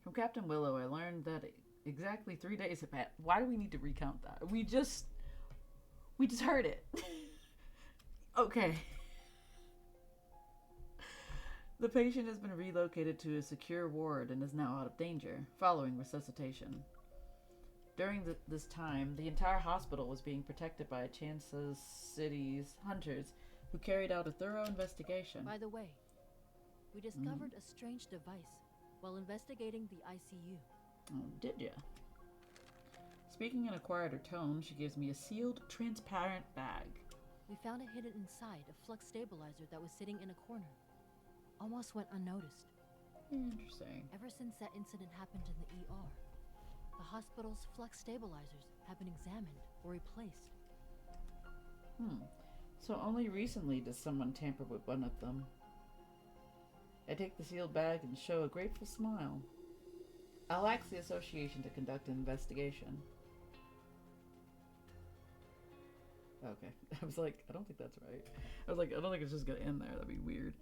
From Captain Willow, I learned that exactly 3 days have passed. Why do we need to recount that? We just heard it. Okay. The patient has been relocated to a secure ward and is now out of danger, following resuscitation. During this time, the entire hospital was being protected by Kansas City's hunters who carried out a thorough investigation. By the way, we discovered a strange device while investigating the ICU. Oh, did ya? Speaking in a quieter tone, she gives me a sealed, transparent bag. We found it hidden inside a flux stabilizer that was sitting in a corner. Almost went unnoticed. Interesting. Ever since that incident happened in the ER, the hospital's flux stabilizers have been examined or replaced. So only recently does someone tamper with one of them. I take the sealed bag and show a grateful smile. I'll ask the association to conduct an investigation. Okay. I was like, I don't think that's right. I was like, I don't think it's just gonna end there. That'd be weird.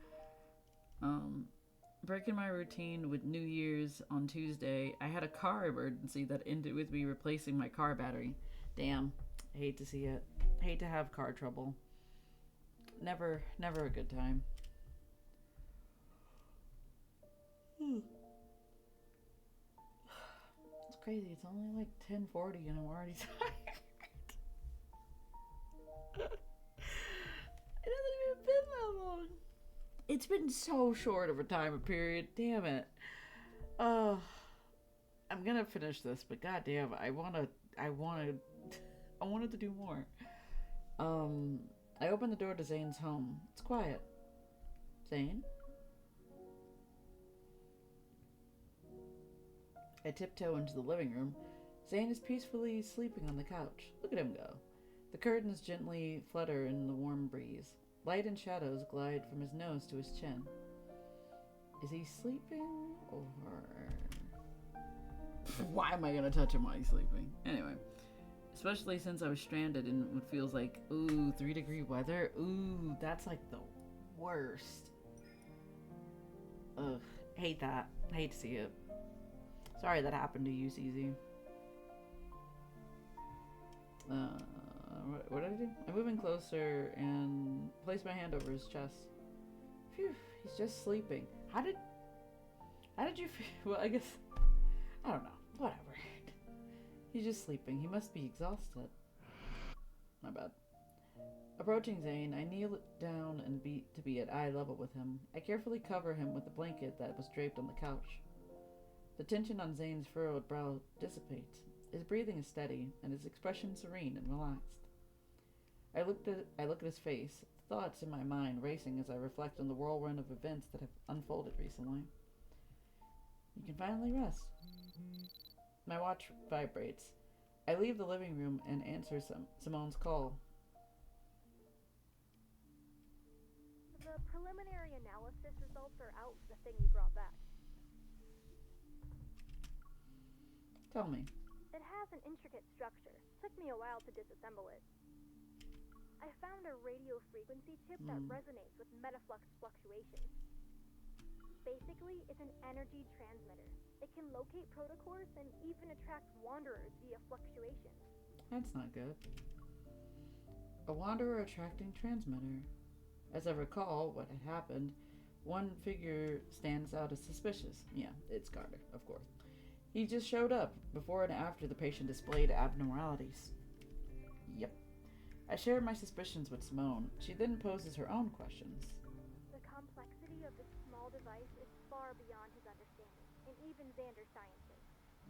Breaking my routine with New Year's on Tuesday, I had a car emergency that ended with me replacing my car battery. Damn. I hate to see it. I hate to have car trouble. Never a good time. It's crazy. It's only like 10:40 and I'm already tired. It hasn't even been that long. It's been so short of a time period. Damn it. I'm gonna finish this, but goddamn, I wanted to do more. I opened the door to Zayne's home. It's quiet. Zayne? I tiptoe into the living room. Zayne is peacefully sleeping on the couch. Look at him go. The curtains gently flutter in the warm breeze. Light and shadows glide from his nose to his chin. Is he sleeping or... Why am I gonna touch him while he's sleeping? Anyway. Especially since I was stranded in what feels like, 3-degree weather. Ooh, that's like the worst. Ugh, hate that. Hate to see it. Sorry that happened to you, CZ. What did I do? I move in closer and place my hand over his chest. Phew, he's just sleeping. How did you feel? Well, I guess, I don't know. Whatever. He's just sleeping. He must be exhausted. My bad. Approaching Zayne, I kneel down and to be at eye level with him. I carefully cover him with the blanket that was draped on the couch. The tension on Zayne's furrowed brow dissipates. His breathing is steady, and his expression serene and relaxed. I look at his face, thoughts in my mind racing as I reflect on the whirlwind of events that have unfolded recently. You can finally rest. My watch vibrates. I leave the living room and answer Simone's call. The preliminary analysis results are out for the thing you brought back. Tell me. It has an intricate structure. Took me a while to disassemble it. I found a radio frequency chip that resonates with metaflux fluctuations. Basically, it's an energy transmitter. It can locate protocores and even attract wanderers via fluctuations. That's not good. A wanderer attracting transmitter. As I recall what had happened, one figure stands out as suspicious. Yeah, it's Carter, of course. He just showed up before and after the patient displayed abnormalities. Yep. I shared my suspicions with Simone. She then poses her own questions. The complexity of this small device is far beyond his understanding, and even Xander Sciences.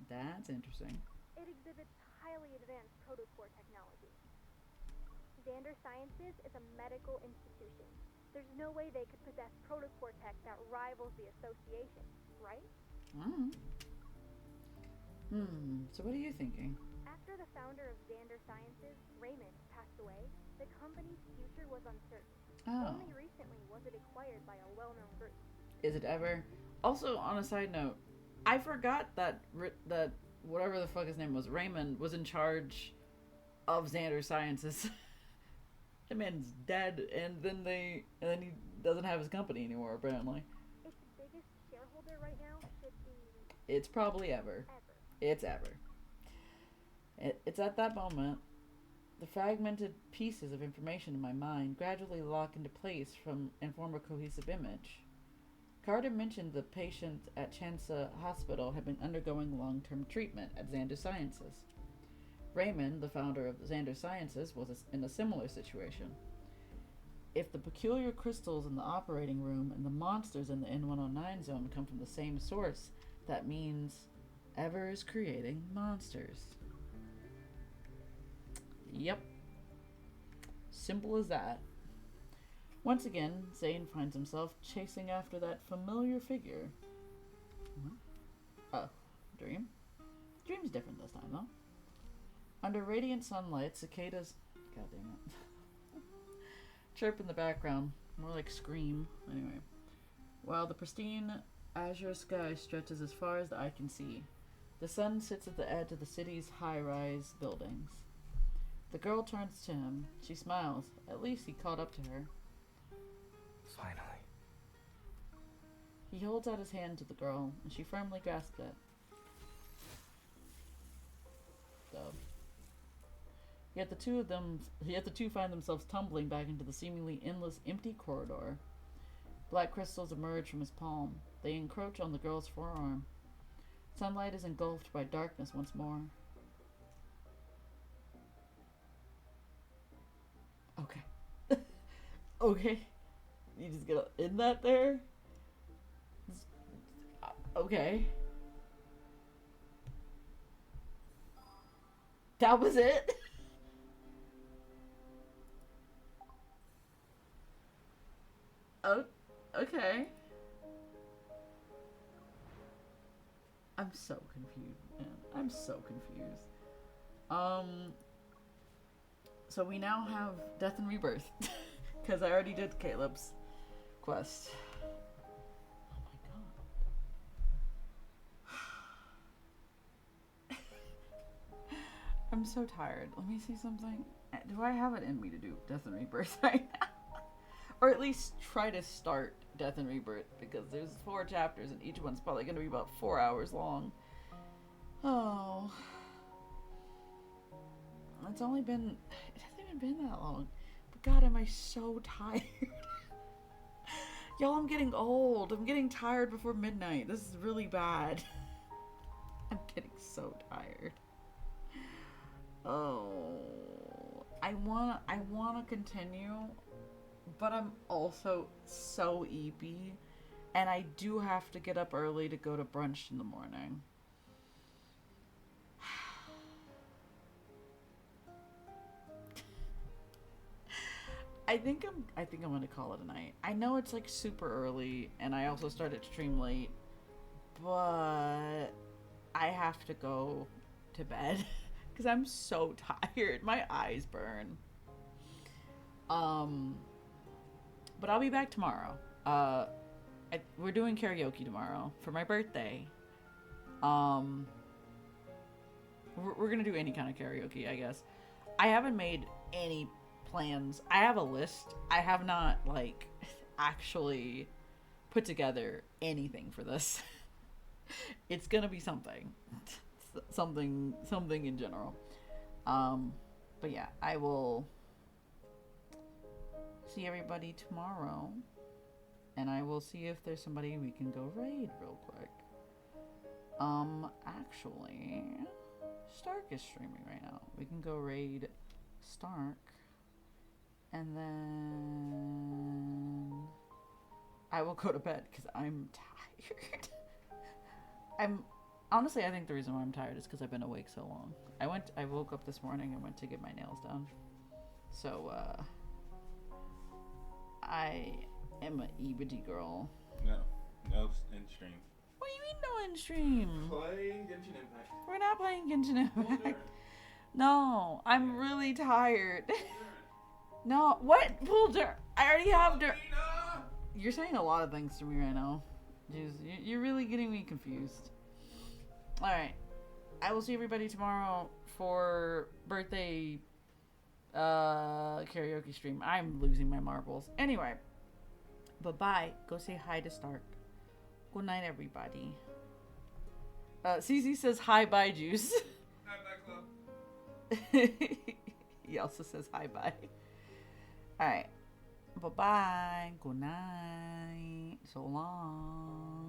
That's interesting. It exhibits highly advanced protocore technology. Xander Sciences is a medical institution. There's no way they could possess protocore tech that rivals the Association, right? So what are you thinking? After the founder of Xander Sciences, Raymond, passed away, the company's future was uncertain. Oh. Only recently was it acquired by a well-known group. Is it ever? Also, on a side note, I forgot that whatever the fuck his name was, Raymond, was in charge of Xander Sciences. The man's dead, and then he doesn't have his company anymore, apparently. Its biggest shareholder right now should be... It's probably ever. It's ever. It's at that moment, the fragmented pieces of information in my mind gradually lock into place and form a cohesive image. Carter mentioned the patient at Chansa Hospital had been undergoing long-term treatment at Xander Sciences. Raymond, the founder of Xander Sciences, was in a similar situation. If the peculiar crystals in the operating room and the monsters in the N109 zone come from the same source, that means Ever is creating monsters. Yep. Simple as that. Once again, Zayne finds himself chasing after that familiar figure. Oh, dream? Dream's different this time, though. Under radiant sunlight, cicadas... God damn it. Chirp in the background. More like scream. Anyway. While the pristine azure sky stretches as far as the eye can see, the sun sits at the edge of the city's high-rise buildings. The girl turns to him. She smiles. At least he caught up to her. Finally. He holds out his hand to the girl, and she firmly grasps it. Dub. Yet the two find themselves tumbling back into the seemingly endless, empty corridor. Black crystals emerge from his palm. They encroach on the girl's forearm. Sunlight is engulfed by darkness once more. Okay. Okay. You just gonna end that there? Okay. That was it? Oh, okay. I'm so confused, man. I'm so confused. So we now have Death and Rebirth. Because I already did Caleb's quest. Oh my god. I'm so tired. Let me see something. Do I have it in me to do Death and Rebirth right now? Or at least try to start Death and Rebirth, because there's 4 chapters and each one's probably going to be about 4 hours long. Oh. It hasn't even been that long. But God, am I so tired. Y'all, I'm getting old. I'm getting tired before midnight. This is really bad. I'm getting so tired. Oh. I wanna continue, but I'm also so eepy, and I do have to get up early to go to brunch in the morning. I think I'm gonna call it a night. I know it's like super early, and I also started to stream late, but I have to go to bed because I'm so tired. My eyes burn. But I'll be back tomorrow. We're doing karaoke tomorrow for my birthday. We're gonna do any kind of karaoke, I guess. I haven't made any plans. I have a list. I have not like actually put together anything for this. It's gonna be something in general. But yeah, I will see everybody tomorrow, and I will see if there's somebody we can go raid real quick. Actually, Stark is streaming right now. We can go raid Stark, and then I will go to bed because I'm tired. Honestly, I think the reason why I'm tired is because I've been awake so long. I woke up this morning and went to get my nails done. So, I am an EBD girl. No in stream. What do you mean no in stream? Playing Genshin Impact. We're not playing Genshin Impact. No, I'm really tired. No, what? Poolder? I already have der. You're saying a lot of things to me right now. Jeez, you're really getting me confused. Alright. I will see everybody tomorrow for birthday karaoke stream. I'm losing my marbles. Anyway. Bye-bye. Go say hi to Stark. Good night, everybody. CZ says hi, bye, Juice. Hi, bye, Club. He also says hi, bye. Alright. Bye-bye. Good night. So long.